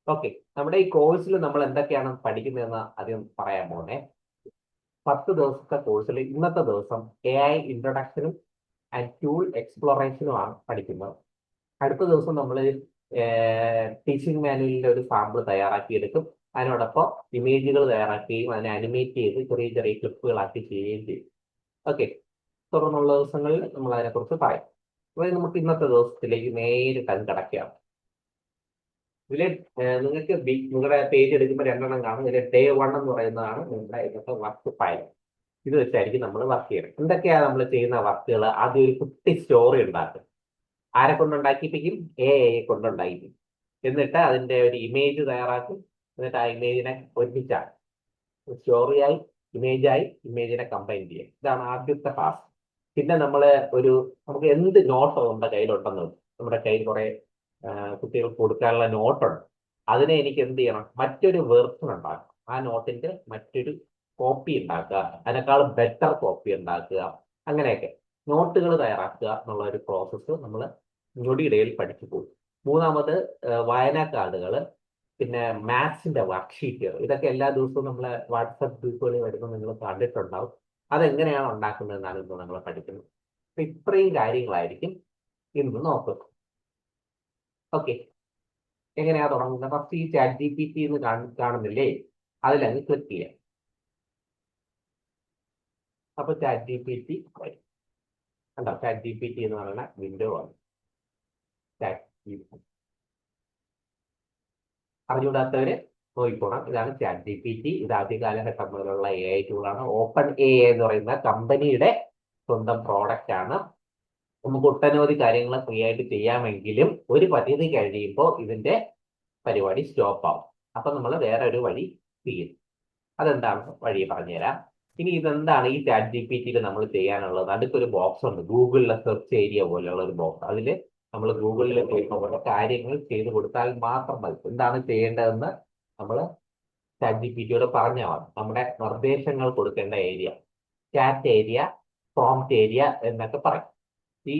Okay, നമ്മുടെ ഈ കോഴ്സിൽ നമ്മൾ എന്തൊക്കെയാണ് പഠിക്കുന്നതെന്ന് ആദ്യം പറയാൻ പോണേ. 10 ദിവസത്തെ കോഴ്സിൽ ഇന്നത്തെ ദിവസം AI ഇൻട്രൊഡക്ഷനും ആൻഡ് ടൂൾ എക്സ്പ്ലോറേഷനുമാണ് പഠിക്കുന്നത്. അടുത്ത ദിവസം നമ്മൾ ടീച്ചിങ് മാനുവലിന്റെ ഒരു സാമ്പിൾ തയ്യാറാക്കിയെടുക്കും. അതിനോടൊപ്പം ഇമേജുകൾ തയ്യാറാക്കുകയും അതിനെ അനിമേറ്റ് ചെയ്ത് ചെറിയ ചെറിയ ക്ലിപ്പുകളാക്കി ചെയ്യുകയും ചെയ്യും. ഓക്കെ, തുടർന്നുള്ള ദിവസങ്ങളിൽ നമ്മൾ അതിനെക്കുറിച്ച് പറയും. അപ്പോൾ നമുക്ക് ഇന്നത്തെ ദിവസത്തിലേക്ക് നേരിട്ട് അത് കിടക്കുകയാണ്. ഇതില് നിങ്ങൾക്ക് നിങ്ങളുടെ പേജ് എടുക്കുമ്പോൾ രണ്ടെണ്ണം കാണും. ഇതിൽ ഡേ 1 എന്ന് പറയുന്നതാണ് നിങ്ങളുടെ ഇന്നത്തെ വർക്ക് ഫയൽ. ഇത് വെച്ചായിരിക്കും നമ്മൾ വർക്ക് ചെയ്യുന്നത്. എന്തൊക്കെയാണ് നമ്മൾ ചെയ്യുന്ന വർക്കുകൾ? ആദ്യം ഒരു കുട്ടി സ്റ്റോറി ഉണ്ടാക്കും. ആരെ കൊണ്ടുണ്ടാക്കിപ്പിക്കും? AI കൊണ്ടുണ്ടാക്കിപ്പിക്കും. എന്നിട്ട് അതിന്റെ ഒരു ഇമേജ് തയ്യാറാക്കും. എന്നിട്ട് ആ ഇമേജിനെ ഒരുമിച്ചാണ് സ്റ്റോറിയായി ഇമേജായി ഇമേജിനെ കമ്പൈൻ ചെയ്യും. ഇതാണ് ആദ്യത്തെ ടാസ്ക്. പിന്നെ നമുക്ക് എന്ത് നോട്ടോ നമ്മുടെ കയ്യിലുണ്ടെന്ന് വെക്കും. നമ്മുടെ കയ്യിൽ കുറെ കുട്ടികൾക്ക് കൊടുക്കാനുള്ള നോട്ടുണ്ട്. അതിനെ എനിക്ക് എന്ത് ചെയ്യണം? മറ്റൊരു വെർഷൻ ഉണ്ടാക്കുക. ആ നോട്ടിന്റെ മറ്റൊരു കോപ്പി ഉണ്ടാക്കുക, അതിനേക്കാളും ബെറ്റർ കോപ്പി ഉണ്ടാക്കുക, അങ്ങനെയൊക്കെ നോട്ടുകൾ തയ്യാറാക്കുക എന്നുള്ള ഒരു പ്രോസസ്സ് നമ്മൾ ഞൊടിയിടയിൽ പഠിച്ചു പോകും. മൂന്നാമത് വായനാ കാർഡുകൾ, പിന്നെ മാത്സിന്റെ വർക്ക്ഷീറ്റുകൾ. ഇതൊക്കെ എല്ലാ ദിവസവും നമ്മളെ വാട്സപ്പ് ഗ്രൂപ്പുകളിൽ വരുമ്പോൾ നിങ്ങൾ കണ്ടിട്ടുണ്ടാവും. അതെങ്ങനെയാണ് ഉണ്ടാക്കുന്നതെന്നാണ് ഇന്ന് നമ്മൾ പഠിക്കുന്നത്. അപ്പൊ ഇത്രയും കാര്യങ്ങളായിരിക്കും ഇന്ന് നോക്കുന്നത്. ഓക്കെ, എങ്ങനെയാ തുടങ്ങുന്നത്? ഫസ്റ്റ് ഈ ChatGPT എന്ന് കാണുന്നില്ലേ, അതിലങ്ങ് ക്ലിക്ക് ചെയ്യാം. അപ്പൊ ChatGPT വരും. കണ്ടോ? ChatGPT എന്ന് പറയുന്ന വിൻഡോ ആണ്. ChatGPT അറിഞ്ഞുകൂടാത്തവര് നോക്കിക്കോണം. ഇതാണ് ChatGPT. ഇത് ആദ്യ കാലഘട്ടം മുതലുള്ള AI ടൂളാണ്. OpenAI എന്ന് പറയുന്ന കമ്പനിയുടെ സ്വന്തം പ്രോഡക്റ്റ് ആണ്. നമുക്ക് ഒട്ടനവധി കാര്യങ്ങൾ ഫ്രീ ആയിട്ട് ചെയ്യാമെങ്കിലും ഒരു പരിധി കഴിയുമ്പോൾ ഇതിന്റെ പരിപാടി സ്റ്റോപ്പ് ആവും. അപ്പൊ നമ്മൾ വേറെ ഒരു വഴി ചെയ്യും. അതെന്താണ് വഴി പറഞ്ഞുതരാം. ഇനി ഇതെന്താണ് ഈ ChatGPT നമ്മൾ ചെയ്യാനുള്ളത്? അടുത്തൊരു ബോക്സ് ഉണ്ട്, ഗൂഗിളിലെ സെർച്ച് ഏരിയ പോലെയുള്ള ഒരു ബോക്സ്. അതിൽ നമ്മൾ ഗൂഗിളിൽ പോലുള്ള കാര്യങ്ങൾ ചെയ്ത് കൊടുത്താൽ മാത്രം മതി. എന്താണ് ചെയ്യേണ്ടതെന്ന് നമ്മൾ ChatGPT പറഞ്ഞാൽ മതി. നമ്മുടെ നിർദ്ദേശങ്ങൾ കൊടുക്കേണ്ട area chat area, prompt area എന്നൊക്കെ പറയും. ഈ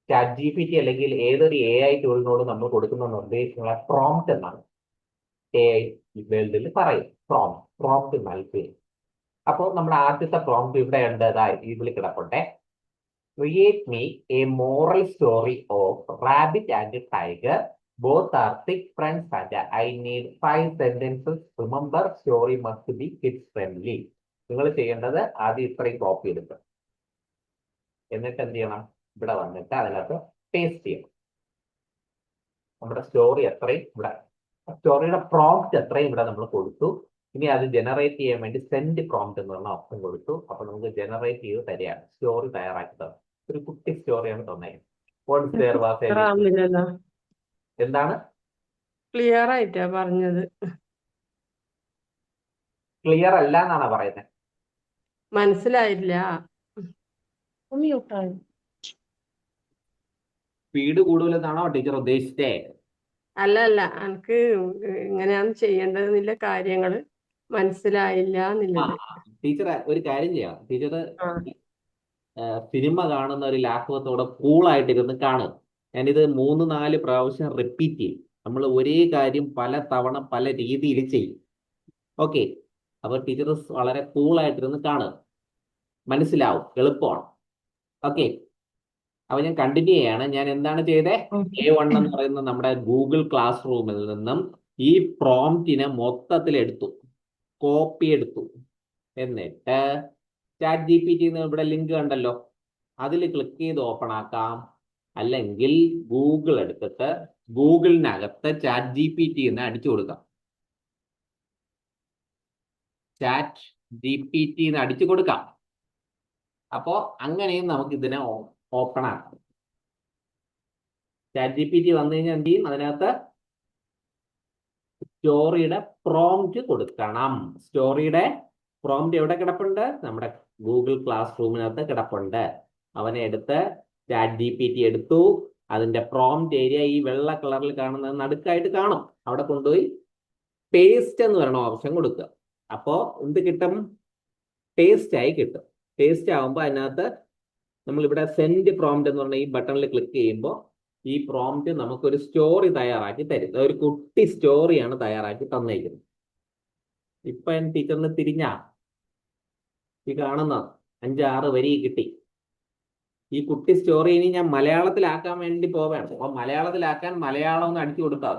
ChatGPT അല്ലെങ്കിൽ ഏതൊരു AI ടൂളിനോട് നമ്മൾ കൊടുക്കുന്ന നിർദ്ദേശങ്ങളെ പ്രോംപ്റ്റ് എന്നാണ് AI വേൾഡിൽ പറയും. പ്രോംപ്റ്റ് നൽകുക. അപ്പോൾ നമ്മുടെ ആദ്യത്തെ പ്രോംപ്റ്റ് ഇവിടെ ഉണ്ട്, ഇതിൽ കിടപ്പുണ്ട്. Create me A moral story of rabbit and tiger. Both are thick friends and I need 5 sentences. Remember, story must be kids friendly. നിങ്ങൾ ചെയ്യേണ്ടത് ആദ്യം ഇത്രയും കോപ്പി എടുക്കുക. എന്നിട്ട് എന്ത് ചെയ്യണം? ഇവിടെ വന്നിട്ട് അതിനകത്ത് പേസ്റ്റ് ചെയ്യണം. നമ്മുടെ സ്റ്റോറി എത്രയും ഇവിടെ, സ്റ്റോറിയുടെ പ്രോംപ്റ്റ് എത്രയും ഇവിടെ നമ്മൾ കൊടുത്തു. ഇനി അത് ജനറേറ്റ് ചെയ്യാൻ വേണ്ടി സെൻഡ് പ്രോംപ്റ്റ് എന്ന് പറഞ്ഞ ഓപ്ഷൻ കൊടുത്തു. അപ്പൊ നമുക്ക് ജനറേറ്റ് ചെയ്ത് തരികയാണ്, സ്റ്റോറി തയ്യാറാക്കി തന്നു. ഒരു കുട്ടി സ്റ്റോറിയാണ് തന്നത്. ആവുന്നില്ലല്ലോ. എന്താണ് ക്ലിയർ ആയിട്ടാ പറഞ്ഞത്. ക്ലിയർ അല്ല എന്നാണ് പറയുന്നത്? മനസ്സിലായില്ല. മ്യൂട്ടായി. സ്പീഡ് കൂടുതലെന്നാണോ ടീച്ചർ ഉദ്ദേശിച്ചേ? അല്ല അല്ല, എനിക്ക് ഇങ്ങനെയാണ് ചെയ്യേണ്ടതെന്നില്ല കാര്യങ്ങള് മനസ്സിലായില്ല ആ, എന്നുള്ളത്. ടീച്ചർ ഒരു കാര്യം ചെയ്യാം. ടീച്ചർ ആ സിനിമ കാണുന്ന ഒരു ലാഘവത്തോടെ കൂളായിട്ടിരുന്ന് കാണുക. ഞാനിത് 3-4 പ്രാവശ്യം റിപ്പീറ്റ് ചെയ്യും. നമ്മൾ ഒരേ കാര്യം പല തവണ പല രീതിയിൽ ചെയ്യും. ഓക്കെ, അപ്പൊ ടീച്ചർ വളരെ കൂളായിട്ടിരുന്ന് കാണുക. മനസ്സിലാവും, എളുപ്പമാണ്. ഓക്കെ, അപ്പൊ ഞാൻ കണ്ടിന്യൂ ചെയ്യാണ്. ഞാൻ എന്താണ് ചെയ്തത്? A1 എന്ന് പറയുന്ന നമ്മുടെ ഗൂഗിൾ ക്ലാസ് റൂമിൽ നിന്നും ഈ പ്രോംപ്റ്റിനെ മൊത്തത്തിൽ എടുത്തു, കോപ്പി എടുത്തു. എന്നിട്ട് ChatGPT ഇവിടെ ലിങ്ക് കണ്ടല്ലോ, അതിൽ ക്ലിക്ക് ചെയ്ത് ഓപ്പൺ ആക്കാം. അല്ലെങ്കിൽ ഗൂഗിൾ എടുത്തിട്ട് ഗൂഗിളിനകത്ത് ChatGPT എന്ന് അടിച്ചു കൊടുക്കാം. ChatGPT എന്ന് അടിച്ചു കൊടുക്കാം. അപ്പോ അങ്ങനെയും നമുക്ക് ഇതിനെ ഓപ്പൺ ആക്കാം. ChatGPT വന്നു കഴിഞ്ഞാൽ എന്ത് ചെയ്യും? അതിനകത്ത് സ്റ്റോറിയുടെ പ്രോംപ്റ്റ് കൊടുക്കണം. സ്റ്റോറിയുടെ പ്രോംപ്റ്റ് എവിടെ കിടപ്പുണ്ട്? നമ്മുടെ ഗൂഗിൾ ക്ലാസ് റൂമിനകത്ത് കിടപ്പുണ്ട്. അവനെ എടുത്ത് ChatGPT എടുത്തു. അതിന്റെ പ്രോംപ്റ്റ് ഏരിയ ഈ വെള്ള കളറിൽ കാണുന്നത് നടുക്കായിട്ട് കാണും. അവിടെ കൊണ്ടുപോയി പേസ്റ്റ് എന്ന് പറയുന്ന ഓപ്ഷൻ കൊടുക്കുക. അപ്പോ എന്ത് കിട്ടും? പേസ്റ്റ് ആയി കിട്ടും. പേസ്റ്റ് ആകുമ്പോൾ അതിനകത്ത് നമ്മളിവിടെ സെൻഡ് പ്രോംപ്റ്റ് എന്ന് പറഞ്ഞ ഈ ബട്ടണിൽ ക്ലിക്ക് ചെയ്യുമ്പോൾ ഈ പ്രോംപ്റ്റ് നമുക്കൊരു സ്റ്റോറി തയ്യാറാക്കി തരും. ഒരു കുട്ടി സ്റ്റോറിയാണ് തയ്യാറാക്കി തന്നേക്കുന്നത്. ഇപ്പൊ ടീച്ചറിന് ഈ കാണുന്ന 5-6 വരി കിട്ടി. ഈ കുട്ടി സ്റ്റോറി ഇനി ഞാൻ മലയാളത്തിലാക്കാൻ വേണ്ടി പോവുകയാണ്. അപ്പൊ മലയാളത്തിലാക്കാൻ മലയാളം ഒന്ന് അടിച്ചു കൊടുത്താൽ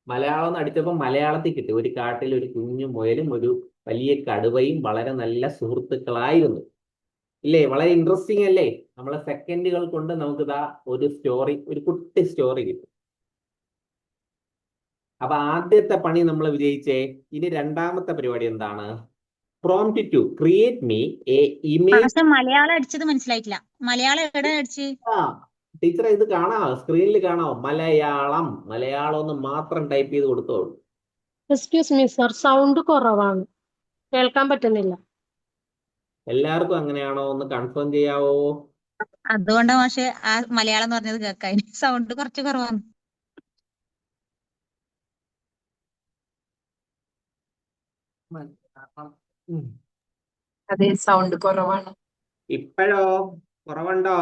മലയാളം എന്ന് അടിച്ചപ്പോൾ മലയാളത്തിൽ കിട്ടി. ഒരു കാട്ടിൽ ഒരു കുഞ്ഞു മുയലും ഒരു വലിയ കടുവയും വളരെ നല്ല സുഹൃത്തുക്കളായിരുന്നു. ഇല്ലേ? വളരെ ഇൻട്രസ്റ്റിംഗ് അല്ലേ? നമ്മളെ സെക്കൻഡുകൾ കൊണ്ട് നമുക്കിതാ ഒരു സ്റ്റോറി, ഒരു കുട്ടി സ്റ്റോറി കിട്ടും. അപ്പൊ ആദ്യത്തെ പണി നമ്മൾ വിജയിച്ചേ. ഇനി രണ്ടാമത്തെ പരിപാടി എന്താണ്? Prompt to create me a image. Malayalam അടിച്ചത് മനസ്സിലായിട്ടില്ല. മലയാളം എവിടെ അടിച്ച്? ടീച്ചറെ ഇത് കാണാമോ? സ്ക്രീനിൽ കാണാമോ? മലയാളം എന്ന് മാത്രം ടൈപ്പ് ചെയ്ത് കൊടുത്തോളൂ. എക്സ്ക്യൂസ് മീ സർ, സൗണ്ട് കുറവാണ്, കേൾക്കാൻ പറ്റുന്നില്ല. എല്ലാവർക്കും അങ്ങനെയാണോ? ഒന്ന് കൺഫേം ചെയ്യാവോ? അതുകൊണ്ടാ പക്ഷെ ആ മലയാളം എന്ന് പറഞ്ഞത് കേൾക്കാൻ സൗണ്ട് കുറച്ച് കുറവാണ്. അതെ, സൗണ്ട് കുറവാണ്. ഇപ്പോഴോ? കുറവുണ്ടോ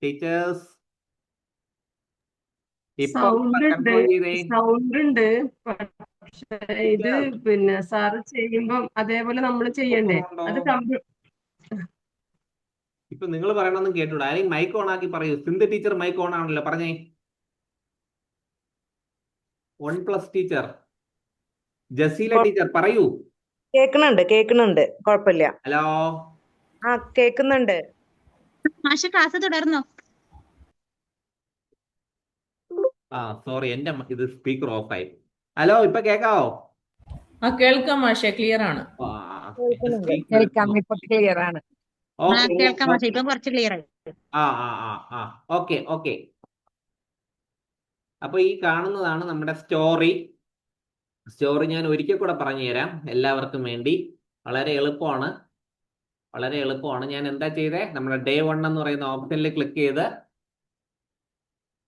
ടീച്ചേഴ്സ്? ഇപ്പൊ കൺഫേം ചെയ്തേ. സൗണ്ട് ഉണ്ട്, പക്ഷേ ഇത് പിന്നെ സാറ് ചെയ്യുമ്പം അതേപോലെ നമ്മൾ ചെയ്യണ്ടേ? അത് ഇപ്പൊ നിങ്ങൾ പറയണമെന്ന് കേട്ടൂടാ. ആരെയും മൈക്ക് ഓൺ ആക്കി പറയൂ. സിന്ധു ടീച്ചർ മൈക്ക് ഓൺ ആണല്ലോ, പറഞ്ഞേ. 1+ ടീച്ചർ ജസീല ടീച്ചർ പറയൂ. കേക്കുന്നുണ്ട്, കുഴപ്പമില്ല. ഹലോ. കേക്കുന്നുണ്ട്. മാഷ് ക്ലാസ് തുടർന്നോ? സോറി, എന്റെ ഇത് സ്പീക്കർ ഓഫ് ആയി. ഹലോ, ഇപ്പൊ കേക്കാവോ? കേൾക്കാം മാഷെ, ക്ലിയർ ആണ്. കേൾക്കാം, ഇപ്പൊ ക്ലിയർ ആണ്. കേൾക്കാം മാഷെ, ഇപ്പൊ കുറച്ച് ക്ലിയർ ആയി. ഓക്കെ. അപ്പൊ ഈ കാണുന്നതാണ് നമ്മുടെ സ്റ്റോറി. ഞാൻ ഒരിക്കൽ കൂടെ പറഞ്ഞു തരാം എല്ലാവർക്കും വേണ്ടി. വളരെ എളുപ്പമാണ്. ഞാൻ എന്താ ചെയ്തേ? നമ്മുടെ ഡേ 1 എന്ന് പറയുന്ന ഓപ്ഷനിൽ ക്ലിക്ക് ചെയ്ത്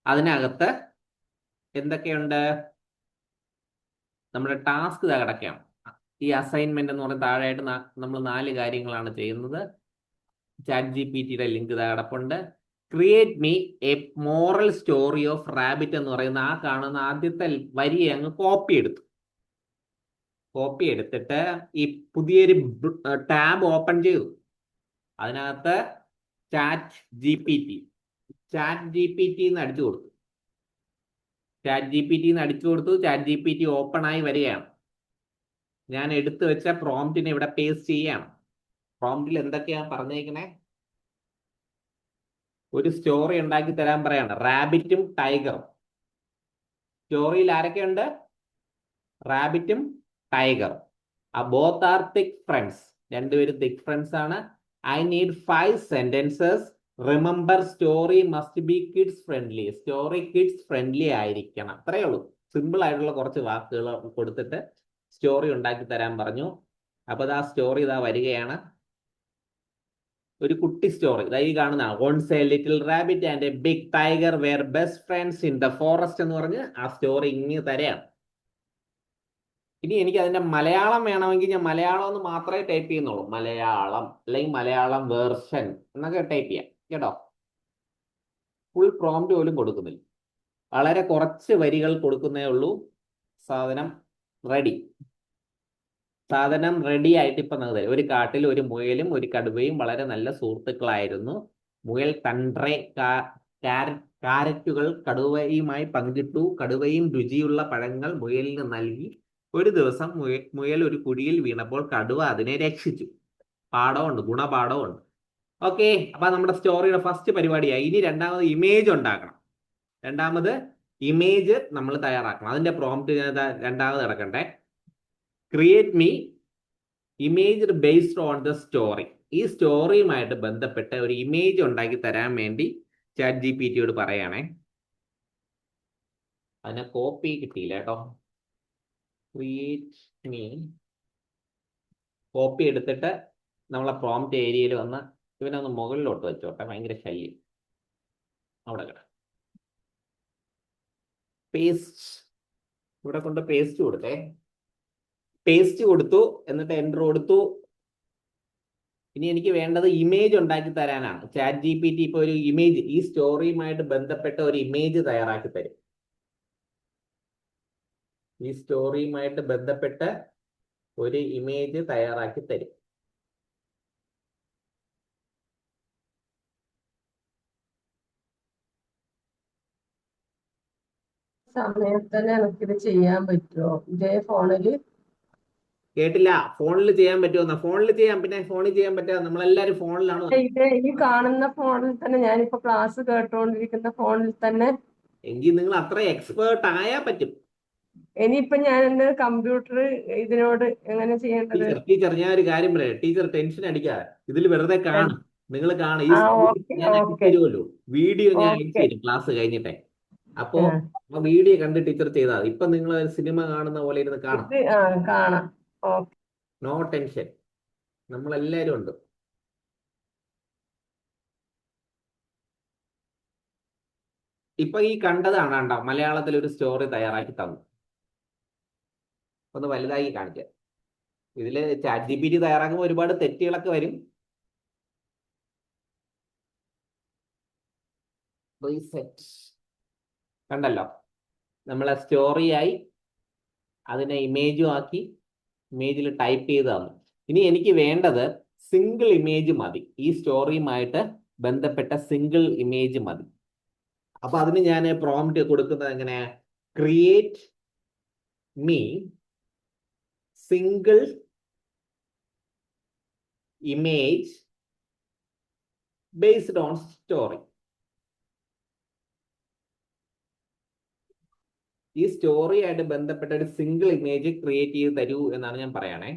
അതിനകത്ത് എന്തൊക്കെയുണ്ട്? നമ്മുടെ ടാസ്ക് കിടക്കുകയാണ്. ഈ അസൈൻമെന്റ് എന്ന് പറയുന്ന താഴെയായിട്ട് നമ്മൾ 4 കാര്യങ്ങളാണ് ചെയ്യുന്നത്. ChatGPTയുടെ ലിങ്ക് കിടപ്പുണ്ട്. Create me A moral story of rabbit എന്ന് പറയുന്ന ആ കാണുന്ന ആദ്യത്തെ വരി അങ്ങ് കോപ്പി എടുത്തിട്ട് ഈ പുതിയൊരു ടാബ് ഓപ്പൺ ചെയ്തു. അതിനകത്ത് ചാറ്റ് ജി പി ടി എന്ന് അടിച്ചു കൊടുത്തു. Chat G P T open ആയി വരികയാണ്. ഞാൻ എടുത്തു വെച്ച പ്രോംപ്റ്റിനെ ഇവിടെ പേസ്റ്റ് ചെയ്യാണ്. പ്രോംപ്റ്റിൽ എന്തൊക്കെയാണ് പറഞ്ഞേക്കണേ? ഒരു സ്റ്റോറി ഉണ്ടാക്കി തരാൻ പറയാണ്. റാബിറ്റും ടൈഗറും. സ്റ്റോറിയിൽ ആരൊക്കെയുണ്ട്? റാബിറ്റും ടൈഗറും. Both are thick friends. രണ്ടുപേരും തിക് ഫ്രണ്ട്സ് ആണ്. I need 5 sentences. Remember story must be kids friendly. Story kids friendly ആയിരിക്കണം. അത്രയേ ഉള്ളൂ. സിമ്പിൾ ആയിട്ടുള്ള കുറച്ച് വാക്കുകൾ കൊടുത്തിട്ട് സ്റ്റോറി ഉണ്ടാക്കി തരാൻ പറഞ്ഞു. അപ്പൊ ആ സ്റ്റോറി ഇതാ വരികയാണ്. ഒരു കുട്ടി സ്റ്റോറി ഈ കാണുന്നതാണ്. Once a little rabbit and a big tiger were best friends in the forest എന്ന് പറഞ്ഞ് ആ സ്റ്റോറി ഇങ്ങനെ തരാണ്. ഇനി എനിക്ക് അതിന്റെ മലയാളം വേണമെങ്കിൽ ഞാൻ മലയാളം എന്ന് മാത്രമേ ടൈപ്പ് ചെയ്യുന്നുള്ളൂ. മലയാളം അല്ലെങ്കിൽ മലയാളം വേർഷൻ എന്നൊക്കെ ടൈപ്പ് ചെയ്യാം കേട്ടോ. ഫുൾ പ്രോംപ്റ്റ് പോലും കൊടുക്കുന്നില്ല. വളരെ കുറച്ച് വരികൾ കൊടുക്കുന്നേ ഉള്ളൂ. സാധനം റെഡി ആയിട്ട് ഇപ്പൊ നമുക്ക് തരും. ഒരു കാട്ടിൽ ഒരു മുയലും ഒരു കടുവയും വളരെ നല്ല സുഹൃത്തുക്കളായിരുന്നു. മുയൽ കാരറ്റുകൾ കടുവയുമായി പങ്കിട്ടു. കടുവയും രുചിയുള്ള പഴങ്ങൾ മുയലിന് നൽകി. ഒരു ദിവസം മുയൽ ഒരു കുഴിയിൽ വീണപ്പോൾ കടുവ അതിനെ രക്ഷിച്ചു. ഗുണപാഠമുണ്ട്. ഓക്കെ, അപ്പൊ നമ്മുടെ സ്റ്റോറിയുടെ ഫസ്റ്റ് പരിപാടിയായി. ഇനി രണ്ടാമത് ഇമേജ് ഉണ്ടാക്കണം. നമ്മൾ തയ്യാറാക്കണം. അതിന്റെ പ്രോംപ്റ്റ് ഞാൻ രണ്ടാമത് കിടക്കട്ടെ. Create me image based on the story. ഈ സ്റ്റോറിയുമായിട്ട് ബന്ധപ്പെട്ട ഒരു ഇമേജ് ഉണ്ടാക്കി തരാൻ വേണ്ടി ചാറ്റ് ജി പി ടിയോട് പറയണേ. അതിനെ കോപ്പി കിട്ടിയില്ല കേട്ടോ. ക്രിയേറ്റ് മീ കോപ്പി എടുത്തിട്ട് നമ്മളെ പ്രോംപ്റ്റ് ഏരിയയിൽ വന്ന് ഇവനൊന്ന് മുകളിലോട്ട് വെച്ചോട്ടെ. ഭയങ്കര ശല്യം. അവിടെ പേസ്റ്റ് ഇവിടെ കൊണ്ട് പേസ്റ്റ് കൊടുത്തു. എന്നിട്ട് എൻ്റർ കൊടുത്തു. ഇനി എനിക്ക് വേണ്ടത് ഇമേജ് ഉണ്ടാക്കി തരാനാണ്. ചാറ്റ് GPT ഇപ്പൊ ഒരു ഇമേജ്, ഈ സ്റ്റോറിയുമായിട്ട് ബന്ധപ്പെട്ട ഒരു ഇമേജ് തയ്യാറാക്കി തരും. ഈ സ്റ്റോറിയുമായിട്ട് ബന്ധപ്പെട്ട ഒരു ഇമേജ് തയ്യാറാക്കി തരും. സമയത്ത് തന്നെ എനിക്കിത് ചെയ്യാൻ പറ്റുമോ ഇതേ ഫോണില്? കേട്ടില്ല. ഫോണിൽ ചെയ്യാൻ പറ്റുമോ? ഫോണിൽ ചെയ്യാം, പിന്നെ ഫോണിൽ ചെയ്യാൻ പറ്റാ, നമ്മളെല്ലാരും ഫോണിലാണ്. ഈ കാണുന്ന ഫോണിൽ തന്നെ, ഞാനിപ്പോ ക്ലാസ് കേട്ടോണ്ടിരിക്കുന്ന ഫോണിൽ തന്നെ. എങ്കിൽ നിങ്ങൾ അത്ര എക്സ്പേർട്ട് ആയാ പറ്റും. ഇനിയിപ്പോ ഞാൻ എന്റെ കമ്പ്യൂട്ടർ ഇതിനോട് എങ്ങനെ ചെയ്യേണ്ടത്? ടീച്ചർ ഞാൻ ഒരു കാര്യം പറയാം. ടീച്ചർ ടെൻഷൻ അടിക്കാതെ ഇതിൽ വെറുതെ കാണും. നിങ്ങൾ കാണും. ഈ ഓക്കെ ഞാൻ അയച്ചു ഓക്കെ തരുമല്ലോ, വീഡിയോ ഞാൻ അയച്ചു ഓക്കെ. തരും ക്ലാസ് കഴിഞ്ഞിട്ടേ. അപ്പോ ആ വീഡിയോ കണ്ട് ടീച്ചർ ചെയ്താൽ മതി. ഇപ്പൊ നിങ്ങൾ സിനിമ കാണുന്ന പോലെ ഇരുന്ന് കാണാം. ഇത് കാണാം. ഓക്കെ. നോ ടെൻഷൻ, നമ്മളെല്ലാരും ഉണ്ട്. ഇപ്പൊ ഈ കണ്ടതാണ് കണ്ടോ, മലയാളത്തിൽ ഒരു സ്റ്റോറി തയ്യാറാക്കി തന്നു. ഒന്ന് വലുതായി കാണിക്കാം. ഇതില് ചാറ്റ് GPT തയ്യാറാക്കുമ്പോൾ ഒരുപാട് തെറ്റുകളൊക്കെ വരും. കണ്ടല്ലോ, നമ്മളെ സ്റ്റോറിയായി അതിനെ ഇമേജും ആക്കി, ഇമേജിൽ ടൈപ്പ് ചെയ്ത് തന്നു. ഇനി എനിക്ക് വേണ്ടത് സിംഗിൾ ഇമേജ് മതി. ഈ സ്റ്റോറിയുമായിട്ട് ബന്ധപ്പെട്ട സിംഗിൾ ഇമേജ് മതി. അപ്പൊ അതിന് ഞാൻ പ്രോംപ്റ്റ് കൊടുക്കുന്നത് എങ്ങനെ? Create me single image based on story. ഈ സ്റ്റോറി ആയിട്ട് ബന്ധപ്പെട്ട ഒരു സിംഗിൾ ഇമേജ് ക്രിയേറ്റ് ചെയ്ത് തരൂ എന്നാണ് ഞാൻ പറയണേ.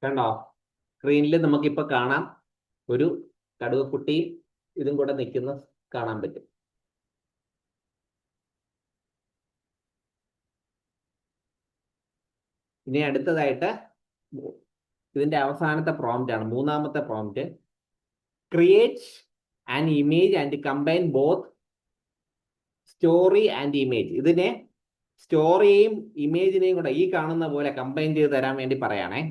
കണ്ടോ, സ്ക്രീനിൽ നമുക്കിപ്പോ കാണാം, ഒരു കടുവക്കുട്ടിയും ഇതും കൂടെ നിൽക്കുന്ന കാണാൻ പറ്റും. ഇനി അടുത്തതായിട്ട് ഇതിന്റെ അവസാനത്തെ പ്രോംപ്റ്റ് ആണ്, മൂന്നാമത്തെ prompt. Create an image and combine both story and image. ഇതിനെ സ്റ്റോറിയെയും ഇമേജിനെയും കൂടെ ഈ കാണുന്ന പോലെ കമ്പൈൻ ചെയ്ത് തരാൻ വേണ്ടി പറയാണേ.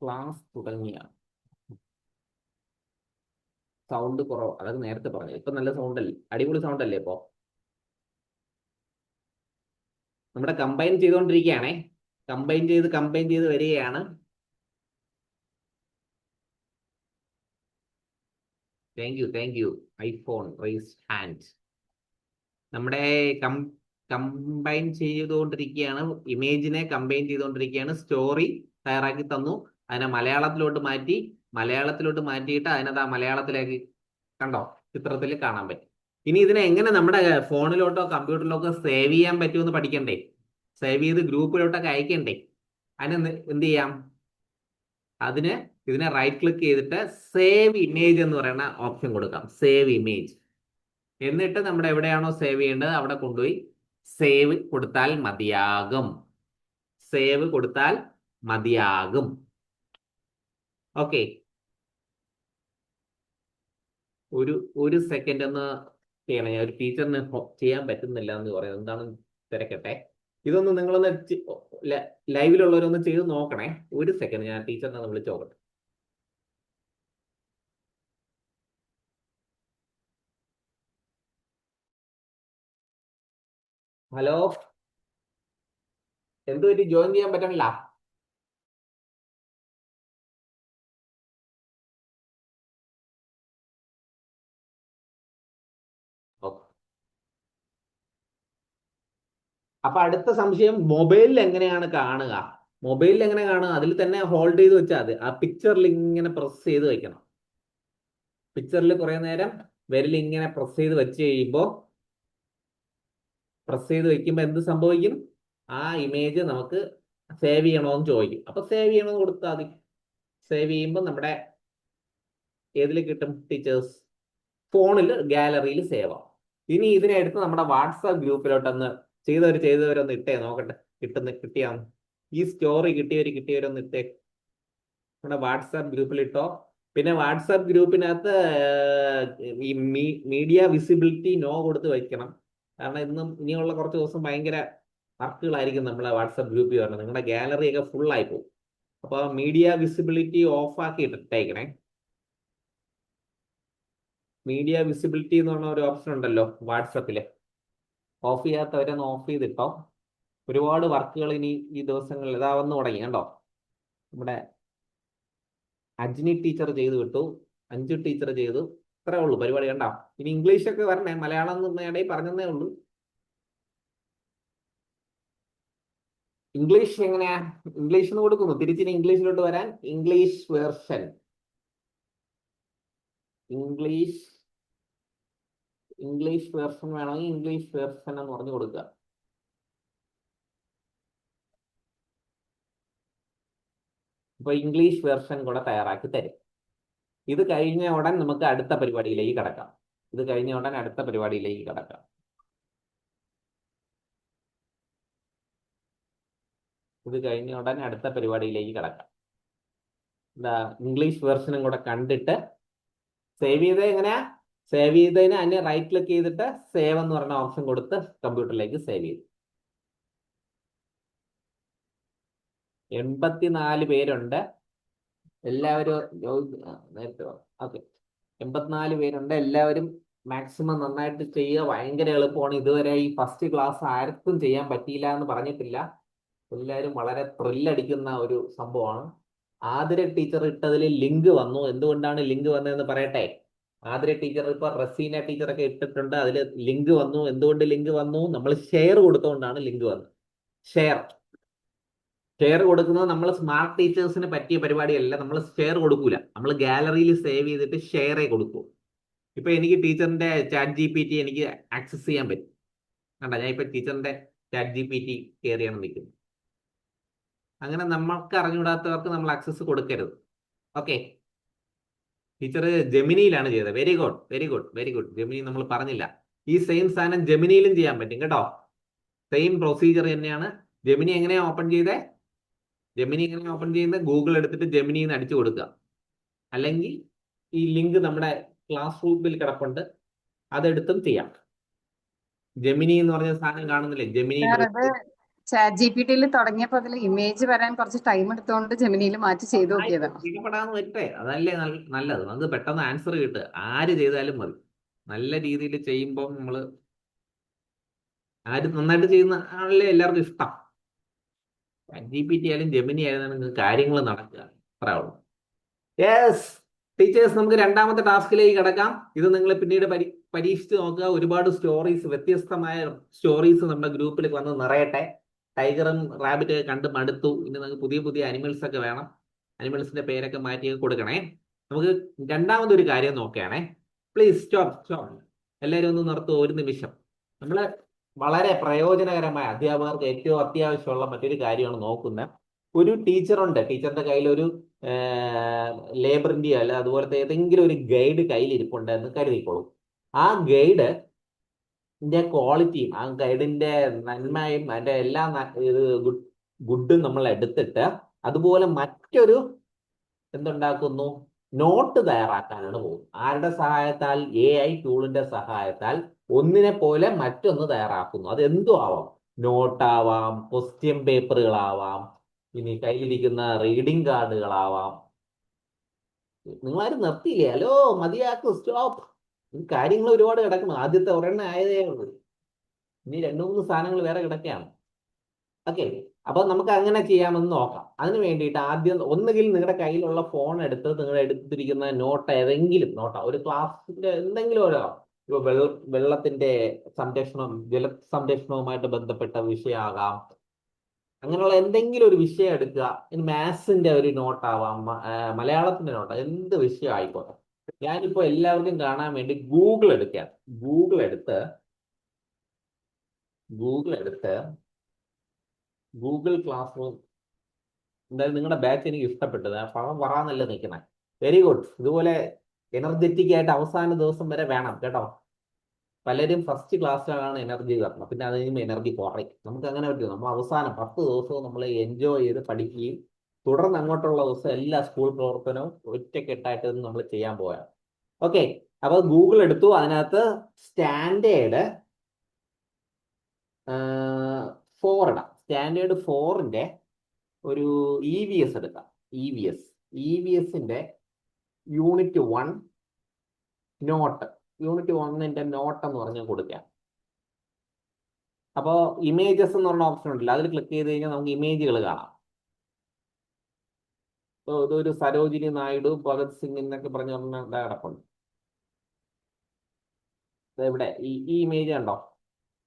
ക്ലാസ് തുടങ്ങിയ സൗണ്ട് കുറവ്, അതൊക്കെ നേരത്തെ പറഞ്ഞു. ഇപ്പൊ നല്ല സൗണ്ട് അല്ലേ, അടിപൊളി സൗണ്ട് അല്ലേ? ഇപ്പോ നമ്മുടെ കമ്പൈൻ ചെയ്തുകൊണ്ടിരിക്കുകയാണേ. കമ്പൈൻ ചെയ്ത് വരികയാണ്. Thank you iPhone rice hand. നമ്മുടെ കമ്പൈൻ ചെയ്തുകൊണ്ടിരിക്കുകയാണ്, ഇമേജിനെ കമ്പൈൻ ചെയ്തുകൊണ്ടിരിക്കുകയാണ്. സ്റ്റോറി തയ്യാറാക്കി തന്നു, അതിനെ മലയാളത്തിലോട്ട് മാറ്റിയിട്ട് അതിനകത്ത് ആ മലയാളത്തിലേക്ക് കണ്ടോ ചിത്രത്തിൽ കാണാൻ പറ്റും. ഇനി ഇതിനെ എങ്ങനെ നമ്മുടെ ഫോണിലോട്ടോ കമ്പ്യൂട്ടറിലോട്ടോ സേവ് ചെയ്യാൻ പറ്റുമെന്ന് പഠിക്കണ്ടേ? സേവ് ചെയ്ത് ഗ്രൂപ്പിലോട്ടൊക്കെ അയക്കണ്ടേ? അതിന് എന്ത് ചെയ്യാം? ഇതിനെ റൈറ്റ് ക്ലിക്ക് ചെയ്തിട്ട് സേവ് ഇമേജ് എന്ന് പറയുന്ന ഓപ്ഷൻ കൊടുക്കാം. Save image. എന്നിട്ട് നമ്മുടെ എവിടെയാണോ സേവ് ചെയ്യേണ്ടത് അവിടെ കൊണ്ടുപോയി സേവ് കൊടുത്താൽ മതിയാകും. ഓക്കെ, ഒരു സെക്കൻഡ് ഒന്ന് ചെയ്യണം. ഞാൻ ഒരു ടീച്ചറിന് ചെയ്യാൻ പറ്റുന്നില്ല എന്ന് പറയുന്നത് എന്താണെന്ന് തിരക്കട്ടെ. ഇതൊന്ന് നിങ്ങളൊന്ന് ലൈവിലുള്ളവരൊന്ന് ചെയ്ത് നോക്കണേ. ഒരു സെക്കൻഡ്, ഞാൻ ടീച്ചറിനെ ഒന്ന് വിളിച്ച് നോക്കട്ടെ. ഹലോ, എന്ത് പറ്റി? ജോയിൻ ചെയ്യാൻ പറ്റണില്ല? അപ്പൊ അടുത്ത സംശയം, മൊബൈലിൽ എങ്ങനെയാണ് കാണുക? മൊബൈലിൽ എങ്ങനെ കാണുക? അതിൽ തന്നെ ഹോൾഡ് ചെയ്ത് വെച്ചാൽ മതി. ആ പിക്ചറിൽ ഇങ്ങനെ പ്രസ് ചെയ്ത് വെക്കണം. പിക്ചറിൽ കുറെ നേരം വിരൽ ഇങ്ങനെ പ്രസ് ചെയ്ത് വെച്ച് കഴിയുമ്പോൾ എന്ത് സംഭവിക്കും? ആ ഇമേജ് നമുക്ക് സേവ് ചെയ്യണമെന്ന് ചോദിക്കും. അപ്പൊ സേവ് ചെയ്യണമെന്ന് കൊടുത്താൽ മതി. സേവ് ചെയ്യുമ്പോൾ നമ്മുടെ ഏതിൽ കിട്ടും? ടീച്ചേഴ്സ് ഫോണിൽ ഗാലറിയിൽ സേവ് ആവും. ഇനി ഇതിനെ എടുത്ത് നമ്മുടെ വാട്സാപ്പ് ഗ്രൂപ്പിലോട്ടൊന്ന് ചെയ്തവരൊന്ന് ഇട്ടേ നോക്കട്ടെ. കിട്ടിയാന്ന് ഈ സ്റ്റോറി കിട്ടിയവരൊന്ന് ഇട്ടേ. നമ്മുടെ വാട്സാപ്പ് ഗ്രൂപ്പിൽ ഇട്ടോ. പിന്നെ വാട്സാപ്പ് ഗ്രൂപ്പിനകത്ത് ഈ മീഡിയ വിസിബിലിറ്റി നോ കൊടുത്ത് വയ്ക്കണം. കാരണം ഇനിയുള്ള കുറച്ച് ദിവസം ഭയങ്കര വർക്കുകളായിരിക്കും നമ്മളെ വാട്സാപ്പ് ഗ്രൂപ്പിൽ വരുന്നത്. നിങ്ങളുടെ ഗാലറി ഒക്കെ ഫുൾ ആയി പോകും. അപ്പൊ മീഡിയ വിസിബിലിറ്റി ഓഫ് ആക്കി ഇട്ടേക്കണേ. മീഡിയ വിസിബിലിറ്റി എന്ന് പറഞ്ഞ ഒരു ഓപ്ഷൻ ഉണ്ടല്ലോ വാട്സപ്പില്. ഓഫ് ചെയ്യാത്തവരൊന്ന് ഓഫ് ചെയ്തിട്ടോ. ഒരുപാട് വർക്കുകൾ ഇനി ഈ ദിവസങ്ങളിൽ ഇതാ വന്നു തുടങ്ങി. കണ്ടോ, നമ്മുടെ അജ്നി ടീച്ചർ ചെയ്ത് വിട്ടു, അഞ്ചു ടീച്ചർ ചെയ്തു. ഇത്രേ ഉള്ളൂ പരിപാടി. കണ്ടോ, ഇനി ഇംഗ്ലീഷൊക്കെ വരണേ. മലയാളം ഇടയിൽ പറഞ്ഞതേ ഉള്ളൂ. ഇംഗ്ലീഷ് എങ്ങനെയാ? ഇംഗ്ലീഷിന് കൊടുക്കുന്നു. തിരിച്ചിനി ഇംഗ്ലീഷിലോട്ട് വരാൻ ഇംഗ്ലീഷ് വേർഷൻ. ഇംഗ്ലീഷ് വേർഷൻ വേണമെങ്കിൽ ഇംഗ്ലീഷ് വേർഷൻ എന്ന് പറഞ്ഞു കൊടുക്കുക. അപ്പൊ ഇംഗ്ലീഷ് വേർഷൻ കൂടെ തയ്യാറാക്കി തരും. ഇത് കഴിഞ്ഞ ഉടൻ നമുക്ക് അടുത്ത പരിപാടിയിലേക്ക് കടക്കാം. എന്താ, ഇംഗ്ലീഷ് വേർഷനും കൂടെ കണ്ടിട്ട് സേവ് ചെയ്ത് എങ്ങനെയാ? സേവ് ചെയ്തതിന് അതിന് റൈറ്റ് ക്ലിക്ക് ചെയ്തിട്ട് സേവ് എന്ന് പറഞ്ഞ ഓപ്ഷൻ കൊടുത്ത് കമ്പ്യൂട്ടറിലേക്ക് സേവ് ചെയ്തു. 84 പേരുണ്ട്. എല്ലാവരും ഓക്കെ, 84 പേരുണ്ട്. എല്ലാവരും മാക്സിമം നന്നായിട്ട് ചെയ്യുക. ഭയങ്കര എളുപ്പമാണ്. ഇതുവരെ ഈ ഫസ്റ്റ് ക്ലാസ് ആർക്കും ചെയ്യാൻ പറ്റിയില്ല എന്ന് പറഞ്ഞിട്ടില്ല. എല്ലാവരും വളരെ ത്രില്ലടിക്കുന്ന ഒരു സംഭവമാണ്. ആതിര ടീച്ചർ ഇട്ടതിൽ ലിങ്ക് വന്നു. എന്തുകൊണ്ടാണ് ലിങ്ക് വന്നതെന്ന് പറയട്ടെ. ആതിര ടീച്ചർ ഇപ്പൊ റസീന ടീച്ചറൊക്കെ ഇട്ടിട്ടുണ്ട്. അതിൽ ലിങ്ക് വന്നു. എന്തുകൊണ്ട് ലിങ്ക് വന്നു? നമ്മൾ ഷെയർ കൊടുത്തുകൊണ്ടാണ് ലിങ്ക് വന്നത്. ഷെയർ കൊടുക്കുന്നത് നമ്മൾ സ്മാർട്ട് ടീച്ചേഴ്സിന് പറ്റിയ പരിപാടിയല്ല. നമ്മൾ ഷെയർ കൊടുക്കൂല. നമ്മൾ ഗാലറിയിൽ സേവ് ചെയ്തിട്ട് ഷെയറേ കൊടുക്കൂ. ഇപ്പൊ എനിക്ക് ടീച്ചറിന്റെ ചാറ്റ് GPT എനിക്ക് ആക്സസ് ചെയ്യാൻ പറ്റും. കണ്ട, ഞാൻ ഇപ്പൊ ടീച്ചറിന്റെ ചാറ്റ് GPT കയറിയാണ് നിൽക്കുന്നത്. അങ്ങനെ നമ്മൾക്ക് അറിഞ്ഞുകൂടാത്തവർക്ക് നമ്മൾ ആക്സസ് കൊടുക്കരുത്. ഓക്കെ, ടീച്ചർ ജെമിനിയിലാണ് ചെയ്തത്. Very good. ജെമിനി നമ്മൾ പറഞ്ഞില്ല. ഈ സെയിം സാധനം ജെമിനിയിലും ചെയ്യാൻ പറ്റും കേട്ടോ. സെയിം പ്രൊസീജിയർ തന്നെയാണ്. ജെമിനി എങ്ങനെയാ ഓപ്പൺ ചെയ്യുന്നത്? ഗൂഗിൾ എടുത്തിട്ട് ജെമിനി എന്ന് അടിച്ചു കൊടുക്കുക. അല്ലെങ്കിൽ ഈ ലിങ്ക് നമ്മുടെ ക്ലാസ് റൂമിൽ കിടപ്പുണ്ട്, അതെടുത്തും ചെയ്യാം. ജെമിനി എന്ന് പറഞ്ഞ സാധനം കാണുന്നില്ലേ? ജെമിനി ചാറ്റ് ജിപിടിയിൽ തുടങ്ങിയപ്പോ അതിൽ ഇമേജ് വരാൻ കുറച്ച് ടൈം എടുത്തുകൊണ്ട് ജെമിനിയിൽ മാറ്റി ചെയ്തു നോക്കിയതാണ്. പിടിപ്പെടാന്ന് വരട്ടെ, അതല്ലേ നല്ലത്. നമുക്ക് പെട്ടെന്ന് ആൻസർ കിട്ടുക. ആര് ചെയ്താലും മതി. നല്ല രീതിയിൽ ചെയ്യുമ്പോൾ ആര് നന്നായിട്ട് ചെയ്യുന്ന ആളല്ലേ എല്ലാവർക്കും ഇഷ്ടം. ചാറ്റ് GPT ആയാലും ജെമിനി ആയാലും നിങ്ങൾക്ക് കാര്യങ്ങൾ നടക്കുക. അത്രേ ഉള്ളൂ. യെസ് ടീച്ചേഴ്സ്, നമുക്ക് രണ്ടാമത്തെ ടാസ്കിലേക്ക് കിടക്കാം. ഇത് നിങ്ങൾ പിന്നീട് പരീക്ഷിച്ച് നോക്കുക. ഒരുപാട് സ്റ്റോറീസ്, വ്യത്യസ്തമായ സ്റ്റോറീസ് നമ്മുടെ ഗ്രൂപ്പിൽ വന്ന് നിറയട്ടെ. ടൈഗറും റാബിറ്റ് ഒക്കെ കണ്ട് മടുത്തു. ഇനി നമുക്ക് പുതിയ അനിമൽസ് ഒക്കെ വേണം. അനിമൽസിന്റെ പേരൊക്കെ മാറ്റി കൊടുക്കണേ. നമുക്ക് രണ്ടാമതൊരു കാര്യം നോക്കുകയാണേ. Please stop. എല്ലാവരും ഒന്ന് നിർത്തുക ഒരു നിമിഷം. നമ്മള് വളരെ പ്രയോജനകരമായ, അധ്യാപകർക്ക് ഏറ്റവും അത്യാവശ്യമുള്ള മറ്റൊരു കാര്യമാണ് നോക്കുന്നത്. ഒരു ടീച്ചറുണ്ട്. ടീച്ചറിന്റെ കയ്യിൽ ഒരു ലേബറിന്റെയോ അല്ല അതുപോലത്തെ ഏതെങ്കിലും ഒരു ഗൈഡ് കയ്യിലിരിപ്പുണ്ട് എന്ന് കരുതിക്കോളൂ. ആ ഗൈഡിന്റെ ക്വാളിറ്റിയും ആ ഗൈഡിന്റെ നന്മയും അതിന്റെ എല്ലാ ഗുഡും നമ്മൾ എടുത്തിട്ട് അതുപോലെ മറ്റൊരു എന്തുണ്ടാക്കുന്നു? നോട്ട് തയ്യാറാക്കാനാണ് പോകുന്നത്. ആരുടെ സഹായത്താൽ? AI ടൂളിന്റെ സഹായത്താൽ ഒന്നിനെ പോലെ മറ്റൊന്ന് തയ്യാറാക്കുന്നു. അത് എന്തും ആവാം. നോട്ടാവാം, ക്വസ്റ്റ്യൻ പേപ്പറുകളാവാം, ഇനി കയ്യിലിരിക്കുന്ന റീഡിംഗ് കാർഡുകളാവാം. നിങ്ങളാരും നിർത്തിയില്ലേ? Hello, മതിയാക്കും, stop. കാര്യങ്ങൾ ഒരുപാട് കിടക്കണം. ആദ്യത്തെ ഒരെണ്ണം ആയതേ ഉള്ളൂ. ഇനി 2-3 സാധനങ്ങൾ വേറെ കിടക്കുകയാണ്. ഓക്കെ, അപ്പൊ നമുക്ക് അങ്ങനെ ചെയ്യാമെന്ന് നോക്കാം. അതിന് വേണ്ടിയിട്ട് ആദ്യം ഒന്നുകിൽ നിങ്ങളുടെ കയ്യിലുള്ള ഫോൺ എടുത്ത് നിങ്ങൾ എടുത്തിരിക്കുന്ന നോട്ട്, ഏതെങ്കിലും നോട്ടാ, ഒരു ക്ലാസ്സിന്റെ എന്തെങ്കിലും ഒരു ഇപ്പൊ വെള്ളത്തിന്റെ സംരക്ഷണം, ജല സംരക്ഷണവുമായിട്ട് ബന്ധപ്പെട്ട വിഷയമാകാം. അങ്ങനെയുള്ള എന്തെങ്കിലും ഒരു വിഷയം എടുക്കുക. ഇനി മാത്സിന്റെ ഒരു നോട്ടാവാം, മലയാളത്തിന്റെ നോട്ടാവാം, എന്ത് വിഷയം ആയിക്കോട്ടെ. ഞാനിപ്പോ എല്ലാവർക്കും കാണാൻ വേണ്ടി ഗൂഗിൾ എടുക്കാം. ഗൂഗിൾ എടുത്ത് ഗൂഗിൾ ക്ലാസ് റൂം. എന്തായാലും നിങ്ങളുടെ ബാച്ച് എനിക്ക് ഇഷ്ടപ്പെട്ടത്. പണം വറാന്നല്ല നിൽക്കണേ. Very good. ഇതുപോലെ എനർജറ്റിക് ആയിട്ട് അവസാന ദിവസം വരെ വേണം കേട്ടോ. പലരും ഫസ്റ്റ് ക്ലാസ്സിലാണ് എനർജി തരണം, പിന്നെ അത് കഴിയുമ്പോൾ എനർജി കുറയും. നമുക്ക് അങ്ങനെ പറ്റില്ല. നമ്മൾ അവസാനം 10 ദിവസവും നമ്മൾ എൻജോയ് ചെയ്ത് പഠിക്കുകയും തുടർന്ന് അങ്ങോട്ടുള്ള ദിവസം എല്ലാ സ്കൂൾ പ്രവർത്തനവും ഒറ്റക്കെട്ടായിട്ട് നമ്മൾ ചെയ്യാൻ പോയാൽ ഓക്കെ. അപ്പൊ ഗൂഗിൾ എടുത്തു. അതിനകത്ത് സ്റ്റാൻഡേർഡ് 4 ഇടാം. സ്റ്റാൻഡേർഡ് 4ന്റെ ഒരു EVS എടുക്കാം. EVSന്റെ യൂണിറ്റ് 1 നോട്ട്. യൂണിറ്റ് 1ന്റെ നോട്ട് എന്ന് പറഞ്ഞ് കൊടുക്കാം. അപ്പോൾ ഇമേജസ് എന്ന് പറഞ്ഞ ഓപ്ഷൻ ഉണ്ടല്ലോ, അതിൽ ക്ലിക്ക് ചെയ്ത് കഴിഞ്ഞാൽ നമുക്ക് ഇമേജുകൾ കാണാം. ഇപ്പോൾ ഇതൊരു സരോജിനി നായിഡു, ഭഗത് സിംഗ് എന്നൊക്കെ പറഞ്ഞ കിടപ്പുണ്ട്. ഇവിടെ ഈ ഇമേജ് കണ്ടോ?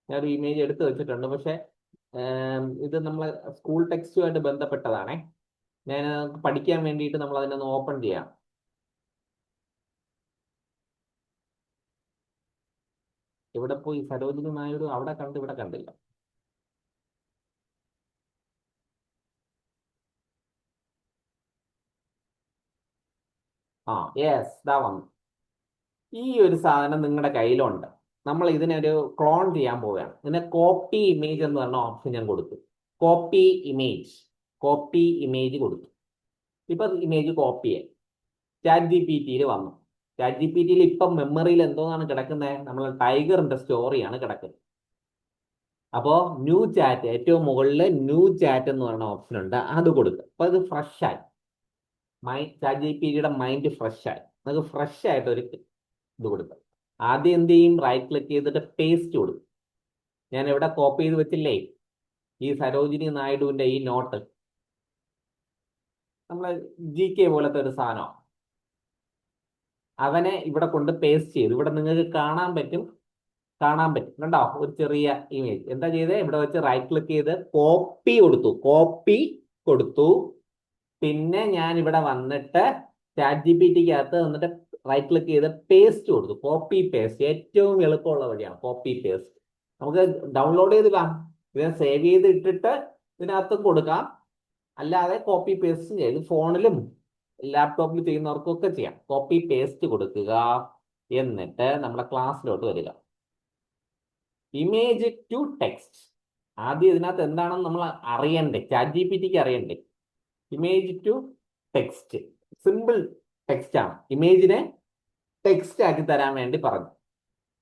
ഞാനൊരു ഇമേജ് എടുത്ത് വെച്ചിട്ടുണ്ട്. പക്ഷെ ഇത് നമ്മളെ സ്കൂൾ ടെക്സ്റ്റുമായിട്ട് ബന്ധപ്പെട്ടതാണേ. ഞാൻ പഠിക്കാൻ വേണ്ടിയിട്ട് നമ്മൾ അതിനൊന്ന് ഓപ്പൺ ചെയ്യാം. ഇവിടെ പോയി സരോജിനി നായിഡു അവിടെ കണ്ട് ഇവിടെ കണ്ടില്ല. യെസ്, ഇതാ വന്നു. ഈ ഒരു സാധനം നിങ്ങളുടെ കയ്യിലുണ്ട്. നമ്മൾ ഇതിനൊരു ക്ലോൺ ചെയ്യാൻ പോവുകയാണ്. ഇതിനെ കോപ്പി ഇമേജ് എന്ന് പറഞ്ഞ ഓപ്ഷൻ ഞാൻ കൊടുത്തു. കോപ്പി ഇമേജ് കൊടുത്തു. ഇപ്പൊ ഇമേജ് കോപ്പി ചെയ്യാം. ChatGPT വന്നു. ChatGPT ഇപ്പം മെമ്മറിയിൽ എന്തോന്നാണ് കിടക്കുന്നത്? നമ്മൾ ടൈഗറിന്റെ സ്റ്റോറിയാണ് കിടക്കുന്നത്. അപ്പോൾ ന്യൂ ചാറ്റ്, ഏറ്റവും മുകളിൽ ന്യൂ ചാറ്റ് എന്ന് പറയുന്ന ഓപ്ഷൻ ഉണ്ട്, അത് കൊടുക്കുക. അപ്പൊ ഇത് ഫ്രഷ് ആയി. ChatGPTയുടെ മൈൻഡ് ഫ്രഷ് ആയി. നമുക്ക് ഫ്രഷ് ആയിട്ട് ഒരു ഇത് കൊടുക്കുക. ആദ്യം എന്ത് ചെയ്യും? റൈറ്റ് ക്ലിക്ക് ചെയ്തിട്ട് പേസ്റ്റ് കൊടുക്കും. ഞാൻ ഇവിടെ കോപ്പി ചെയ്ത് വെച്ചില്ലേ ഈ സരോജിനി നായിഡുവിന്റെ ഈ നോട്ട്, നമ്മളെ GK പോലത്തെ ഒരു സാധനം. അവനെ ഇവിടെ കൊണ്ട് പേസ്റ്റ് ചെയ്തു. ഇവിടെ നിങ്ങൾക്ക് കാണാൻ പറ്റും കണ്ടോ? ഒരു ചെറിയ ഇമേജ്. എന്താ ചെയ്തത്? ഇവിടെ വെച്ച് റൈറ്റ് ക്ലിക്ക് ചെയ്ത് കോപ്പി കൊടുത്തു. പിന്നെ ഞാൻ ഇവിടെ വന്നിട്ട് ChatGPTക്കകത്ത് വന്നിട്ട് റൈറ്റ് ക്ലിക്ക് ചെയ്ത് പേസ്റ്റ് കൊടുത്തു. കോപ്പി പേസ്റ്റ് ഏറ്റവും എളുപ്പമുള്ള വഴിയാണ് കോപ്പി പേസ്റ്റ്. നമുക്ക് ഡൗൺലോഡ് ചെയ്തിടാം, ഇതിനെ സേവ് ചെയ്ത് ഇട്ടിട്ട് ഇതിനകത്തും കൊടുക്കാം. അല്ലാതെ കോപ്പി പേസ്റ്റ് ചെയ്ത് ഫോണിലും ലാപ്ടോപ്പിൽ ചെയ്യുന്നവർക്കൊക്കെ ചെയ്യാം. കോപ്പി പേസ്റ്റ് കൊടുക്കുക. എന്നിട്ട് നമ്മുടെ ക്ലാസ്സിലോട്ട് വരിക. Image to text. ആദ്യം ഇതിനകത്ത് എന്താണെന്ന് നമ്മൾ അറിയണ്ടേ, ChatGPTക്ക് അറിയണ്ടേ. Image to text, simple text ആണ്. ഇമേജിനെ ടെക്സ്റ്റ് ആക്കി തരാൻ വേണ്ടി പറഞ്ഞു.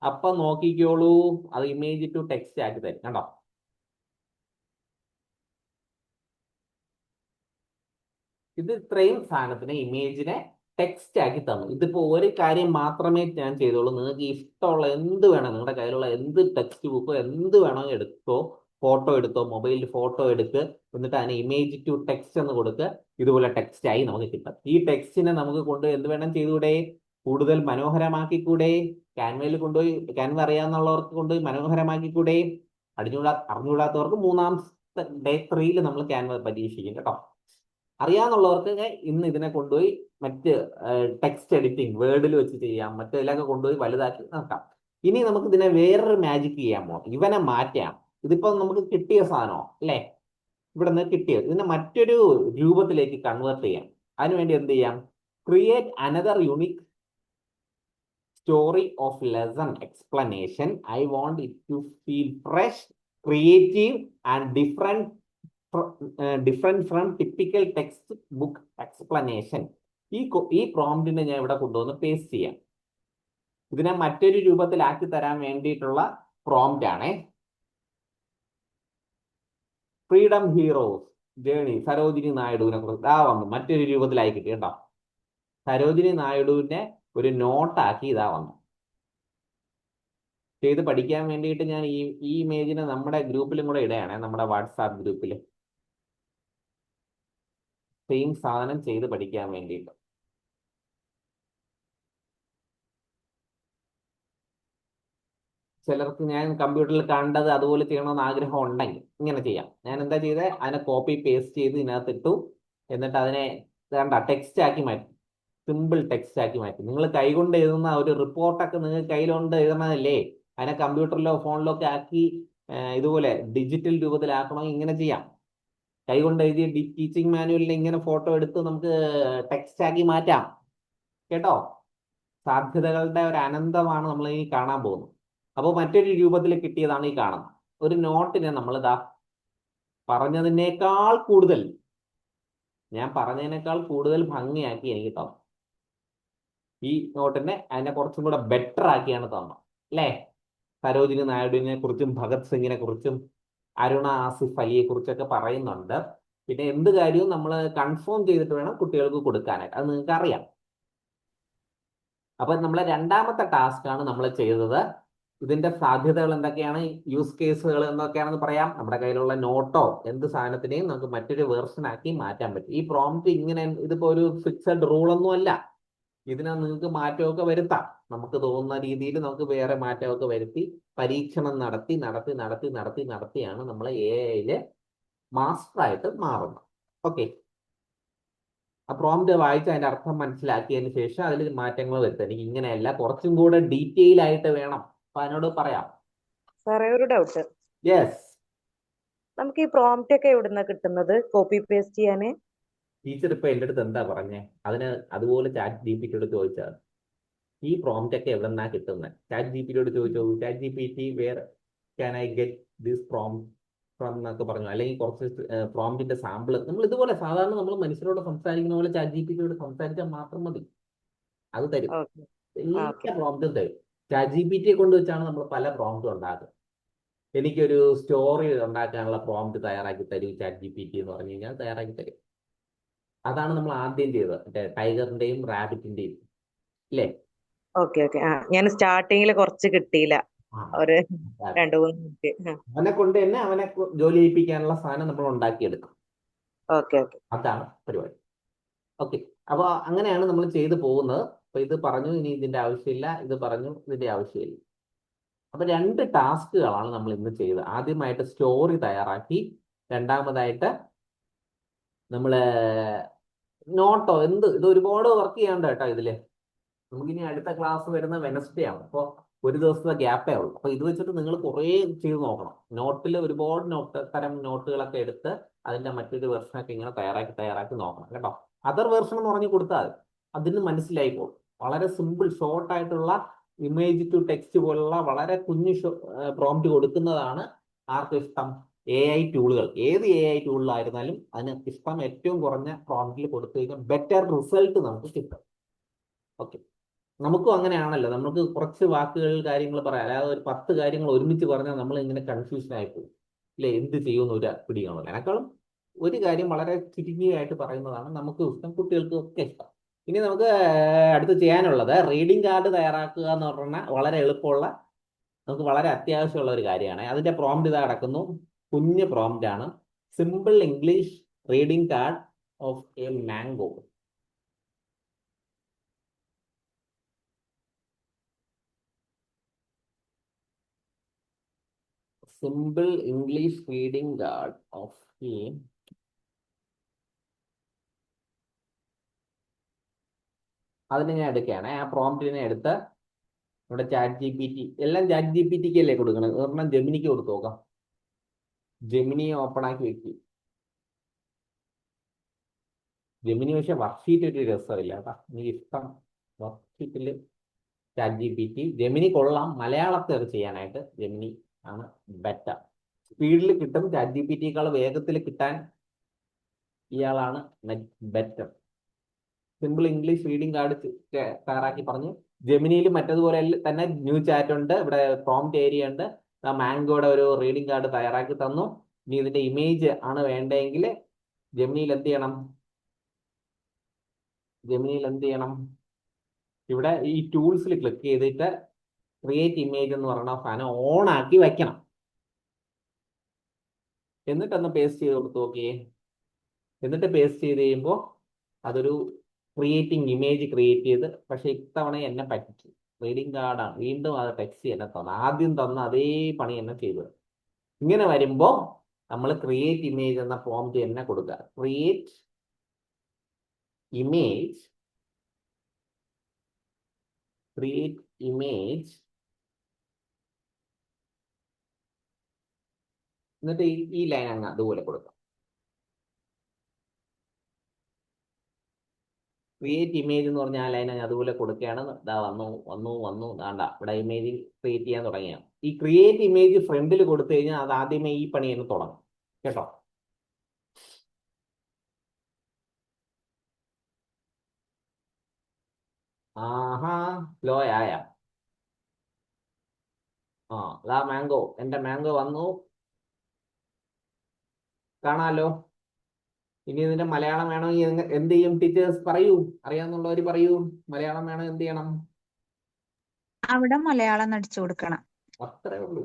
അപ്പൊ നോക്കിക്കോളൂ, അത് ഇമേജ് ടു ടെക്സ്റ്റ് ആക്കി തരും. കണ്ടോ? ഇത് ഇത്രയും സാധനത്തിന് ഇമേജിനെ ടെക്സ്റ്റ് ആക്കി തന്നു. ഇതിപ്പോ ഒരു കാര്യം മാത്രമേ ഞാൻ ചെയ്തോളൂ. നിങ്ങൾക്ക് ഇഷ്ടമുള്ള എന്ത് വേണം, നിങ്ങളുടെ കയ്യിലുള്ള എന്ത് ടെക്സ്റ്റ് ബുക്കോ എന്ത് വേണമെങ്കിൽ എടുത്തോ, ഫോട്ടോ എടുത്തോ, മൊബൈലിൽ ഫോട്ടോ എടുക്ക്, എന്നിട്ട് അതിന് ഇമേജ് ടു ടെക്സ്റ്റ് എന്ന് കൊടുക്കുക. ഇതുപോലെ ടെക്സ്റ്റ് ആയി നമുക്ക് കിട്ടും. ഈ ടെക്സ്റ്റിനെ നമുക്ക് കൊണ്ട് എന്ത് വേണം ചെയ്തുകൂടെ? കൂടുതൽ മനോഹരമാക്കിക്കൂടെ? ക്യാൻവയിൽ കൊണ്ടുപോയി, ക്യാൻവ അറിയാവുന്നവർക്ക് കൊണ്ടുപോയി മനോഹരമാക്കിക്കൂടെ? അറിഞ്ഞുകൂടാത്തവർക്ക് 3ാം ഡേ 3ൽ നമ്മൾ ക്യാൻവ പരീക്ഷിക്കും കേട്ടോ. അറിയാവുന്നവർക്ക് ഇന്ന് ഇതിനെ കൊണ്ടുപോയി മറ്റ് ടെക്സ്റ്റ് എഡിറ്റിംഗ് വേർഡിൽ വെച്ച് ചെയ്യാം, മറ്റേതിലൊക്കെ കൊണ്ടുപോയി വലുതാക്കി നോക്കാം. ഇനി നമുക്ക് ഇതിനെ വേറൊരു മാജിക് ചെയ്യാൻ പോകാം. ഇവനെ മാറ്റാം. ഇതിപ്പോ നമുക്ക് കിട്ടിയ സാധനമോ അല്ലേ? ഇവിടെ നിന്ന് കിട്ടിയത് ഇതിനെ മറ്റൊരു രൂപത്തിലേക്ക് കൺവേർട്ട് ചെയ്യാം. അതിനുവേണ്ടി എന്ത് ചെയ്യാം? Create another unique story of lesson explanation. I want it to feel fresh, creative and different from typical textbook explanation. ഈ പ്രോംപ്റ്റിനെ ഞാൻ ഇവിടെ കൊണ്ടുവന്ന് പേസ്റ്റ് ചെയ്യാം. ഇതിനെ മറ്റൊരു രൂപത്തിലാക്കി തരാൻ വേണ്ടിയിട്ടുള്ള പ്രോംപ്റ്റ് ആണേ. ഫ്രീഡം ഹീറോസ് ജേണി, സരോജിനി നായിഡുവിനെ കുറിച്ച് വന്നു. മറ്റൊരു രൂപത്തിലായി കിട്ടി കേട്ടോ. സരോജിനി നായിഡുവിനെ ഒരു നോട്ടാക്കി ഇതാ വന്നു. ചെയ്ത് പഠിക്കാൻ വേണ്ടിയിട്ട് ഞാൻ ഈ ഇമേജിനെ നമ്മുടെ ഗ്രൂപ്പിലും കൂടെ ഇടുകയാണേ, നമ്മുടെ വാട്സാപ്പ് ഗ്രൂപ്പിൽ. സെയിം സാധനം ചെയ്ത് പഠിക്കാൻ വേണ്ടിയിട്ട്. ചിലർക്ക് ഞാൻ കമ്പ്യൂട്ടറിൽ കണ്ടത് അതുപോലെ ചെയ്യണമെന്ന് ആഗ്രഹം ഉണ്ടെങ്കിൽ ഇങ്ങനെ ചെയ്യാം. ഞാൻ എന്താ ചെയ്തത്, അതിനെ കോപ്പി പേസ്റ്റ് ചെയ്ത് ഇതിനകത്ത് ഇട്ടു. എന്നിട്ട് അതിനെ വേണ്ട ടെക്സ്റ്റ് ആക്കി മാറ്റി, സിമ്പിൾ ടെക്സ്റ്റ് ആക്കി മാറ്റി. നിങ്ങൾ കൈകൊണ്ട് എഴുതുന്ന ഒരു റിപ്പോർട്ടൊക്കെ നിങ്ങൾ കയ്യിലുകൊണ്ട് എഴുതണതല്ലേ, അതിനെ കമ്പ്യൂട്ടറിലോ ഫോണിലോ ഒക്കെ ആക്കി ഇതുപോലെ ഡിജിറ്റൽ രൂപത്തിലാക്കണമെങ്കിൽ ഇങ്ങനെ ചെയ്യാം. കൈകൊണ്ട് എഴുതിയ ടീച്ചിങ് മാനുവലിൽ ഇങ്ങനെ ഫോട്ടോ എടുത്ത് നമുക്ക് ടെക്സ്റ്റ് ആക്കി മാറ്റാം. കേട്ടോ, സാധ്യതകളുടെ ഒരു അനന്തമാണ് നമ്മൾ ഈ കാണാൻ പോകുന്നത്. അപ്പോൾ മറ്റൊരു രൂപത്തിൽ കിട്ടിയതാണ് ഈ കാണുന്നത്. ഒരു നോട്ടിനെ നമ്മൾ പറഞ്ഞതിനേക്കാൾ കൂടുതൽ, ഞാൻ പറഞ്ഞതിനേക്കാൾ കൂടുതൽ ഭംഗിയാക്കി എനിക്ക് തന്നു. ഈ നോട്ടിനെ അതിനെ കുറച്ചും കൂടെ ബെറ്റർ ആക്കിയാണ് തന്നത് അല്ലേ. സരോജിനി നായിഡുവിനെ കുറിച്ചും ഭഗത് സിംഗിനെ കുറിച്ചും അരുണ ആസിഫ് അലിയെ കുറിച്ചൊക്കെ പറയുന്നുണ്ട്. പിന്നെ എന്ത് കാര്യവും നമ്മൾ കൺഫേം ചെയ്തിട്ട് വേണം കുട്ടികൾക്ക് കൊടുക്കാനായിട്ട്, അത് നിങ്ങൾക്ക് അറിയാം. അപ്പൊ നമ്മളെ രണ്ടാമത്തെ ടാസ്ക് ആണ് നമ്മൾ ചെയ്തത്. ഇതിന്റെ സാധ്യതകൾ എന്തൊക്കെയാണ്, യൂസ് കേസുകൾ എന്തൊക്കെയാണെന്ന് പറയാം. നമ്മുടെ കയ്യിലുള്ള നോട്ടോ എന്ത് സാധനത്തിനെയും നമുക്ക് മറ്റൊരു വേർഷൻ ആക്കി മാറ്റാൻ പറ്റും. ഈ പ്രോംപ്റ്റ് ഇങ്ങനെ, ഇതിപ്പോ ഒരു ഫിക്സഡ് റൂളൊന്നും അല്ല. ഇതിനെ നിങ്ങൾക്ക് മാറ്റമൊക്കെ വരുത്താം. നമുക്ക് തോന്നുന്ന രീതിയിൽ നമുക്ക് വേറെ മാറ്റമൊക്കെ വരുത്തി പരീക്ഷണം നടത്തിയാണ് നമ്മൾ AI മാസ്റ്ററായിട്ട് മാറുന്നത്. ഓക്കെ, ആ പ്രോംപ്റ്റ് വായിച്ച് അതിന്റെ അർത്ഥം മനസ്സിലാക്കിയതിന് ശേഷം അതിൽ മാറ്റങ്ങൾ വരുത്തുക. എനിക്ക് ഇങ്ങനെയല്ല, കുറച്ചും കൂടെ ഡീറ്റെയിൽ ആയിട്ട് വേണം. അപ്പൊ അതിനോട് പറയാം. സാറേ ഒരു ഡൗട്ട്, യെസ്, നമുക്ക് ഈ പ്രോംപ്റ്റ് ഒക്കെ എവിടുന്ന കിട്ടുന്നത് കോപ്പി പേസ്റ്റ് ചെയ്യാന്? ടീച്ചർ ഇപ്പൊ എൻ്റെ അടുത്ത് എന്താ പറഞ്ഞേ, അതിന് അതുപോലെ ചാറ്റ് GPTയോട് ചോദിച്ചാൽ ഈ പ്രോംപ്റ്റ് ഒക്കെ എവിടെ നിന്നാ കിട്ടുന്നത്. ചാറ്റ് GPTയോട് ചോദിച്ചോ, chat GPT where can I get this prompt from എന്നൊക്കെ പറഞ്ഞു. അല്ലെങ്കിൽ കുറച്ച് പ്രോംപ്റ്റിന്റെ സാമ്പിൾ. നമ്മൾ ഇതുപോലെ സാധാരണ നമ്മൾ മനുഷ്യരോട് സംസാരിക്കുന്ന പോലെ ചാറ്റ് GPTയോട് സംസാരിച്ചാൽ മാത്രം മതി, അത് തരും. ഓക്കെ എല്ലാ ഓക്കെ പ്രോംപ്റ്റും തരും. ചാറ്റ് GPTയെ കൊണ്ട് വെച്ചാണ് നമ്മൾ പല പ്രോംപ്റ്റും ഉണ്ടാക്കുന്നത്. എനിക്കൊരു സ്റ്റോറി ഉണ്ടാക്കാനുള്ള പ്രോംപ്റ്റ് തയ്യാറാക്കി തരും ചാറ്റ് GPT എന്ന് പറഞ്ഞു കഴിഞ്ഞാൽ തയ്യാറാക്കി തരും. അതാണ് നമ്മൾ ആദ്യം ചെയ്തത്, മറ്റേ ടൈഗറിന്റെയും റാബിറ്റിന്റെയും ഇല്ലേ. Okay okay. ആ, ഞാൻ സ്റ്റാർട്ടിങ്ങിൽ കുറച്ച് കിട്ടിയില്ല, ആ, ഒരു അതെ. 2-3 മിനിറ്റ്. അവനെ കൊണ്ട് തന്നെ അവനെ ജോലി ചെയ്യിപ്പിക്കാനുള്ള സാധനം നമ്മൾ ഉണ്ടാക്കിയെടുക്കും. Okay okay. അതാണ് പരിപാടി. ഓക്കെ, അപ്പൊ അങ്ങനെയാണ് നമ്മൾ ചെയ്തു പോകുന്നത്. അപ്പൊ ഇത് പറഞ്ഞു, ഇനി ഇതിന്റെ ആവശ്യമില്ല, ഇത് പറഞ്ഞു, ഇതിന്റെ ആവശ്യമില്ല. അപ്പൊ 2 ടാസ്കുകളാണ് നമ്മൾ ഇന്ന് ചെയ്തത്. ആദ്യമായിട്ട് സ്റ്റോറി തയ്യാറാക്കി, രണ്ടാമതായിട്ട് നമ്മള് നോട്ടോ ഇത് ഒരുപാട് വർക്ക് ചെയ്യാണ്ട് കേട്ടോ ഇതില്. നമുക്കിനി അടുത്ത ക്ലാസ് വരുന്ന വെനസ്ഡേ ആണ്. അപ്പോൾ ഒരു ദിവസത്തെ ഗ്യാപ്പേ ഉള്ളൂ. അപ്പൊ ഇത് വെച്ചിട്ട് നിങ്ങൾ കുറേ ചെയ്ത് നോക്കണം. നോട്ടിൽ ഒരുപാട് തരം നോട്ടുകളൊക്കെ എടുത്ത് അതിന്റെ മറ്റൊരു വെർഷനൊക്കെ ഇങ്ങനെ തയ്യാറാക്കി നോക്കണം കേട്ടോ. അതർ വെർഷൻ എന്ന് പറഞ്ഞു കൊടുത്താൽ അതിന് മനസ്സിലായി പോകും. വളരെ സിമ്പിൾ ഷോർട്ട് ആയിട്ടുള്ള ഇമേജ് ടു ടെക്സ്റ്റ് പോലുള്ള വളരെ കുഞ്ഞു പ്രോംപ്റ്റ് കൊടുക്കുന്നതാണ് ആർക്കും ഇഷ്ടം. AI ടൂളുകൾ, ഏത് AI ടൂളിലായിരുന്നാലും അതിന് ഇഷ്ടം ഏറ്റവും കുറഞ്ഞ പ്രോംപ്റ്റിൽ കൊടുത്തു കഴിഞ്ഞാൽ ബെറ്റർ റിസൾട്ട് നമുക്ക് കിട്ടും. ഓക്കെ, നമുക്കും അങ്ങനെയാണല്ലോ. നമുക്ക് കുറച്ച് വാക്കുകൾ കാര്യങ്ങൾ പറയാം, അല്ലാതെ ഒരു 10 കാര്യങ്ങൾ ഒരുമിച്ച് പറഞ്ഞാൽ നമ്മൾ ഇങ്ങനെ കൺഫ്യൂഷൻ ആയി പോകും അല്ലെ, എന്ത് ചെയ്യുമെന്ന് ഒരു പിടി കാണില്ല. അതിനേക്കാളും ഒരു കാര്യം വളരെ ചുരുങ്ങിയായിട്ട് പറയുന്നതാണ് നമുക്ക് ഇഷ്ടം, കുട്ടികൾക്കും ഒക്കെ ഇഷ്ടം. ഇനി നമുക്ക് അടുത്ത് ചെയ്യാനുള്ളത് റീഡിംഗ് കാർഡ് തയ്യാറാക്കുക എന്ന് പറഞ്ഞാൽ വളരെ എളുപ്പമുള്ള, നമുക്ക് വളരെ അത്യാവശ്യമുള്ള ഒരു കാര്യമാണ്. അതിന്റെ പ്രോംപ്റ്റ് ഇതാ കിടക്കുന്നു. കുഞ്ഞ് പ്രോംപ്റ്റ് ആണ്. Simple English reading card of A mango. Simple English reading card of A അതിനെ ഞാൻ എടുക്കുകയാണ്. ആ പ്രോംപ്റ്റിനെ എടുത്ത് നമ്മുടെ ചാറ്റ് GPT, എല്ലാം ചാറ്റ് GPTക്ക് അല്ലേ കൊടുക്കണം, ഒരെണ്ണം ജെമിനിക്ക് കൊടുത്തു നോക്കാം. ജെമിനി ഓപ്പൺ ആക്കി വെക്കും. ജെമിനി പക്ഷെ വർക്ക്ഷീറ്റ് ഒരു രസമില്ല കേട്ടോ, എനിക്ക് ഇഷ്ടം വർക്ക്ഷീറ്റിൽ ചാറ്റ് GPT. ജെമിനി കൊള്ളാം, മലയാളത്തിൽ അത് ചെയ്യാനായിട്ട് ജെമിനി ആണ് ബെറ്റർ. സ്പീഡിൽ കിട്ടും, ചാറ്റ് GPTയേക്കാൾ വേഗത്തിൽ കിട്ടാൻ ഇയാളാണ് better. Simple English reading card തയ്യാറാക്കി പറഞ്ഞു. ജെമിനിയിൽ മറ്റതുപോലെ തന്നെ ന്യൂ ചാറ്റ് ഉണ്ട്, ഇവിടെ പ്രോംപ്റ്റ് ഏരിയ ഉണ്ട്. മാംഗോയുടെ ഒരു റീഡിംഗ് കാർഡ് തയ്യാറാക്കി തന്നു. ഇനി ഇതിന്റെ ഇമേജ് ആണ് വേണ്ടെങ്കിൽ ജെമിനിയിൽ എന്ത് ചെയ്യണം, ഇവിടെ ഈ ടൂൾസിൽ ക്ലിക്ക് ചെയ്തിട്ട് ക്രിയേറ്റ് ഇമേജ് എന്ന് പറയുന്ന സാധനം ഓൺ ആക്കി വെക്കണം. എന്നിട്ടൊന്ന് പേസ്റ്റ് ചെയ്ത് കൊടുത്തു നോക്കിയേ. എന്നിട്ട് പേസ്റ്റ് ചെയ്ത് കഴിയുമ്പോൾ അതൊരു ക്രിയേറ്റിംഗ് ഇമേജ് ക്രിയേറ്റ് ചെയ്ത്, പക്ഷെ ഇത്തവണ എന്നെ പറ്റിച്ചു. റീഡിംഗ് കാർഡാണ്. വീണ്ടും അത് ടെക്സ്റ്റ് തന്നെ തന്നു. ആദ്യം തന്ന അതേ പണി തന്നെ ചെയ്തത്. ഇങ്ങനെ വരുമ്പോൾ നമ്മൾ ക്രിയേറ്റ് ഇമേജ് എന്ന പ്രോംപ്റ്റ് തന്നെ കൊടുക്കുക. ക്രിയേറ്റ് ഇമേജ് എന്നിട്ട് ഈ ലൈൻ അങ്ങ് അതുപോലെ കൊടുക്കാം. ക്രിയേറ്റ് ഇമേജ് എന്ന് പറഞ്ഞാൽ ആ ലൈൻ അങ്ങ് അതുപോലെ കൊടുക്കുകയാണ്. ഇതാ വന്നു വേണ്ട ഇവിടെ ഇമേജ് ക്രിയേറ്റ് ചെയ്യാൻ തുടങ്ങിയ ഈ ക്രിയേറ്റ് ഇമേജ് ഫ്രണ്ടിൽ കൊടുത്തു കഴിഞ്ഞാൽ അത് ആദ്യമേ ഈ പണി തന്നെ തുടങ്ങും കേട്ടോ. ആഹാ ലോ ആയ ഇതാ മാംഗോ, എന്റെ മാംഗോ വന്നു കാണാലോ. ഇനി ഇതിന്റെ മലയാളം വേണമെങ്കിൽ എന്ത് ചെയ്യും ടീച്ചേഴ്സ്? പറയൂ, അറിയാന്നുള്ളവര് പറയൂ. മലയാളം വേണം എന്ത് ചെയ്യണം? അവിടെ മലയാളം അടിച്ചു കൊടുക്കണം. അത്രേ ഉള്ളൂ.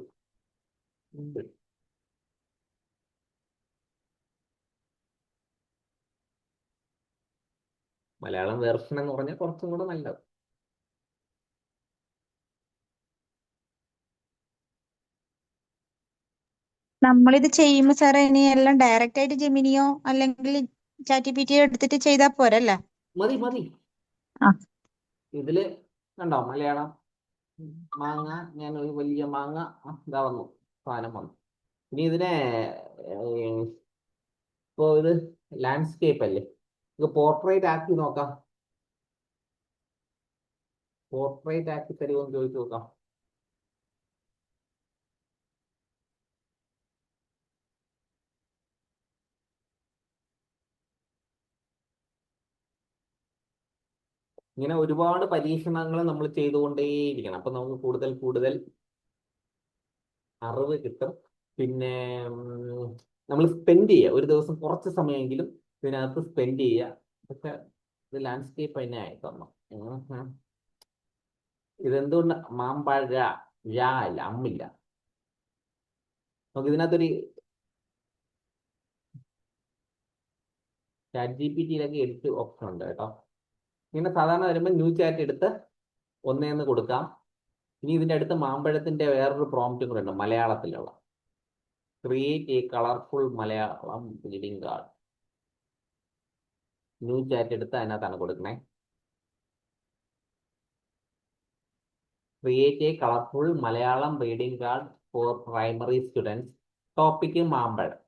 മലയാളം വെർഷൻ എന്ന് പറഞ്ഞാൽ കുറച്ചും കൂടെ നല്ലത്. നമ്മളിത് ചെയ്യുമ്പോ സാറേ ഇനി എല്ലാം ഡയറക്റ്റ് ആയിട്ട് ജെമിനിയോ അല്ലെങ്കിൽ ചാറ്റ് എടുത്തിട്ട് ചെയ്താൽ പോരല്ലേ? മതി. ആ. ഇതില് കണ്ടോ മലയാളം മാങ്ങ, ഞാൻ ഒരു വലിയ മാങ്ങ ഇതാ വന്നു, സാധനം വന്നു. ഇനി ഇതിനെ ഇപ്പോ ഇത് ലാൻഡ്സ്കേപ്പ് അല്ലേ, ഇത് പോർട്രേറ്റ് ആക്കി നോക്കാം. പോർട്രേറ്റ് ആക്കി തരുമോ എന്ന് ചോദിച്ചു നോക്കാം. ഇങ്ങനെ ഒരുപാട് പരീക്ഷണങ്ങൾ നമ്മൾ ചെയ്തുകൊണ്ടേയിരിക്കണം. അപ്പൊ നമുക്ക് കൂടുതൽ അറിവ് കിട്ടും. പിന്നെ നമ്മൾ സ്പെൻഡ് ചെയ്യുക, ഒരു ദിവസം കുറച്ച് സമയമെങ്കിലും ഇതിനകത്ത് സ്പെൻഡ് ചെയ്യുക. പക്ഷെ ഇത് ലാൻഡ്സ്കേപ്പ് തന്നെ ആയി തന്നു. ഇതെന്തുകൊണ്ട് മാമ്പഴ അല്ല, അമ്മില്ല. നമുക്ക് ഇതിനകത്തൊരു ചാറ്റ് ജിപിടിയിലൊക്കെ എഡിറ്റ് ഓപ്ഷൻ ഉണ്ട് കേട്ടോ. ഇങ്ങനെ സാധാരണ വരുമ്പോൾ ന്യൂ ചാറ്റ് എടുത്ത് ഒന്നേന്ന് കൊടുക്കാം. ഇനി ഇതിൻ്റെ അടുത്ത് മാമ്പഴത്തിന്റെ വേറൊരു പ്രോംപ്റ്റും കൂടെ ഉണ്ട് മലയാളത്തിലുള്ള. Create a colourful Malayalam reading card. New chat എടുത്ത് അതിനകത്താണ് കൊടുക്കണേ. Create a colourful Malayalam reading card for primary students. Topic മാമ്പഴം.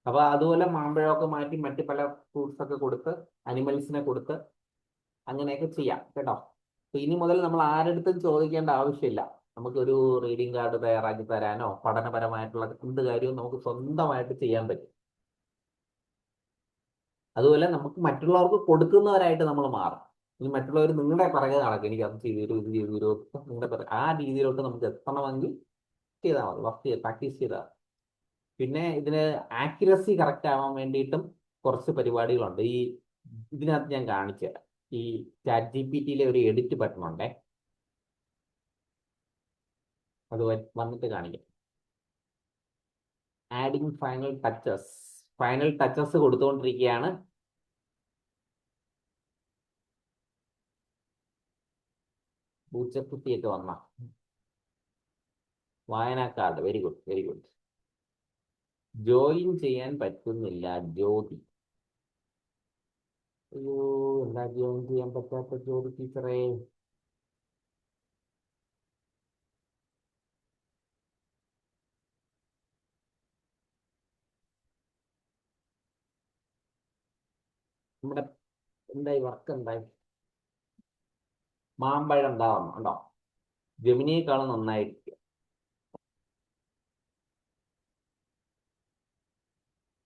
അപ്പൊ അതുപോലെ മാമ്പഴമൊക്കെ മാറ്റി മറ്റു പല ഫ്രൂട്ട്സ് ഒക്കെ കൊടുത്ത് അനിമൽസിനെ കൊടുത്ത് അങ്ങനെയൊക്കെ ചെയ്യാം കേട്ടോ. അപ്പൊ ഇനി മുതൽ നമ്മൾ ആരെടുത്തും ചോദിക്കേണ്ട ആവശ്യമില്ല. നമുക്കൊരു റീഡിംഗ് കാർഡ് തയ്യാറാക്കി തരാനോ പഠനപരമായിട്ടുള്ള എന്ത് കാര്യവും നമുക്ക് സ്വന്തമായിട്ട് ചെയ്യാൻ പറ്റും. അതുപോലെ നമുക്ക് മറ്റുള്ളവർക്ക് കൊടുക്കുന്നവരായിട്ട് നമ്മൾ മാറും. ഇനി മറ്റുള്ളവർ നിങ്ങളുടെ പിറകെ നടക്കും, എനിക്ക് അത് ചെയ്തു തരൂ ഇത് ചെയ്തു തരൂ, നിങ്ങളുടെ ആ രീതിയിലോട്ട് നമുക്ക് എത്തണമെങ്കിൽ ചെയ്താൽ മതി, വർക്ക് പ്രാക്ടീസ് ചെയ്താൽ. പിന്നെ ഇതിന് ആക്യുറസി കറക്റ്റ് ആവാൻ വേണ്ടിയിട്ടും കുറച്ച് പരിപാടികളുണ്ട്. ഇതിനകത്ത് ഞാൻ കാണിച്ചു തരാം. ഈ ചാറ്റ് ജിപിടിയിലെ ഒരു എഡിറ്റ് ബട്ടൺ ഉണ്ടേ, അത് വന്നിട്ട് കാണിക്കാം. ആഡിങ് ഫൈനൽ ടച്ചസ് കൊടുത്തുകൊണ്ടിരിക്കുകയാണ്. പൂച്ചക്കുട്ടിയൊക്കെ വന്ന വായനക്കാർഡ്. Very good. ജോയിൻ ചെയ്യാൻ പറ്റുന്നില്ല ജ്യോതി. അയ്യോ, എന്താ ജോയിൻ ചെയ്യാൻ പറ്റാത്ത ജ്യോതി ടീച്ചറേ? നമ്മുടെ എന്തായി വർക്ക് എന്തായി? മാമ്പഴം ഉണ്ടാവുന്നു ഉണ്ടോ? ജെമിനിയേക്കാളും നന്നായിരിക്കും.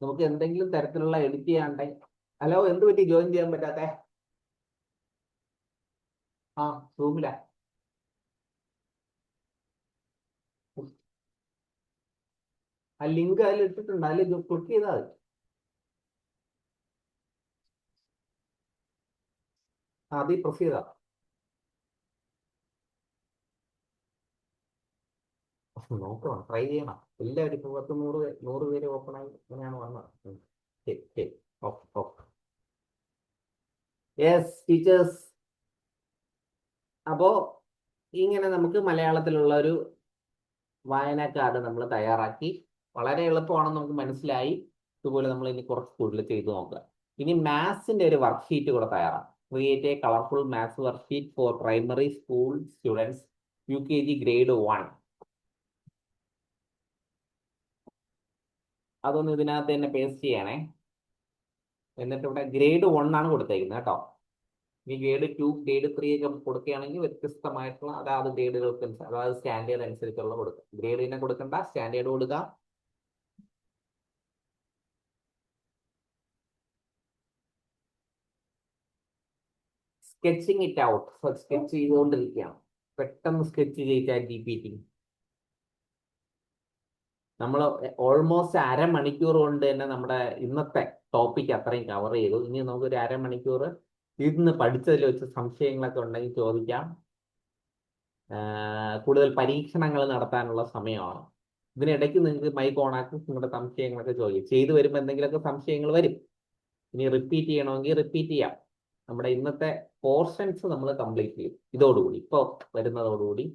നമുക്ക് എന്തെങ്കിലും തരത്തിലുള്ള എഡിറ്റ് ചെയ്യാണ്ടേ. ഹലോ, എന്ത് പറ്റി ജോയിൻ ചെയ്യാൻ പറ്റാത്തെ? സൂമില ആ ലിങ്ക് അതിൽ ഇട്ടിട്ടുണ്ട്, അതിൽ ക്ലിക്ക് ചെയ്താൽ മതി. അതിൽ പ്രസ് ചെയ്താ നോക്കണം, ട്രൈ ചെയ്യണം. എല്ലാവരും ഇപ്പൊ 100 പേര് ഓപ്പൺ ആയി അങ്ങനെയാണ് വന്നത്. ശരി. ഓഫ്. Yes teachers. അപ്പോ ഇങ്ങനെ നമുക്ക് മലയാളത്തിലുള്ള ഒരു വായനാ കാർഡ് നമ്മൾ തയ്യാറാക്കി. വളരെ എളുപ്പമാണെന്ന് നമുക്ക് മനസ്സിലായി. ഇതുപോലെ നമ്മൾ ഇനി കുറച്ച് കൂടുതൽ ചെയ്തു നോക്കുക. ഇനി മാത്സിന്റെ ഒരു വർക്ക്ഷീറ്റ് കൂടെ തയ്യാറാണ്. Create a colourful maths worksheet for primary school students UKG grade 1. അതൊന്ന് ഇതിനകത്ത് തന്നെ പേസ്റ്റ് ചെയ്യണേ. എന്നിട്ട് ഇവിടെ ഗ്രേഡ് 1 ആണ് കൊടുത്തേക്കുന്നത് കേട്ടോ. ഈ ഗ്രേഡ് 2 ഗ്രേഡ് 3 ഒക്കെ കൊടുക്കുകയാണെങ്കിൽ വ്യത്യസ്തമായിട്ടുള്ള അതാത് ഗ്രേഡുകൾക്ക് അതായത് സ്റ്റാൻഡേർഡ് അനുസരിച്ചുള്ള കൊടുക്കുക. ഗ്രേഡിനെ കൊടുക്കണ്ട, സ്റ്റാൻഡേർഡ് കൊടുക്കുക. Sketching it out. സ്കെച്ച് ചെയ്തുകൊണ്ടിരിക്കുകയാണ്. പെട്ടെന്ന് സ്കെച്ച് ചെയ്യിച്ചാൽ GPT. നമ്മൾ ഓൾമോസ്റ്റ് അരമണിക്കൂർ കൊണ്ട് തന്നെ നമ്മുടെ ഇന്നത്തെ ടോപ്പിക് അത്രയും കവർ ചെയ്തു. ഇനി നമുക്കൊരു അരമണിക്കൂർ ഇരുന്ന് പഠിച്ചതിൽ വെച്ച് സംശയങ്ങളൊക്കെ ഉണ്ടെങ്കിൽ ചോദിക്കാം. കൂടുതൽ പരീക്ഷണങ്ങൾ നടത്താനുള്ള സമയമാണ്. ഇതിനിടയ്ക്ക് നിങ്ങൾക്ക് മൈക്ക് ഓണാക്കി നിങ്ങളുടെ സംശയങ്ങളൊക്കെ ചോദിക്കും. ചെയ്തു വരുമ്പോൾ എന്തെങ്കിലുമൊക്കെ സംശയങ്ങൾ വരും. ഇനി റിപ്പീറ്റ് ചെയ്യണമെങ്കിൽ റിപ്പീറ്റ് ചെയ്യാം. നമ്മുടെ ഇന്നത്തെ പോർഷൻസ് നമ്മൾ കംപ്ലീറ്റ് ചെയ്യും ഇതോടുകൂടി. ഇപ്പോൾ വരുന്നതോടുകൂടി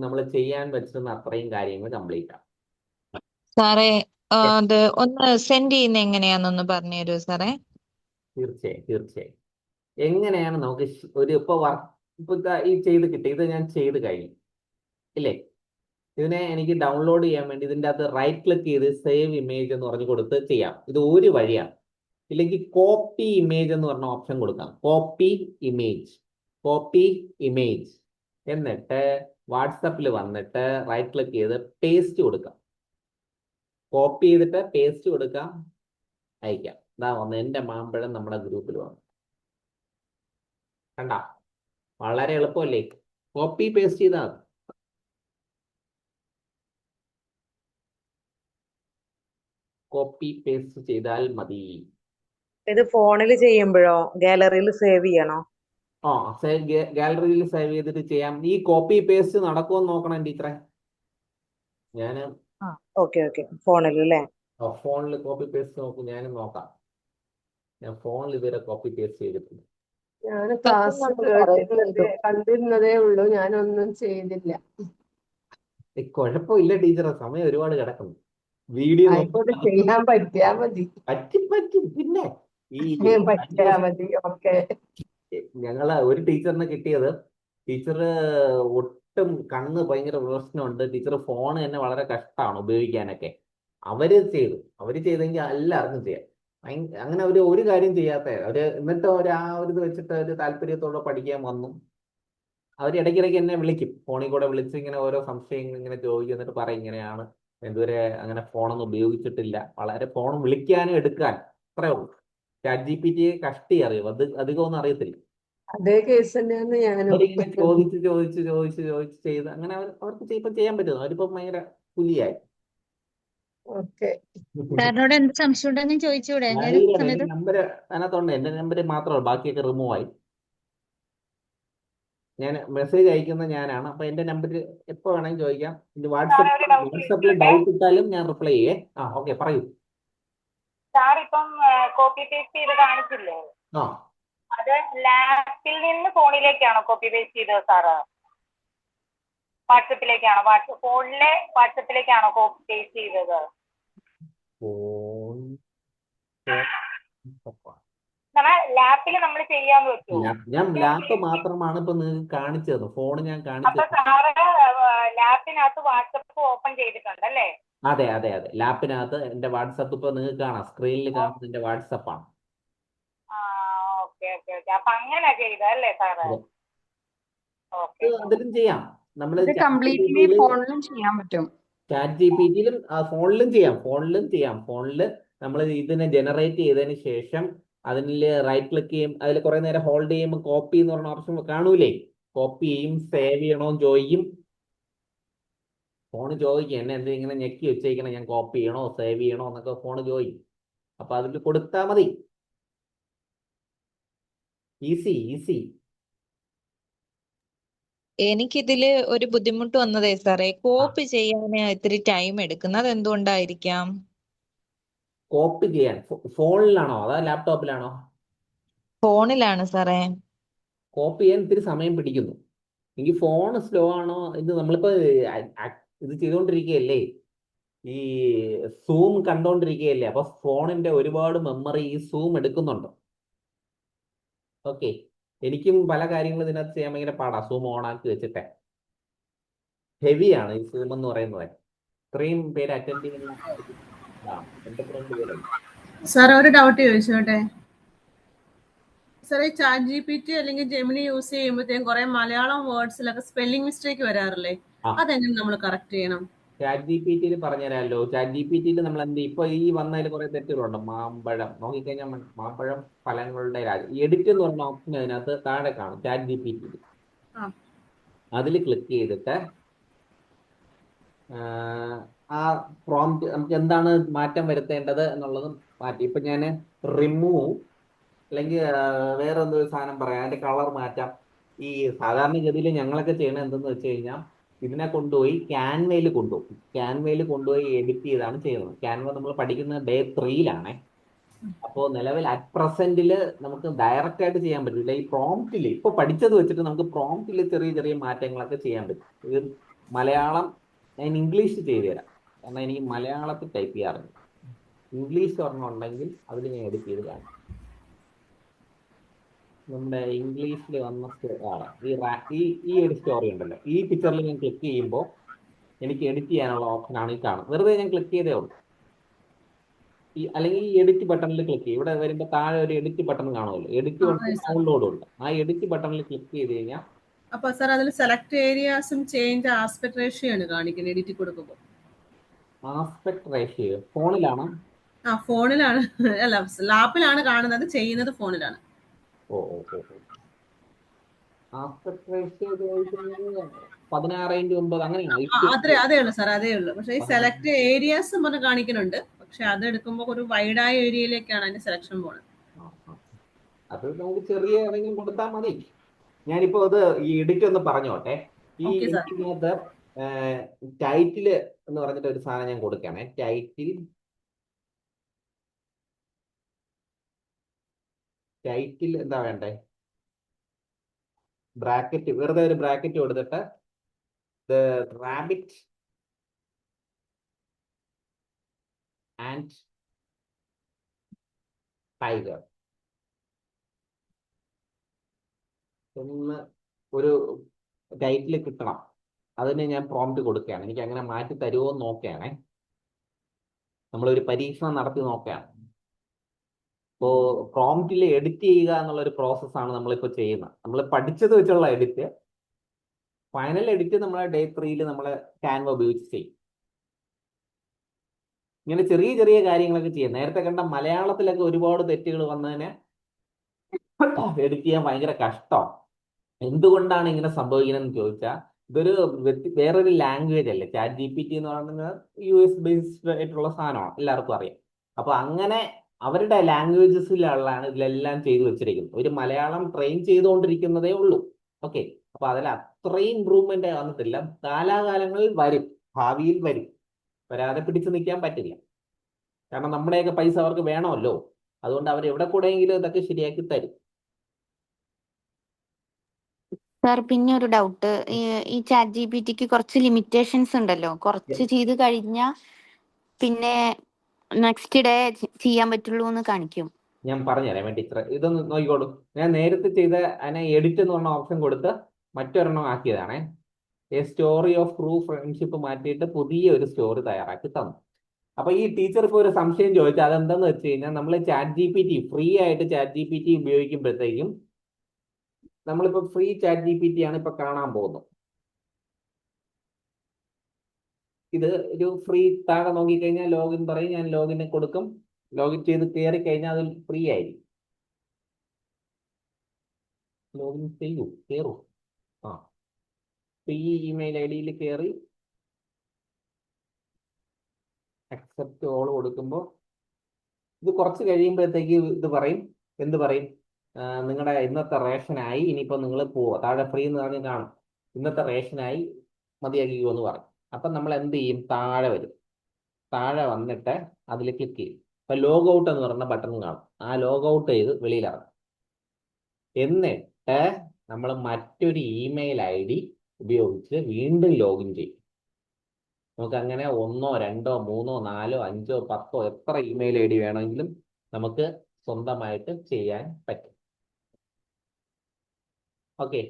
നമ്മൾ ചെയ്യാൻ വെച്ചിരുന്ന അത്രയും കാര്യങ്ങൾ കംപ്ലീറ്റ് ആവും. സാറേ അത് ഒന്ന് സെൻഡ് ചെയ്യുന്ന എങ്ങനെയാന്നൊന്ന് പറഞ്ഞു തരുമോ സാറേ? തീർച്ചയായും. എങ്ങനെയാണ് നമുക്ക് ഒരു ഇപ്പൊ ഈ ചെയ്ത് കിട്ടി, ഇത് ഞാൻ ചെയ്ത് കഴിഞ്ഞു ഇല്ലേ? ഇതിനെ എനിക്ക് ഡൗൺലോഡ് ചെയ്യാൻ വേണ്ടി ഇതിൻ്റെ അകത്ത് റൈറ്റ് ക്ലിക്ക് ചെയ്ത് സേവ് ഇമേജ് എന്ന് പറഞ്ഞു കൊടുത്ത് ചെയ്യാം. ഇത് ഒരു വഴിയാണ്. ഇല്ലെങ്കിൽ കോപ്പി ഇമേജ് എന്ന് പറഞ്ഞ ഓപ്ഷൻ കൊടുക്കാം. കോപ്പി ഇമേജ് എന്നിട്ട് വാട്സപ്പിൽ വന്നിട്ട് റൈറ്റ് ക്ലിക്ക് ചെയ്ത് പേസ്റ്റ് കൊടുക്കാം. കോപ്പി ചെയ്തിട്ട് പേസ്റ്റ് കൊടുക്കാം, അയക്കാം. ഇതാ വന്ന് എൻ്റെ മാമ്പഴം നമ്മുടെ ഗ്രൂപ്പിൽ വന്നു. കണ്ട, വളരെ എളുപ്പമല്ലേ? കോപ്പി പേസ്റ്റ് ചെയ്താൽ മതി. കോപ്പി പേസ്റ്റ് ചെയ്താൽ മതി. ഇത് ഫോണിൽ ചെയ്യുമ്പോഴോ ഗാലറിയിൽ സേവ് ചെയ്യണോ? ഗാലറിയിൽ സേവ് ചെയ്തിട്ട് ചെയ്യാം. ഈ കോപ്പി പേസ്റ്റ് നടക്കുമെന്ന് നോക്കണം ടീച്ചറെ. ഞാൻ ഓക്കെ ഫോണിൽ അല്ലേ? ഫോണിൽ കോപ്പി പേസ്റ്റ് നോക്കും. ഞാനും നോക്കാം. ഞാൻ ഫോണിൽ ഇതുവരെ കോപ്പി പേസ്റ്റ് ചെയ്തിട്ടുണ്ട്. ഞാൻ ക്ലാസ് കണ്ടിരുന്നതേ ഉള്ളൂ, ഞാനൊന്നും ചെയ്തില്ല. കുഴപ്പമില്ല ടീച്ചറെ, സമയം ഒരുപാട് കിടക്കുന്നു. വീഡിയോ ആയിക്കോട്ടെ, ചെയ്യാൻ പറ്റിയാ മതി. പറ്റും. പിന്നെ ഈ പറ്റിയാ മതി. ഓക്കെ. ഞങ്ങള് ഒരു ടീച്ചറിനെ കിട്ടിയത്, ടീച്ചർ ഒട്ടും കണ്ണ് ഭയങ്കര പ്രശ്നമുണ്ട്. ടീച്ചർ ഫോൺ തന്നെ വളരെ കഷ്ടമാണ് ഉപയോഗിക്കാനൊക്കെ. അവര് ചെയ്തെങ്കിൽ എല്ലാവർക്കും ചെയ്യാം. അങ്ങനെ ഒരു കാര്യം ചെയ്യാത്ത അവര്, എന്നിട്ട് ഇത് വെച്ചിട്ട് ഒരു താല്പര്യത്തോടെ പഠിക്കാൻ വന്നു. അവർ ഇടയ്ക്കിടയ്ക്ക് എന്നെ വിളിക്കും, ഫോണിൽ കൂടെ വിളിച്ച് ഇങ്ങനെ ഓരോ സംശയങ്ങൾ ഇങ്ങനെ ചോദിക്കും. എന്നിട്ട് പറയും ഇങ്ങനെയാണ്, ഇതുവരെ അങ്ങനെ ഫോണൊന്നും ഉപയോഗിച്ചിട്ടില്ല. വളരെ ഫോൺ വിളിക്കാനും എടുക്കാൻ അത്രേ ഉള്ളൂ. ChatGPT കഷ്ടി അറിയും, അധികമൊന്നും അറിയത്തില്ല. അതേ കേസ് തന്നെയാണ് ഞാനും. അവരിങ്ങനെ ചോദിച്ച് ചെയ്ത് അങ്ങനെ അവർക്ക് ഇപ്പൊ ചെയ്യാൻ പറ്റുന്നു. അവരിപ്പം ഭയങ്കര പുലിയായി. ഓക്കെ. സാറിനോട് എന്ത് സംശയം ഉണ്ടെന്ന് ചോദിച്ചൂടെ? ഞാൻ സമയത്ത് നമ്പർ അതിനകത്തുണ്ട്. എന്റെ നമ്പർ മാത്രമല്ല, ബാക്കിയൊക്കെ റിമൂവ് ആയി. ഞാൻ മെസ്സേജ് അയക്കുന്ന ഞാനാണ്. അപ്പൊ എന്റെ നമ്പർ എപ്പോ വേണമെങ്കിൽ ചോദിക്കാം. വാട്സപ്പിൽ ഡൗട്ട് ഇട്ടാലും ഞാൻ റിപ്ലൈ ചെയ്യേ. ഓക്കെ, പറയൂ. സാർ ഇപ്പം കോപ്പി പേസ്റ്റ് ചെയ്ത് കാണിച്ചില്ലേ? അത് ലാപ്പിൽ നിന്ന് ഫോണിലേക്കാണോ കോപ്പി പേസ്റ്റ് ചെയ്തത് സാറ്? വാട്സപ്പിലേക്കാണോ? ഫോണിലെ വാട്സപ്പിലേക്കാണോ കോപ്പി പേസ്റ്റ് ചെയ്തത്? ലാപ്പിൽ നമ്മൾ ചെയ്യാന്ന് വെച്ചു. ഞാൻ ലാപ്പ് മാത്രമാണ് ഇപ്പൊ നിങ്ങൾക്ക് കാണിച്ചത്. ഫോൺ ഞാൻ കാണിച്ചത്. അപ്പൊ സാറ് ലാപ്പിനകത്ത് വാട്സപ്പ് ഓപ്പൺ ചെയ്തിട്ടുണ്ടല്ലേ? അതെ. ലാപ്പിനകത്ത് എന്റെ വാട്സപ്പ് ഇപ്പൊ നിങ്ങൾക്ക് കാണാം. സ്ക്രീനിൽ കാണുന്നത് എന്റെ വാട്സപ്പാണ്. ഓക്കെ. അപ്പൊ അങ്ങനെ ചെയ്തല്ലേ സാറ്? അതിലും ചെയ്യാം. നമ്മൾ കംപ്ലീറ്റ്ലി ഫോണിലും ചെയ്യാൻ പറ്റും. ChatGPTയിലും ഫോണിലും ചെയ്യാം. ഫോണിൽ നമ്മൾ ഇതിനെ ജനറേറ്റ് ചെയ്തതിന് ശേഷം അതിൽ റൈറ്റ് ക്ലിക്ക് ചെയ്യും. അതിൽ കുറെ നേരം ഹോൾഡ് ചെയ്യുമ്പോൾ കോപ്പി എന്ന് പറഞ്ഞ ഓപ്ഷൻ കാണൂലേ? കോപ്പി ചെയ്യും, സേവ് ചെയ്യണോന്ന് ചോദിക്കും. ഫോണ് ചോദിക്കും, എന്നെ എന്തെങ്കിലും ഇങ്ങനെ ഞെക്കി വെച്ചേക്കണം, ഞാൻ കോപ്പി ചെയ്യണോ സേവ് ചെയ്യണോ എന്നൊക്കെ ഫോണ് ചോദിക്കും. അപ്പൊ അതിൽ കൊടുത്താൽ മതി. ഈസി. എനിക്കിതില് ഒരു ബുദ്ധിമുട്ട് വന്നതേ സാറേ, കോപ്പി ചെയ്യാൻ ഇത്തിരി ടൈം എടുക്കുന്നത് എന്തുകൊണ്ടായിരിക്കാം? കോപ്പി ചെയ്യാൻ ഫോണിലാണോ അതോ ലാപ്ടോപ്പിലാണോ? ഫോണിലാണ് സാറേ. കോപ്പി ചെയ്യാൻ ഇത്തിരി സമയം പിടിക്കുന്നു. എനിക്ക് ഫോൺ സ്ലോ ആണോ ഇത് നമ്മളിപ്പോ ഇത് ചെയ്തുകൊണ്ടിരിക്കുകയല്ലേ, ഈ സൂം കണ്ടോണ്ടിരിക്കുകയല്ലേ, അപ്പൊ ഫോണിന്റെ ഒരുപാട് മെമ്മറി ഈ സൂം എടുക്കുന്നുണ്ട്. ഓക്കെ, എനിക്കും പല കാര്യങ്ങളും ഇതിനകത്ത് ചെയ്യാൻ ഭയങ്കര പാടാ, സൂം ഓൺ ആക്കി വെച്ചിട്ട്. ഹെവിയാണ് ഈ സൂം എന്ന് പറയുന്നത്. ഇത്രയും പേര് അറ്റൻഡ് ചെയ്യുന്ന എൺപത്തിരണ്ട് പേരുണ്ട്. സാർ ഒരു ഡൗട്ട് ചോദിച്ചോട്ടെ? സാറേ ചാറ്റ് GPT അല്ലെങ്കിൽ ജെമിനി യൂസ് ചെയ്യുമ്പോഴത്തേക്കും കുറെ മലയാളം വേർഡ്സിലൊക്കെ സ്പെല്ലിംഗ് മിസ്റ്റേക്ക് വരാറില്ലേ? ആ. അതെങ്ങനെ നമ്മൾ കറക്റ്റ് ചെയ്യണം? Chat GPT പറഞ്ഞുതരാമല്ലോ. ചാറ്റ് GPT നമ്മൾ എന്ത് ഇപ്പൊ ഈ വന്നതിൽ കുറെ തെറ്റുകളുണ്ട്. മാമ്പഴം നോക്കിക്കഴിഞ്ഞാൽ മാമ്പഴം ഫലങ്ങളുടെ രാജ്യം, എഡിറ്റ് എന്ന് പറഞ്ഞ ഓപ്ഷൻ അതിനകത്ത് താഴെ കാണും ചാറ്റ് GPT. ആ. അതിൽ ക്ലിക്ക് ചെയ്തിട്ട് ആ പ്രോംപ്റ്റ് നമുക്ക് എന്താണ് മാറ്റം വരുത്തേണ്ടത് എന്നുള്ളത് മാറ്റി. ഇപ്പൊ ഞാൻ റിമൂവ് അല്ലെങ്കിൽ വേറെ എന്തൊരു സാധനം പറയാം, അതിന്റെ കളർ മാറ്റാം. ഈ സാധാരണഗതിയിൽ ഞങ്ങളൊക്കെ ചെയ്യണത് എന്തെന്ന് വെച്ച് കഴിഞ്ഞാൽ ഇതിനെ കൊണ്ടുപോയി ക്യാൻവയിൽ കൊണ്ടുപോയി എഡിറ്റ് ചെയ്താണ് ചെയ്യുന്നത്. ക്യാൻവ നമ്മൾ പഠിക്കുന്നത് Day 3-ലാണേ. അപ്പോൾ നിലവിൽ അറ്റ് പ്രസന്റിൽ നമുക്ക് ഡയറക്റ്റ് ആയിട്ട് ചെയ്യാൻ പറ്റില്ല. ഈ പ്രോംപ്റ്റിൽ ഇപ്പൊ പഠിച്ചത് വെച്ചിട്ട് നമുക്ക് പ്രോംപ്റ്റിൽ ചെറിയ ചെറിയ മാറ്റങ്ങളൊക്കെ ചെയ്യാൻ പറ്റും. ഇത് മലയാളം ഞാൻ ഇംഗ്ലീഷ് ചെയ്തു തരാം, കാരണം എനിക്ക് മലയാളത്തിൽ ടൈപ്പ് ചെയ്യാറുണ്ട്. ഇംഗ്ലീഷ് ഒരെണ്ണം ഉണ്ടെങ്കിൽ അതിൽ ഞാൻ എഡിറ്റ് ചെയ്ത് കാണാം. നമ്മുടെ ഇംഗ്ലീഷിൽ വന്ന ഈ ഒരു സ്റ്റോറി ഉണ്ടല്ലോ, ഈ പിക്ചറിൽ ഞാൻ ക്ലിക്ക് ചെയ്യുമ്പോൾ എനിക്ക് എഡിറ്റ് ചെയ്യാനുള്ള ഓപ്ഷനാണ് ഈ കാണുന്നത്. വെറുതെ ഞാൻ ക്ലിക്ക് ചെയ്തേ ഉള്ളൂ. അല്ലെങ്കിൽ ഈ എഡിറ്റ് ബട്ടണിൽ ക്ലിക്ക് ചെയ്യും. ഇവിടെ വരുമ്പോൾ താഴെ ഒരു എഡിറ്റ് ബട്ടൺ കാണുമല്ലോ, എഡിറ്റ് ബട്ടൺ ഡൗൺലോഡും ഉണ്ട്. ആ എഡിറ്റ് ബട്ടണിൽ ക്ലിക്ക് ചെയ്ത് കഴിഞ്ഞാൽ അപ്പൊ സാർ അതിൽ സെലക്ട് ഏരിയാസും ചേഞ്ച് ആസ്പെക്ട് റേഷ്യോ ആണ് കാണിക്കുന്നത് എഡിറ്റ് കൊടുക്കുമ്പോൾ. ആസ്പെക്ട് റേഷ്യോ ഫോണിലാണ്? ആ ഫോണിലാണ്, അല്ല ലാപ്പിലാണ് കാണുന്നത്, ചെയ്യുന്നത് ഫോണിലാണ്. ഓ ഓ ഓ ആസ്പെക്ട് റേഷ്യോ 16:9 അങ്ങനെയാണ്. അതേ ഉള്ളു സാർ, അതേ ഉള്ളു. പക്ഷെ ഈ സെലക്ട് ഏരിയാസ് പറഞ്ഞ് കാണിക്കുന്നുണ്ട്, പക്ഷെ അത് എടുക്കുമ്പോൾ ഒരു വൈഡായ ഏരിയയിലേക്കാണ് അതിന്റെ സെലക്ഷൻ പോകുന്നത്. അത് നമുക്ക് ചെറിയ ഏതെങ്കിലും കൊടുത്താൽ മതി. ഞാനിപ്പോ അത് ഈ എഡിറ്റ് ഒന്ന് പറഞ്ഞോട്ടെ. ഈ Okay, sir. എഡിറ്റിനകത്ത് ടൈറ്റില് എന്ന് പറഞ്ഞിട്ട് ഒരു സാധനം ഞാൻ കൊടുക്കുകയാണേ. ടൈറ്റിൽ എന്താ വേണ്ടേ? ബ്രാക്കറ്റ്, വെറുതെ ഒരു ബ്രാക്കറ്റ് കൊടുത്തിട്ട് ദ റാബിറ്റ് ആൻഡ് ടൈഗർ എന്ന് ഒരു ടൈറ്റിൽ കിട്ടണം. അതിന് ഞാൻ പ്രോംപ്റ്റ് കൊടുക്കുകയാണ്. എനിക്ക് അങ്ങനെ മാറ്റി തരുമോ എന്ന് നോക്കുകയാണേ. നമ്മളൊരു പരീക്ഷണം നടത്തി നോക്കുകയാണ്. ഇപ്പോൾ പ്രോംപ്റ്റിൽ എഡിറ്റ് ചെയ്യുക എന്നുള്ളൊരു പ്രോസസ്സാണ് നമ്മളിപ്പോൾ ചെയ്യുന്നത്. നമ്മൾ പഠിച്ചത് വെച്ചുള്ള എഡിറ്റ്, ഫൈനൽ എഡിറ്റ് നമ്മളെ Day 3-ൽ നമ്മൾ ക്യാൻവ ഉപയോഗിച്ച് ചെയ്യും. ഇങ്ങനെ ചെറിയ ചെറിയ കാര്യങ്ങളൊക്കെ ചെയ്യാം. നേരത്തെ കണ്ട മലയാളത്തിലൊക്കെ ഒരുപാട് തെറ്റുകൾ വന്നതിന് എഡിറ്റ് ചെയ്യാൻ ഭയങ്കര കഷ്ടമാണ്. എന്തുകൊണ്ടാണ് ഇങ്ങനെ സംഭവിക്കുന്നതെന്ന് ചോദിച്ചാൽ, ഇതൊരു വേറൊരു ലാംഗ്വേജ് അല്ലേ. ചാറ്റ് GPT എന്ന് പറയുന്നത് US ബേസ്ഡ് ആയിട്ടുള്ള സാധനമാണ്, എല്ലാവർക്കും അറിയാം. അപ്പൊ അങ്ങനെ അവരുടെ ലാംഗ്വേജസിലാണ് ഇതിലെല്ലാം ചെയ്തു വെച്ചിരിക്കുന്നത്. ഒരു മലയാളം ട്രെയിൻ ചെയ്തുകൊണ്ടിരിക്കുന്നതേ ഉള്ളൂ. ഓക്കെ, അപ്പൊ അതിൽ അത്രയും ഇമ്പ്രൂവ്മെന്റ് വന്നിട്ടില്ല. കാലാകാലങ്ങളിൽ വരും, ഭാവിയിൽ വരും. വരാതെ പിടിച്ചു നിൽക്കാൻ പറ്റില്ല. കാരണം നമ്മുടെയൊക്കെ പൈസ അവർക്ക് വേണമല്ലോ. അതുകൊണ്ട് അവർ എവിടെ കൂടെയെങ്കിലും ഇതൊക്കെ ശരിയാക്കി തരും. സാർ, പിന്നെ ഒരു ഡൗട്ട്. ഈ ചാറ്റ് ജിപിടിക്ക് കുറച്ച് ലിമിറ്റേഷൻസ് ഉണ്ടല്ലോ. കുറച്ച് ചെയ്ത് കഴിഞ്ഞാൽ പിന്നെ നെക്സ്റ്റ് ഡേ ചെയ്യാൻ പറ്റുള്ളൂ എന്ന് കാണിക്കും. ഞാൻ പറഞ്ഞുതരാം ടീച്ചർ, ഇതൊന്ന് നോക്കിക്കോളൂ. ഞാൻ നേരത്തെ ചെയ്ത അതിനെ എഡിറ്റ് എന്ന് പറഞ്ഞ ഓപ്ഷൻ കൊടുത്ത് മറ്റൊരെണ്ണം ആക്കിയതാണേ. A story of true friendship മാറ്റിയിട്ട് പുതിയ ഒരു സ്റ്റോറി തയ്യാറാക്കി തന്നു. അപ്പൊ ഈ ടീച്ചർ ഇപ്പോൾ ഒരു സംശയം ചോദിച്ചാൽ അതെന്താന്ന് വെച്ച് കഴിഞ്ഞാൽ, നമ്മൾ ചാറ്റ് GPT ഫ്രീ ആയിട്ട് ചാറ്റ് GPT ഉപയോഗിക്കുമ്പോഴത്തേക്കും, നമ്മളിപ്പോ ഫ്രീ ചാറ്റ് GPT ആണ് ഇപ്പൊ കാണാൻ പോകുന്നത്. ഇത് ഒരു ഫ്രീ, താഴെ നോക്കിക്കഴിഞ്ഞാൽ ലോഗിൻ പറയും, ഞാൻ ലോഗിനെ കൊടുക്കും. ലോഗിൻ ചെയ്ത് കയറി കഴിഞ്ഞാൽ അതിൽ ഫ്രീ ആയിരിക്കും. ലോഗിൻ കയറൂ. ഈ ഇമെയിൽ ID കയറി അക്സെപ്റ്റ് ഓൾ കൊടുക്കുമ്പോൾ ഇത് കുറച്ച് കഴിയുമ്പോഴത്തേക്ക് ഇത് പറയും, എന്ത് പറയും, നിങ്ങളുടെ ഇന്നത്തെ റേഷനായി, ഇനിയിപ്പോൾ നിങ്ങൾ പോവുക. താഴെ ഫ്രീ എന്ന് പറഞ്ഞ് കാണും, ഇന്നത്തെ റേഷനായി മതിയാക്കിക്കോ എന്ന് പറയും. അപ്പം നമ്മൾ എന്ത് ചെയ്യും, താഴെ വരും. താഴെ വന്നിട്ട് അതിൽ ക്ലിക്ക് ചെയ്യും. അപ്പം ലോഗ് ഔട്ട് എന്ന് പറയുന്ന ബട്ടൺ കാണും. ആ ലോഗ് ഔട്ട് ചെയ്ത് വെളിയിലിറങ്ങും. എന്നിട്ട് നമ്മൾ മറ്റൊരു ഇമെയിൽ ID ഉപയോഗിച്ച് വീണ്ടും ലോഗിൻ ചെയ്യും. നമുക്ക് അങ്ങനെ 1, 2, 3, 4, 5, 10 എത്ര ഇമെയിൽ ID വേണമെങ്കിലും നമുക്ക് സ്വന്തമായിട്ട് ചെയ്യാൻ പറ്റും. ഓക്കെ,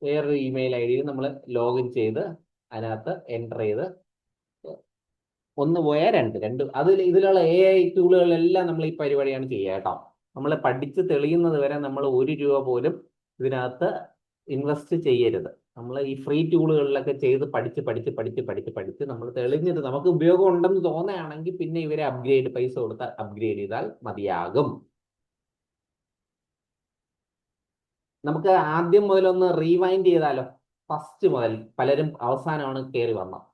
വേറൊരു ഇമെയിൽ ID യിൽ നമ്മൾ ലോഗിൻ ചെയ്ത് അതിനകത്ത് എൻ്റർ ചെയ്ത് 1 പോയാൽ 2 ഇതിലുള്ള AI ടൂളുകളെല്ലാം നമ്മൾ ഈ പരിപാടിയാണ് ചെയ്യുക കേട്ടോ. നമ്മൾ പഠിച്ച് തെളിയുന്നത് വരെ നമ്മൾ 1 രൂപ പോലും ഇതിനകത്ത് ഇൻവെസ്റ്റ് ചെയ്യരുത്. നമ്മൾ ഈ ഫ്രീ ടൂളുകളിലൊക്കെ ചെയ്ത് പഠിച്ച് നമ്മൾ തെളിഞ്ഞിട്ട് നമുക്ക് ഉപയോഗം ഉണ്ടെന്ന് തോന്നുകയാണെങ്കിൽ പിന്നെ ഇവരെ പൈസ കൊടുത്ത് അപ്ഗ്രേഡ് ചെയ്താൽ മതിയാകും. നമുക്ക് ആദ്യം മുതൽ ഒന്ന് റീവൈൻഡ് ചെയ്താലോ? ഫസ്റ്റ് മുതൽ. പലരും അവസാനമാണ് കയറി വന്നത്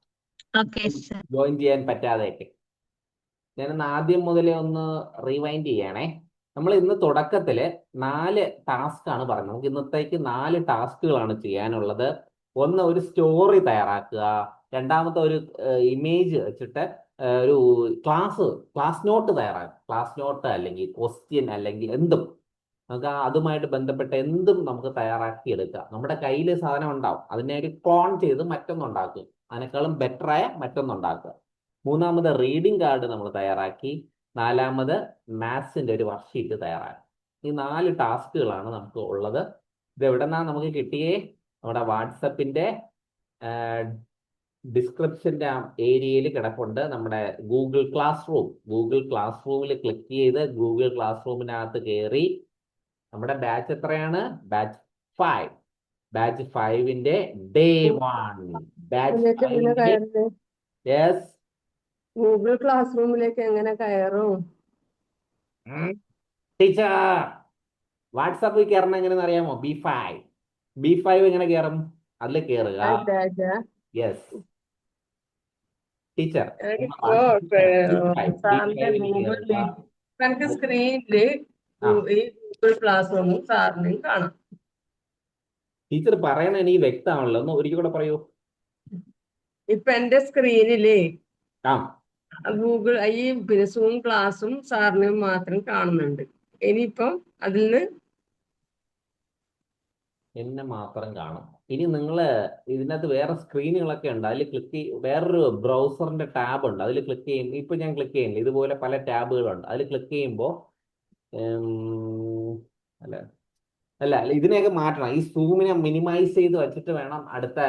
ജോയിൻ ചെയ്യാൻ പറ്റാതെയൊക്കെ. ഞാനൊന്ന് ആദ്യം മുതലേ ഒന്ന് റീവൈൻഡ് ചെയ്യണേ. നമ്മൾ ഇന്ന് തുടക്കത്തില് 4 ടാസ്ക് ആണ് പറഞ്ഞത്. നമുക്ക് ഇന്നത്തേക്ക് 4 ടാസ്കുകളാണ് ചെയ്യാനുള്ളത്. ഒന്ന്, ഒരു സ്റ്റോറി തയ്യാറാക്കുക. രണ്ടാമത്തെ, ഒരു ഇമേജ് വെച്ചിട്ട് ഒരു ക്ലാസ് നോട്ട് തയ്യാറാക്കുക. ക്ലാസ് നോട്ട് അല്ലെങ്കിൽ ക്വസ്റ്റ്യൻ അല്ലെങ്കിൽ എന്തും നമുക്ക് അതുമായിട്ട് ബന്ധപ്പെട്ട എന്തും നമുക്ക് തയ്യാറാക്കി എടുക്കാം. നമ്മുടെ കയ്യിൽ സാധനം ഉണ്ടാവും, അതിനെ ഒരു ക്ലോൺ ചെയ്ത് മറ്റൊന്നുണ്ടാക്കും, അതിനേക്കാളും ബെറ്ററായ മറ്റൊന്നുണ്ടാക്കുക. മൂന്നാമത്, റീഡിംഗ് കാർഡ് നമ്മൾ തയ്യാറാക്കി. നാലാമത്, മാത്സിന്റെ ഒരു വർക്ക്ഷീറ്റ് തയ്യാറാക്കി. ഈ 4 ടാസ്കുകളാണ് നമുക്ക് ഉള്ളത്. ഇത് എവിടെന്നാ നമുക്ക് കിട്ടിയേ? നമ്മുടെ വാട്സപ്പിന്റെ ഡിസ്ക്രിപ്ഷന്റെ ഏരിയയിൽ കിടപ്പുണ്ട് നമ്മുടെ Google classroom. Google class റൂമിൽ ക്ലിക്ക് ചെയ്ത് ഗൂഗിൾ ക്ലാസ് റൂമിനകത്ത് കയറി നമ്മുടെ ബാച്ച് എത്രയാണ്? ബാച്ച് 5. ബാച്ച് 5ന്റെ ഡേ 1. ബാച്ച് 5ന്റെ യെസ്. ഗൂഗിൾ ക്ലാസ് റൂമിലേക്ക് എങ്ങനെ കയറും? ടീച്ചർ, വാട്സാപ്പിൽ കയറണം എങ്ങനെയെന്ന് അറിയാമോ? B5 എങ്ങനെ കയറും? അതിൽ കയറുക. യെസ് ടീച്ചർ, എനിക്ക് സ്ക്രീനില് ഈ ഗൂഗിൾ ക്ലാസ് റൂമും സാറിനെയും കാണാം. ടീച്ചർ പറയണ എനിക്ക് വ്യക്തമാണല്ലോ, ഒന്ന് ഒരിക്കൽ കൂടെ പറയൂ. ഇപ്പൊ എന്റെ സ്ക്രീനില് ആ ഗൂഗിൾ പിന്നെ സൂം ക്ലാസ്സും സാറിനെയും മാത്രം കാണുന്നുണ്ട്. ഇനിയിപ്പം അതിൽ നിന്ന് എന്നെ മാത്രം കാണും. ഇനി നിങ്ങൾ ഇതിനകത്ത് വേറെ സ്ക്രീനുകളൊക്കെ ഉണ്ട്, അതിൽ ക്ലിക്ക് വേറൊരു ബ്രൗസറിന്റെ ടാബ് ഉണ്ട്, അതിൽ ക്ലിക്ക് ചെയ്യുമ്പോൾ ഇപ്പൊ ഞാൻ ക്ലിക്ക് ചെയ്യുന്നില്ല, ഇതുപോലെ പല ടാബുകളുണ്ട്. അതിൽ ക്ലിക്ക് ചെയ്യുമ്പോൾ അല്ല അല്ല ഇതിനെയൊക്കെ മാറ്റണം. ഈ സൂമിനെ മിനിമൈസ് ചെയ്ത് വെച്ചിട്ട് വേണം അടുത്ത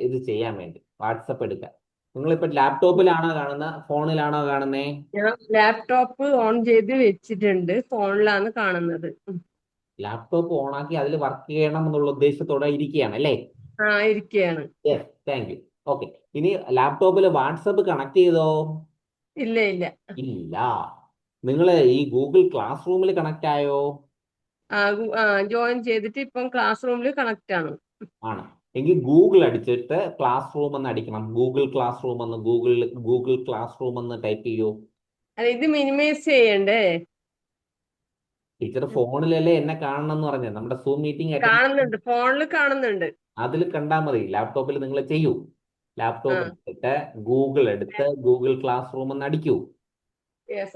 ഇത് ചെയ്യാൻ വേണ്ടി വാട്സപ്പ് എടുക്കാൻ. നിങ്ങളിപ്പോ ലാപ്ടോപ്പിലാണോ കാണുന്നത്, ഫോണിലാണോ കാണുന്നേ? ഞാൻ ലാപ്ടോപ്പ് ഓൺ ചെയ്ത് വെച്ചിട്ടുണ്ട്, ഫോണിലാണ് കാണുന്നത്. ലാപ്ടോപ്പ് ഓണാക്കി അതിൽ വർക്ക് ചെയ്യണം എന്നുള്ള ഉദ്ദേശത്തോടെ ഇരിക്കുകയാണ് അല്ലേ? ഇരിക്കുകയാണ്. Yes, thank you. ഓക്കെ, ഇനി ലാപ്ടോപ്പിൽ വാട്സപ്പ് കണക്ട് ചെയ്തോ? ഇല്ല. ഇല്ല. നിങ്ങൾ ഈ ഗൂഗിൾ ക്ലാസ് റൂമിൽ കണക്ട് ആയോ? ജോയിൻ ചെയ്തിട്ട് ഇപ്പം ക്ലാസ് റൂമിൽ കണക്ട് ആണ്. എങ്കിൽ ഗൂഗിൾ അടിച്ചിട്ട് ക്ലാസ് റൂം എന്ന് അടിക്കണം. ഗൂഗിൾ ക്ലാസ് റൂം എന്ന് ഗൂഗിൾ ക്ലാസ് റൂം എന്ന് ടൈപ്പ് ചെയ്യൂ. അല്ല, ഇത് മിനിമൈസ് ചെയ്യണ്ടേ? ടീച്ചർ ഫോണിലല്ലേ എന്നെ കാണണം എന്ന് പറഞ്ഞത്. നമ്മുടെ സൂം മീറ്റിംഗ് കാണുന്നുണ്ട്, ഫോണിൽ കാണുന്നുണ്ട്. അതിൽ കണ്ടാൽ മതി. ലാപ്ടോപ്പിൽ നിങ്ങൾ ചെയ്യൂ. ലാപ്ടോപ്പ് എടുത്തിട്ട് ഗൂഗിൾ എടുത്ത് ഗൂഗിൾ ക്ലാസ് റൂം എന്ന് അടിക്കൂ.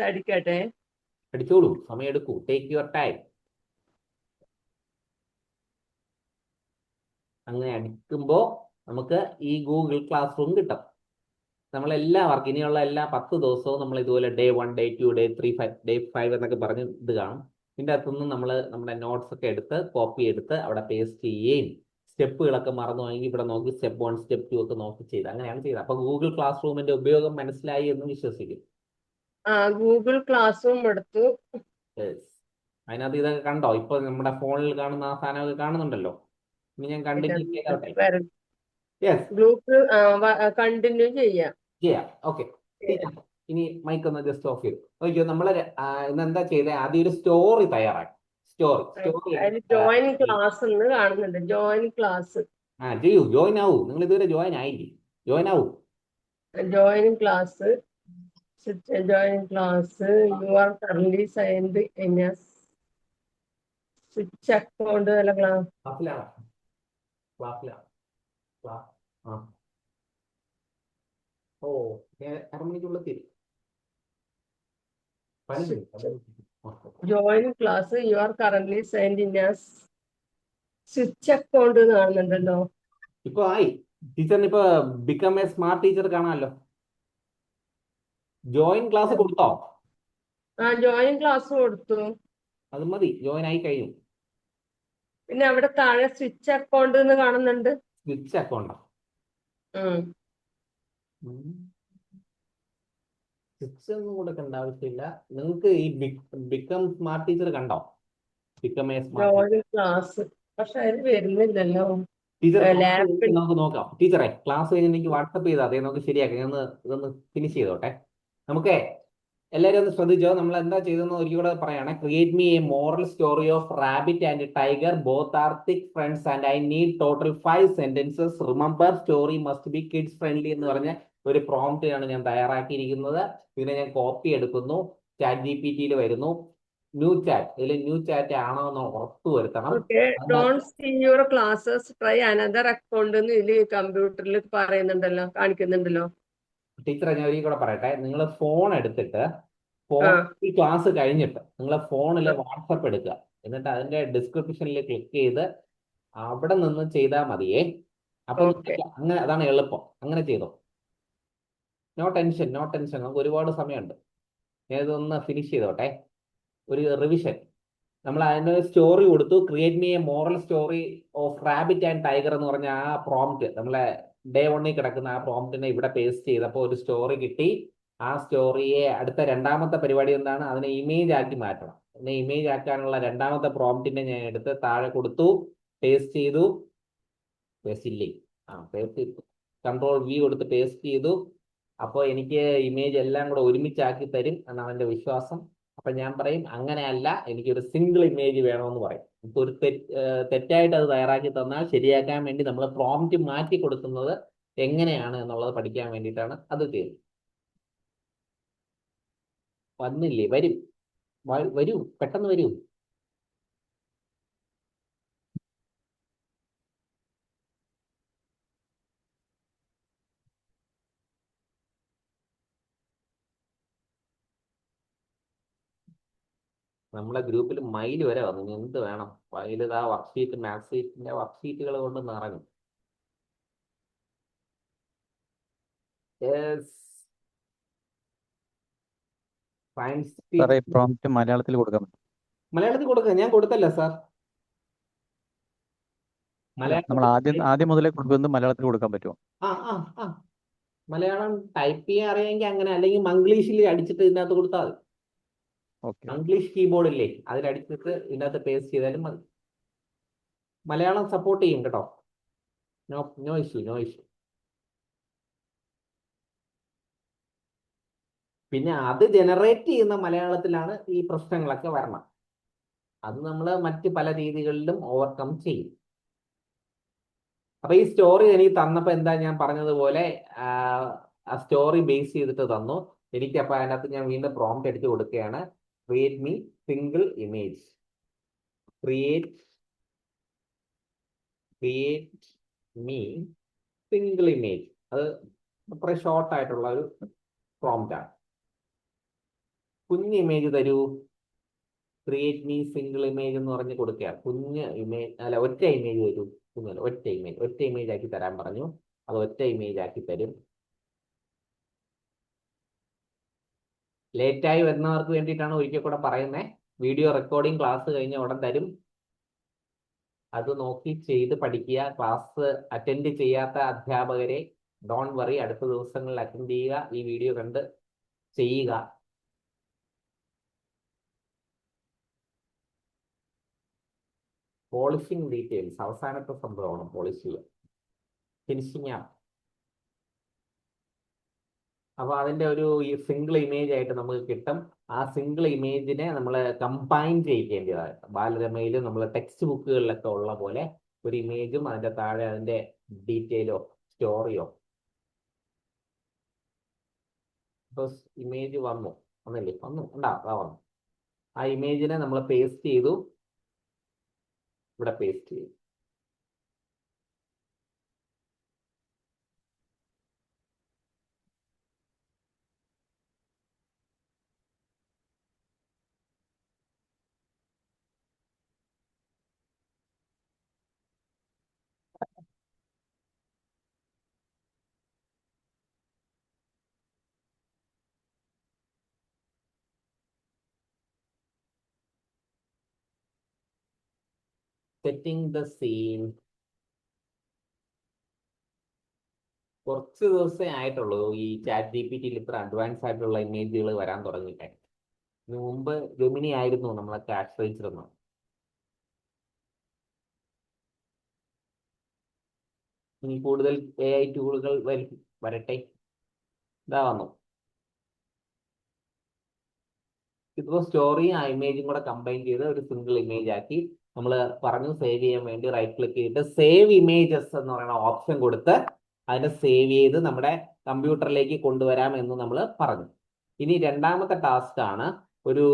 അടിക്കട്ടെ, അടിച്ചോളൂ, സമയം എടുക്കൂ. Take your time. അങ്ങനെ അടിക്കുമ്പോൾ നമുക്ക് ഈ ഗൂഗിൾ ക്ലാസ് റൂം കിട്ടും. നമ്മളെല്ലാവർക്കും ഇനിയുള്ള എല്ലാ 10 ദിവസവും നമ്മൾ ഇതുപോലെ ഡേ 1, ഡേ 2, ഡേ 3, ഡേ 5 എന്നൊക്കെ പറഞ്ഞ് ഇത് കാണും. ഇതിൻ്റെ അകത്തുനിന്ന് നമ്മൾ നമ്മുടെ നോട്ട്സ് ഒക്കെ എടുത്ത് കോപ്പി എടുത്ത് അവിടെ പേസ്റ്റ് ചെയ്യുകയും സ്റ്റെപ്പുകളൊക്കെ മറന്നു പോയെങ്കിൽ ഇവിടെ നോക്കി സ്റ്റെപ്പ് 1, സ്റ്റെപ്പ് 2 ഒക്കെ നോക്കി ചെയ്ത് അങ്ങനെയാണ് ചെയ്തത്. അപ്പൊ ഗൂഗിൾ ക്ലാസ് റൂമിന്റെ ഉപയോഗം മനസ്സിലായി എന്ന് വിശ്വസിക്കും. ഗൂഗിൾ ക്ലാസ് റൂം എടുത്തു. അതിനകത്ത് ഇതൊക്കെ കണ്ടോ? ഇപ്പൊ നമ്മുടെ ഫോണിൽ കാണുന്ന ആ സാധനമൊക്കെ കാണുന്നുണ്ടല്ലോ. ഇനി ഞാൻ കണ്ടിന്യൂ ഗ്രൂപ്പ് കണ്ടിന്യൂ ചെയ്യാം. ഓക്കെ, ഇനി മൈക്ക് ഒന്ന് ജസ്റ്റ് ഓഫ് ചെയ്തു. ഓക്കെ, നമ്മള് ഇന്ന് എന്താ ചെയ്തത്? ആദ്യം ഒരു സ്റ്റോറി തയ്യാറാക്കി. ജോയിൻ ക്ലാസ് എന്ന് കാണുന്നുണ്ട്. ജോയിൻ ക്ലാസ് ചെയ്യൂ. ജോയിൻ ആവൂ. നിങ്ങൾ ഇതുവരെ ജോയിൻ ആയില്ലേ? ജോയിൻ ആവൂ. Join class you are current signed in switch account. അല്ല, ക്ലാസ്സിലാണോ? ഓ, 6 മണിക്കുള്ള തിരി. Join class you are current send in switch account എന്ന് കാണുന്നുണ്ടല്ലോ. ഇപ്പൊ ആയി ടീച്ചറിന് ഇപ്പൊ ബിക്കം എ സ്മാർട്ട് ടീച്ചർ കാണാമല്ലോ. ജോയിൻ ക്ലാസ് കൊടുത്തോ? ജോയിൻ ക്ലാസ് കൊടുത്തു. അത് മതി, ജോയിൻ ആയി കഴിഞ്ഞു. പിന്നെ അവിടെ താഴെ സ്വിച്ച് അക്കൗണ്ട് എന്ന് കാണുന്നുണ്ട്. സ്വിച്ച് അക്കൗണ്ടോ? സ്വിച്ച് ഒന്നും കൊടുക്കേണ്ട ആവശ്യമില്ല. നിങ്ങൾക്ക് ഈ ബിക്കം സ്മാർട്ട് ടീച്ചർ കണ്ടോ? Become A smart join class പക്ഷെ അതിന് വരുന്നില്ലല്ലോ. ടീച്ചർ ലാപ്പിൽ നമുക്ക് നോക്കാം. ടീച്ചറെ ക്ലാസ് കഴിഞ്ഞ് എനിക്ക് വാട്സപ്പ് ചെയ്താൽ അതെ, നമുക്ക് ശരിയാക്കാം. ഞാൻ ഇതൊന്ന് ഫിനിഷ് ചെയ്തോട്ടെ. നമുക്ക് എല്ലാവരും ഒന്ന് ശ്രദ്ധിച്ചോ. നമ്മൾ എന്താ ചെയ്തെന്ന് ഒരിക്കൽ കൂടെ പറയാണ്. Create me A moral story of rabbit and tiger both are thick friends and I need total 5 sentences. Remember story must be kids friendly എന്ന് പറഞ്ഞ ഒരു പ്രോംപ്റ്റ് ആണ് ഞാൻ തയ്യാറാക്കിയിരിക്കുന്നത്. ഇതിനെ ഞാൻ കോപ്പി എടുക്കുന്നു, ചാറ്റ് GPT വരുന്നു. ന്യൂ ചാറ്റ്, ഇതിൽ ന്യൂ ചാറ്റ് ആണോ എന്ന് ഉറപ്പ് വരുത്തണം. Don't see your classes try another account എന്ന് ഇതില് കമ്പ്യൂട്ടറിൽ പറയുന്നുണ്ടല്ലോ, കാണിക്കുന്നുണ്ടല്ലോ. ടീച്ചറെ ഞാൻ ഒരിക്കൽ കൂടെ പറയട്ടെ. നിങ്ങൾ ഫോൺ എടുത്തിട്ട് ഈ ക്ലാസ് കഴിഞ്ഞിട്ട് നിങ്ങൾ ഫോണിലെ വാട്സപ്പ് എടുക്കുക. എന്നിട്ട് അതിന്റെ ഡിസ്ക്രിപ്ഷനിൽ ക്ലിക്ക് ചെയ്ത് അവിടെ നിന്ന് ചെയ്താൽ മതിയേ. അപ്പൊ അങ്ങനെ അതാണ് എളുപ്പം. അങ്ങനെ ചെയ്തോ. No tension, no tension. നമുക്ക് ഒരുപാട് സമയമുണ്ട്. ഞാൻ ഇതൊന്ന് ഫിനിഷ് ചെയ്തോട്ടെ. ഒരു റിവിഷൻ. നമ്മൾ അതിന് സ്റ്റോറി കൊടുത്തു. Create me A moral story of rabbit and tiger എന്ന് പറഞ്ഞ ആ പ്രോംപ്റ്റ് നമ്മളെ ഡേ 1 കിടക്കുന്ന ആ പ്രോംപ്റ്റിനെ ഇവിടെ പേസ്റ്റ് ചെയ്തപ്പോൾ ഒരു സ്റ്റോറി കിട്ടി. ആ സ്റ്റോറിയെ അടുത്ത രണ്ടാമത്തെ പരിപാടി എന്താണ്? അതിനെ ഇമേജ് ആക്കി മാറ്റണം. അതിനെ ഇമേജ് ആക്കാനുള്ള രണ്ടാമത്തെ പ്രോംപ്റ്റിനെ ഞാൻ എടുത്ത് താഴെ കൊടുത്തു, പേസ്റ്റ് ചെയ്തു. പേസ്റ്റ് ഇല്ലേ? പേസ്റ്റ് ചെയ്തു. Ctrl+V കൊടുത്ത് പേസ്റ്റ് ചെയ്തു. അപ്പോൾ എനിക്ക് ഇമേജ് എല്ലാം കൂടെ ഒരുമിച്ചാക്കി തരും എന്നാണ് എൻ്റെ വിശ്വാസം. അപ്പൊ ഞാൻ പറയും അങ്ങനെയല്ല, എനിക്കൊരു സിംഗിൾ ഇമേജ് വേണമെന്ന് പറയും. ഇപ്പൊ ഒരു തെറ്റായിട്ട് അത് തയ്യാറാക്കി തന്നാൽ ശരിയാക്കാൻ വേണ്ടി നമ്മൾ പ്രോംപ്റ്റ് മാറ്റി കൊടുക്കുന്നത് എങ്ങനെയാണ് എന്നുള്ളത് പഠിക്കാൻ വേണ്ടിയിട്ടാണ് അത് ചെയ്യുന്നത്. വന്നില്ലേ? വരും, വരൂ, പെട്ടെന്ന് വരൂ. നമ്മളെ ഗ്രൂപ്പിൽ മൈൽ വരെ വന്നു. ഇനി എന്ത് വേണം? മൈൽ ആ വർക്ക്ഷീറ്റ്, മാത്സ് ഷീറ്റിന്റെ വർക്ക്ഷീറ്റുകൾ കൊണ്ട് നിറഞ്ഞു. പ്രോംപ്റ്റ് മലയാളത്തിൽ കൊടുക്കാൻ പറ്റും? മലയാളത്തിൽ കൊടുക്കുക. ഞാൻ കൊടുത്തല്ല സാർ. നമ്മൾ ആദ്യം മുതലേ കൊടുക്കുന്നത് മലയാളത്തിൽ കൊടുക്കാൻ പറ്റുമോ? മലയാളം ടൈപ്പ് ചെയ്യാൻ അറിയാമെങ്കിൽ അങ്ങനെ, അല്ലെങ്കിൽ മംഗ്ലീഷിൽ അടിച്ചിട്ട് ഇതിനകത്ത് കൊടുത്താൽ മതി. മംഗ്ലീഷ് കീബോർഡ് ഇല്ലേ, അതിലടിച്ചിട്ട് ഇതിനകത്ത് പേസ്റ്റ് ചെയ്താലും മതി. മലയാളം സപ്പോർട്ട് ചെയ്യും കേട്ടോ. No issue, no issue. പിന്നെ അത് ജനറേറ്റ് ചെയ്യുന്ന മലയാളത്തിലാണ് ഈ പ്രശ്നങ്ങളൊക്കെ വരണം. അത് നമ്മൾ മറ്റ് പല രീതികളിലും ഓവർകം ചെയ്യും. അപ്പൊ ഈ സ്റ്റോറി എനിക്ക് തന്നപ്പോ എന്താ ഞാൻ പറഞ്ഞതുപോലെ ആ സ്റ്റോറി ബേസ് ചെയ്തിട്ട് തന്നു എനിക്ക്. അപ്പൊ അതിനകത്ത് ഞാൻ വീണ്ടും പ്രോംപ്റ്റ് അടിച്ചു കൊടുക്കുകയാണ്. Create me single image. Create me single image. അത് അത്ര ഷോർട്ട് ആയിട്ടുള്ള ഒരു പ്രോംപ്റ്റ് ആണ്. കുഞ്ഞ് ഇമേജ് തരൂ. ക്രിയേറ്റ് മീ സിംഗിൾ ഇമേജ് എന്ന് പറഞ്ഞ് കൊടുക്കുക. കുഞ്ഞ് ഇമേജ് അല്ല, ഒറ്റ ഇമേജ് തരൂ. കുഞ്ഞല്ല, ഒറ്റ ഇമേജ് ആക്കി തരാൻ പറഞ്ഞു. അത് ഒറ്റ ഇമേജ് ആക്കി തരും. ലേറ്റായി വരുന്നവർക്ക് വേണ്ടിയിട്ടാണ് ഒരിക്കൽ കൂടെ പറയുന്നത്. വീഡിയോ റെക്കോർഡിംഗ് ക്ലാസ് കഴിഞ്ഞ ഉടൻ തരും. അത് നോക്കി ചെയ്ത് പഠിക്കുക. ക്ലാസ് അറ്റൻഡ് ചെയ്യാത്ത അധ്യാപകരെ ഡോണ്ട് വറി, അടുത്ത ദിവസങ്ങളിൽ അറ്റൻഡ് ചെയ്യുക. ഈ വീഡിയോ കണ്ട് ചെയ്യുക. പോളിഷിംഗ് ഡീറ്റെയിൽസ് അവസാനത്തെ സംഭവമാണ്. പോളിഷ് ചെയ്യുക, ഫിനിഷിംഗ് ആണ്. അപ്പൊ അതിന്റെ ഒരു സിംഗിൾ ഇമേജ് ആയിട്ട് നമുക്ക് കിട്ടും. ആ സിംഗിൾ ഇമേജിനെ നമ്മൾ കമ്പൈൻ ചെയ്യിക്കേണ്ടതാണ്. ബാലരമയിലും നമ്മൾ ടെക്സ്റ്റ് ബുക്കുകളിലൊക്കെ ഉള്ള പോലെ ഒരു ഇമേജും അതിന്റെ താഴെ അതിന്റെ ഡീറ്റെയിലോ സ്റ്റോറിയോ. ഇപ്പൊ ഇമേജ് വന്നില്ലേ? വന്നു. ആ ഇമേജിനെ നമ്മൾ പേസ്റ്റ് ചെയ്തു. ഇവിടെ പേസ്റ്റ് ചെയ്തു. Setting the scene. കുറച്ച് ദിവസമേ ആയിട്ടുള്ളൂ ഈ ചാറ്റ് GPT ഇത്ര അഡ്വാൻസ് ആയിട്ടുള്ള ഇമേജുകൾ വരാൻ തുടങ്ങിയിട്ട്. ഇതിനു മുമ്പ് ജെമിനി ആയിരുന്നു നമ്മളൊക്കെ ആശ്രയിച്ചിരുന്നത്. ഇനി കൂടുതൽ AI ടൂളുകൾ വരട്ടെ. ഇതാ വന്നു. ഇതിപ്പോ സ്റ്റോറിയും ആ ഇമേജും കൂടെ കമ്പൈൻ ചെയ്ത് ഒരു സിംഗിൾ ഇമേജ് ആക്കി നമ്മൾ പറഞ്ഞു സേവ് ചെയ്യാൻ വേണ്ടി റൈറ്റ് ക്ലിക്ക് ചെയ്തിട്ട് സേവ് ഇമേജസ് എന്ന് പറയുന്ന ഓപ്ഷൻ കൊടുത്ത് അതിനെ സേവ് ചെയ്ത് നമ്മുടെ കമ്പ്യൂട്ടറിലേക്ക് കൊണ്ടുവരാം എന്ന് നമ്മൾ പറഞ്ഞു. ഇനി രണ്ടാമത്തെ ടാസ്ക് ആണ് ഒരു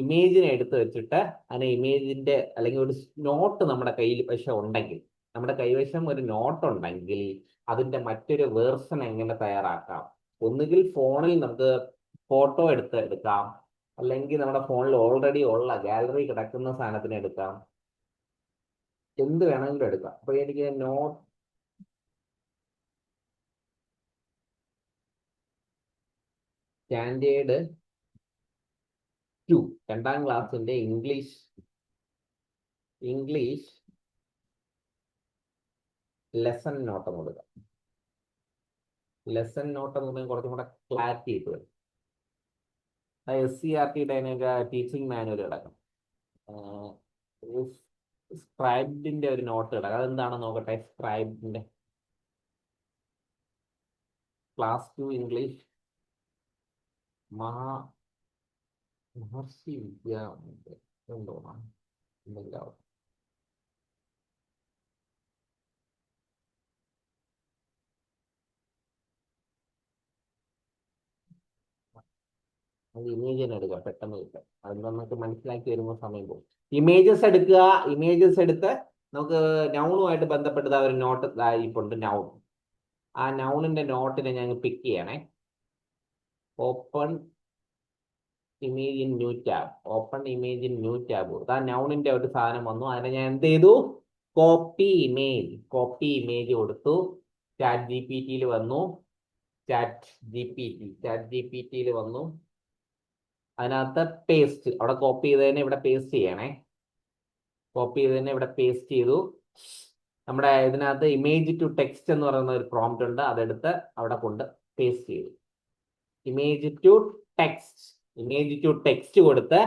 ഇമേജിനെ എടുത്ത് വെച്ചിട്ട് അതിനെ ഇമേജിന്റെ അല്ലെങ്കിൽ ഒരു നോട്ട് നമ്മുടെ കൈവശം ഉണ്ടെങ്കിൽ, നമ്മുടെ കൈവശം ഒരു നോട്ട് ഉണ്ടെങ്കിൽ അതിന്റെ മറ്റൊരു വേർഷൻ എങ്ങനെ തയ്യാറാക്കാം. ഒന്നുകിൽ ഫോണിൽ നമുക്ക് ഫോട്ടോ എടുക്കാം, അല്ലെങ്കിൽ നമ്മുടെ ഫോണിൽ ഓൾറെഡി ഉള്ള ഗാലറി കിടക്കുന്ന സാധനത്തിന് എടുക്കാം, എന്ത് വേണമെങ്കിലും എടുക്കാം. അപ്പൊ എനിക്ക് നോട്ട് സ്റ്റാൻഡേർഡ് 2 2ാം ക്ലാസ്സിന്റെ ഇംഗ്ലീഷ് ലെസൺ നോട്ട് എന്ന് കൊടുക്കാം. ലെസൺ നോട്ട് എന്ന് പറഞ്ഞാൽ കുറച്ചും കൂടെ ക്ലാരിറ്റി ആയിട്ട് വരും. SCERTയുടെ ടീച്ചിങ് മാനുവൽ കിടക്കും. സ്ക്രൈബിന്റെ ഒരു നോട്ട് കിടക്കും. അതെന്താണെന്ന് നോക്കട്ടെ. സ്ക്രൈബിന്റെ ക്ലാസ് 2 ഇംഗ്ലീഷ് മഹർഷി വിദ്യ എന്തോ എന്തെങ്കിലും. അത് ഇമേജ് തന്നെ എടുക്കുക, പെട്ടെന്ന് കിട്ടും. അത് നമുക്ക് മനസ്സിലാക്കി വരുമ്പോൾ സമയം പോകും. ഇമേജസ് എടുക്കുക. ഇമേജസ് എടുത്ത് നമുക്ക് നൗണുമായിട്ട് ബന്ധപ്പെട്ട ഒരു നോട്ട് ഇപ്പുണ്ട്, നൗൺ. ആ നൗണിന്റെ നോട്ടിനെ ഞാൻ പിക്ക് ചെയ്യണേ. Open image in new tab. Open image in new tab. ആ നൗണിന്റെ ഒരു സാധനം വന്നു. അതിനെ ഞാൻ എന്ത് ചെയ്തു? കോപ്പി ഇമേജ് കൊടുത്തു. ചാറ്റ് ജിപിടിയിൽ വന്നു. ചാറ്റ് ജിപിടിയിൽ വന്നു. അതിനകത്ത് പേസ്റ്റ്, അവിടെ കോപ്പി ചെയ്തതിനെ ഇവിടെ പേസ്റ്റ് ചെയ്യണേ. ഇവിടെ പേസ്റ്റ് ചെയ്തു. നമ്മുടെ ഇതിനകത്ത് ഇമേജ് ടു ടെക്സ്റ്റ് എന്ന് പറയുന്ന ഒരു പ്രോംപ്റ്റ് ഉണ്ട്. അതെടുത്ത് അവിടെ കൊണ്ട് പേസ്റ്റ് ചെയ്തു. ഇമേജ് ടു ടെക്സ്റ്റ് കൊടുത്ത്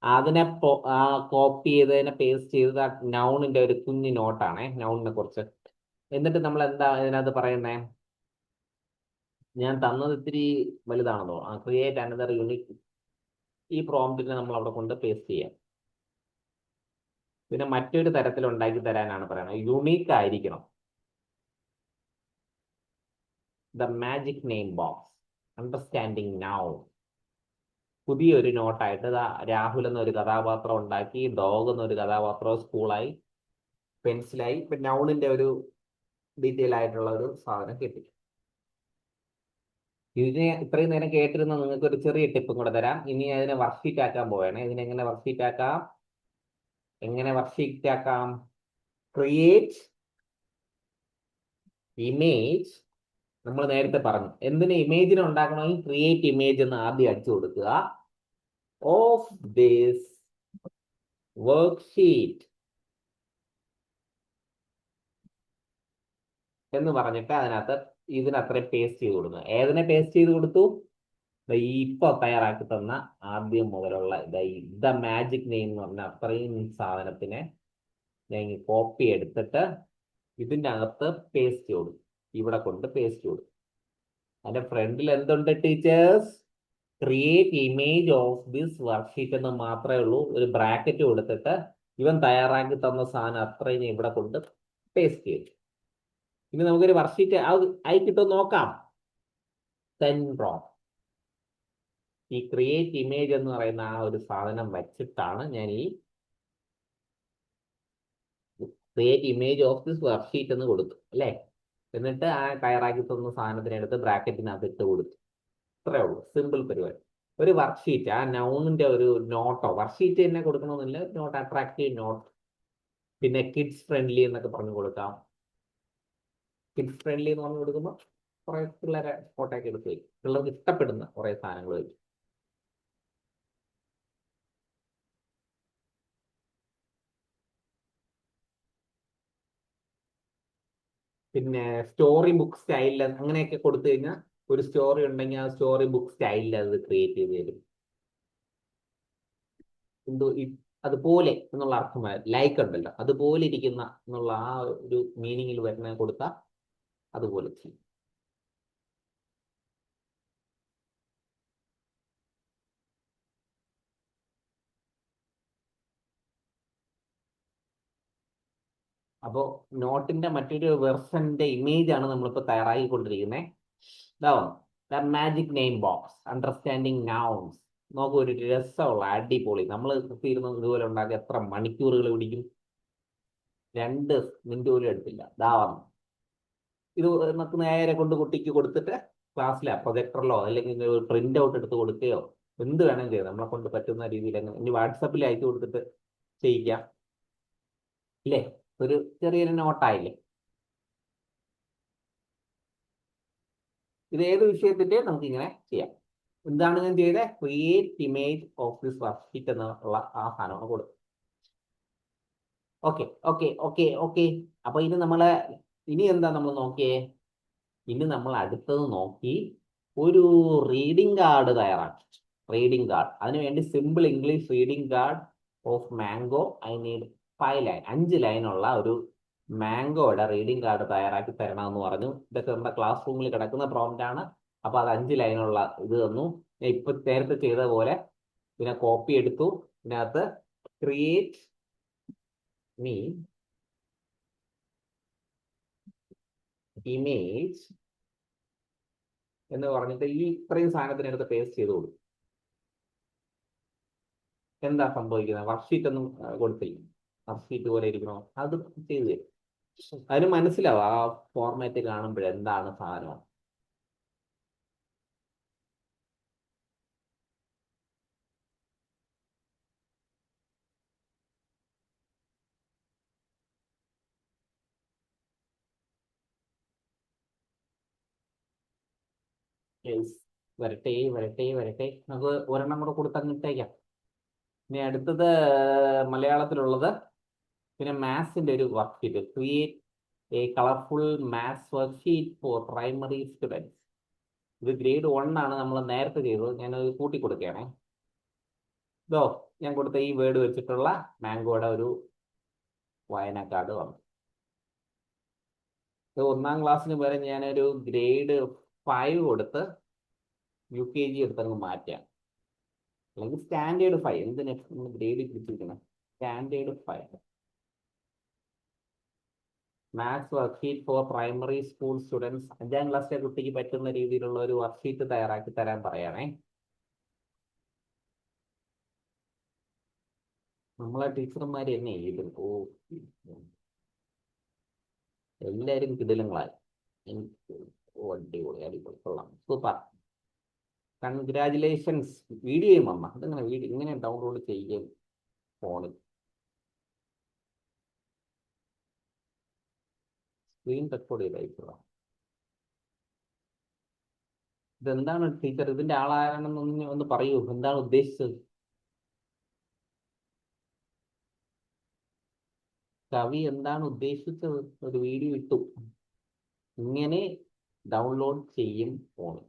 അതിനെ കോപ്പി ചെയ്തതിനെ പേസ്റ്റ് ചെയ്ത് നൗണിന്റെ ഒരു കുഞ്ഞു നോട്ടാണേ, നൗണിനെ കുറിച്ച്. എന്നിട്ട് നമ്മൾ എന്താ ഇതിനകത്ത് പറയുന്നേ? ഞാൻ തന്നത് ഇത്തിരി വലുതാണെന്നോ. Create another unique. ഈ പ്രോംപ്റ്റിനെ നമ്മൾ അവിടെ കൊണ്ട് പേസ്റ്റ് ചെയ്യാം. പിന്നെ മറ്റൊരു തരത്തിൽ ഉണ്ടാക്കി തരാനാണ് പറയുന്നത്. യുണീക്ക് ആയിരിക്കണം. The magic name box, understanding now. പുതിയൊരു നോട്ടായിട്ട് രാഹുൽ എന്നൊരു കഥാപാത്രം ഉണ്ടാക്കി, ഡോഗ് എന്നൊരു കഥാപാത്രം സ്കൂളായി, പെൻസിലായി. ഇപ്പൊ നൗണിന്റെ ഒരു ഡീറ്റെയിൽ ആയിട്ടുള്ള ഒരു സാധനം കിട്ടി. ഇതിനെ ഇത്രയും നേരം കേട്ടിരുന്ന നിങ്ങൾക്ക് ഒരു ചെറിയ ടിപ്പും കൂടെ തരാം. ഇനി അതിനെ വർക്ക്ഷീറ്റ് ആക്കാൻ പോവുകയാണ്. ഇതിനെങ്ങനെ വർക്ക്ഷീറ്റ് ആക്കാം? Create image. നമ്മൾ നേരത്തെ പറഞ്ഞു എന്തിന് ഇമേജിനെ ഉണ്ടാക്കണമെങ്കിൽ ക്രിയേറ്റ് ഇമേജ് എന്ന് ആദ്യം അടിച്ചു കൊടുക്കുക. ഓഫ് ദിസ് വർക്ക്ഷീറ്റ് എന്ന് പറഞ്ഞിട്ട് അതിനകത്ത് ഇതിനത്രയും പേസ്റ്റ് ചെയ്ത് കൊടുക്കുക. ഏതിനെ പേസ്റ്റ് ചെയ്ത് കൊടുത്തു? ഇപ്പൊ തയ്യാറാക്കി തന്ന ആദ്യം മുതലുള്ള ദ മാജിക് നെയിം എന്ന് പറഞ്ഞ അത്രയും സാധനത്തിനെ ഞാൻ കോപ്പി എടുത്തിട്ട് ഇതിൻ്റെ അകത്ത് പേസ്റ്റ് കൊടുക്കും. ഇവിടെ കൊണ്ട് പേസ്റ്റ് കൊടുക്കും. അതിന്റെ ഫ്രണ്ടിൽ എന്തുണ്ട് teachers? Create image of this worksheet എന്ന് മാത്രമേ ഉള്ളൂ. ഒരു ബ്രാക്കറ്റ് കൊടുത്തിട്ട് ഇവൻ തയ്യാറാക്കി തന്ന സാധനം അത്രയും ഇവിടെ കൊണ്ട് പേസ്റ്റ് ചെയ്തു. ഇനി നമുക്കൊരു വർക്ക്ഷീറ്റ് ആയി കിട്ടുമെന്ന് നോക്കാം. ഈ ക്രിയേറ്റ് ഇമേജ് എന്ന് പറയുന്ന ആ ഒരു സാധനം വെച്ചിട്ടാണ് ഞാൻ ഈ create image of this worksheet എന്ന് കൊടുത്തു അല്ലേ. എന്നിട്ട് ആ തയ്യാറാക്കി തന്ന സാധനത്തിനെടുത്ത് ബ്രാക്കറ്റിനകത്ത് ഇട്ട് കൊടുത്തു. ഇത്രയേ ഉള്ളൂ, സിമ്പിൾ പരിപാടി. ഒരു വർക്ക്ഷീറ്റ്, ആ നൗണിന്റെ ഒരു നോട്ടോ, വർക്ക്ഷീറ്റ് തന്നെ കൊടുക്കണമെന്നില്ല, നോട്ട്, അട്രാക്റ്റീവ് നോട്ട്. പിന്നെ കിഡ്സ് ഫ്രണ്ട്ലി എന്നൊക്കെ പറഞ്ഞു കൊടുക്കാം. കിഡ്സ് ഫ്രണ്ട്ലി എന്ന് പറഞ്ഞു കൊടുക്കുമ്പോൾ കുറെ പിള്ളേരെ ഫോട്ടോ ഒക്കെ എടുത്ത് വയ്ക്കും. പിള്ളേർക്ക് ഇഷ്ടപ്പെടുന്ന കുറെ സാധനങ്ങൾ വയ്ക്കും. പിന്നെ സ്റ്റോറി ബുക്ക് സ്റ്റൈലിൽ അങ്ങനെയൊക്കെ കൊടുത്തു കഴിഞ്ഞാൽ ഒരു സ്റ്റോറി ഉണ്ടെങ്കിൽ ആ സ്റ്റോറി ബുക്ക് സ്റ്റൈലിൽ അത് ക്രിയേറ്റ് ചെയ്ത് തരും. എന്തോ അതുപോലെ എന്നുള്ള അർത്ഥം ലൈക്ക് ഉണ്ടല്ലോ, അതുപോലെ ഇരിക്കുന്ന എന്നുള്ള ആ ഒരു മീനിങ്ങിൽ വരുന്ന കൊടുത്താൽ അതുപോലെ ചെയ്യും. അപ്പോൾ നോട്ടിന്റെ മറ്റൊരു വെർഷന്റെ ഇമേജ് ആണ് നമ്മളിപ്പോൾ തയ്യാറാക്കിക്കൊണ്ടിരിക്കുന്നത്. ഇതാവും the magic name box, understanding nouns. നോക്കൂ, ഒരു രസമുള്ള അടിപൊളി. നമ്മൾ ഇരുന്ന് ഇതുപോലെ ഉണ്ടാക്കി എത്ര മണിക്കൂറുകൾ പിടിക്കും? 2 മിനിറ്റ് പോലും എടുത്തില്ല. ഇതാവാം, ഇത് നമുക്ക് നേരെ കൊണ്ട് കുട്ടിക്ക് കൊടുത്തിട്ട് ക്ലാസ്സിലെ പ്രൊജക്ടറിലോ അല്ലെങ്കിൽ ഒരു പ്രിന്റ് ഔട്ട് എടുത്ത് കൊടുക്കുകയോ എന്ത് വേണമെങ്കിലും ചെയ്യാം. നമ്മളെ കൊണ്ട് പറ്റുന്ന രീതിയിൽ ഇനി വാട്സപ്പിൽ അയച്ചു കൊടുത്തിട്ട് ചെയ്യിക്കാം. ഇല്ലേ? ഒരു ചെറിയൊരു നോട്ടായില്ലേ? ഇത് ഏത് വിഷയത്തിന്റെ നമുക്ക് ഇങ്ങനെ ചെയ്യാം. എന്താണ് ഞാൻ ചെയ്തത്? Create image of this worksheet എന്നുള്ള ആ സാധനം കൊടുക്കും. Okay okay okay okay. അപ്പൊ ഇനി എന്താ നമ്മൾ നോക്കിയേ? ഇനി നമ്മൾ അടുത്തത് നോക്കി ഒരു റീഡിംഗ് കാർഡ് തയ്യാറാക്കി. റീഡിംഗ് കാർഡ്, അതിനുവേണ്ടി simple English reading card of mango. I need 5 line, 5 ലൈനുള്ള ഒരു മാംഗോയുടെ റീഡിംഗ് കാർഡ് തയ്യാറാക്കി തരണമെന്ന് പറഞ്ഞു. ഇതൊക്കെ നമ്മുടെ ക്ലാസ് റൂമിൽ കിടക്കുന്ന പ്രോംപ്റ്റ് ആണ്. അപ്പൊ അത് 5 ലൈനുള്ള ഇത് തന്നു. ഞാൻ ഇപ്പൊ നേരത്തെ ചെയ്ത പോലെ പിന്നെ കോപ്പി എടുത്തു. ഇതിനകത്ത് ക്രിയേറ്റ് മീ ഇമേജ് എന്ന് പറഞ്ഞിട്ട് ഈ ഇത്രയും സാധനത്തിനടുത്ത് പേസ്റ്റ് ചെയ്ത് കൊടുക്കും. എന്താ സംഭവിക്കുന്നത്? വർക്ക്ഷീറ്റ് ഒന്നും കൊടുത്തില്ല, വർക്ക്ഷീറ്റ് പോലെ ഇരിക്കണോ? അത് ചെയ്തു തരും. അതിന് മനസ്സിലാവും ആ ഫോർമാറ്റ് കാണുമ്പോൾ എന്താണ് സാധനം. വരട്ടെ വരട്ടെ വരട്ടെ. നമുക്ക് ഒരെണ്ണം കൂടെ കൊടുത്തങ്ങിട്ടേക്കാം. ഇനി അടുത്തത് മലയാളത്തിലുള്ളത്. പിന്നെ മാത്സിന്റെ ഒരു worksheet, create a colourful maths worksheet for primary students. ഇത് ഗ്രേഡ് 1 ആണ് നമ്മൾ നേരത്തെ ചെയ്തത്. ഞാനത് കൂട്ടി കൊടുക്കുകയാണേ. ഇതോ ഞാൻ കൊടുത്ത ഈ വേർഡ് വെച്ചിട്ടുള്ള മാംഗോയുടെ ഒരു വായനാ കാർഡ് വന്നു. ഇത് 1ാം ക്ലാസ്സിന് വരെ ഞാനൊരു ഗ്രേഡ് 5 കൊടുത്ത് UKG എടുത്തങ്ങ് മാറ്റാം. അല്ലെങ്കിൽ സ്റ്റാൻഡേർഡ് 5. എന്തിനാ ഗ്രേഡ് പിടിച്ചിരിക്കണം? Standard 5 maths worksheet for primary school students. 5ാം ക്ലാസ്സിലെ കുട്ടിക്ക് പറ്റുന്ന രീതിയിലുള്ള ഒരു വർക്ക്ഷീറ്റ് തയ്യാറാക്കി തരാൻ പറയണേ. നമ്മളെ ടീച്ചർമാർ തന്നെ എഴുതും. എല്ലാവരും കിടിലങ്ങളായി. അടിപൊളി അടിപൊളി, കൊള്ളാം, സൂപ്പർ, കൺഗ്രാജുലേഷൻസ്. വീഡിയോയും വന്ന അതെങ്ങനെ ഇങ്ങനെ ഡൗൺലോഡ് ചെയ്യുകയും ഫോണിൽ സ്ക്രീൻ റെക്കോർഡ് ചെയ്തയക്കുക. ഇതെന്താണ് ടീച്ചർ? ഇതിന്റെ ആളാരാണെന്നൊന്ന് ഒന്ന് പറയൂ. എന്താണ് ഉദ്ദേശിച്ചത്? കവി എന്താണ് ഉദ്ദേശിച്ചത്? ഒരു വീഡിയോ ഇട്ടു, ഇങ്ങനെ ഡൗൺലോഡ് ചെയ്യും ഫോണിൽ.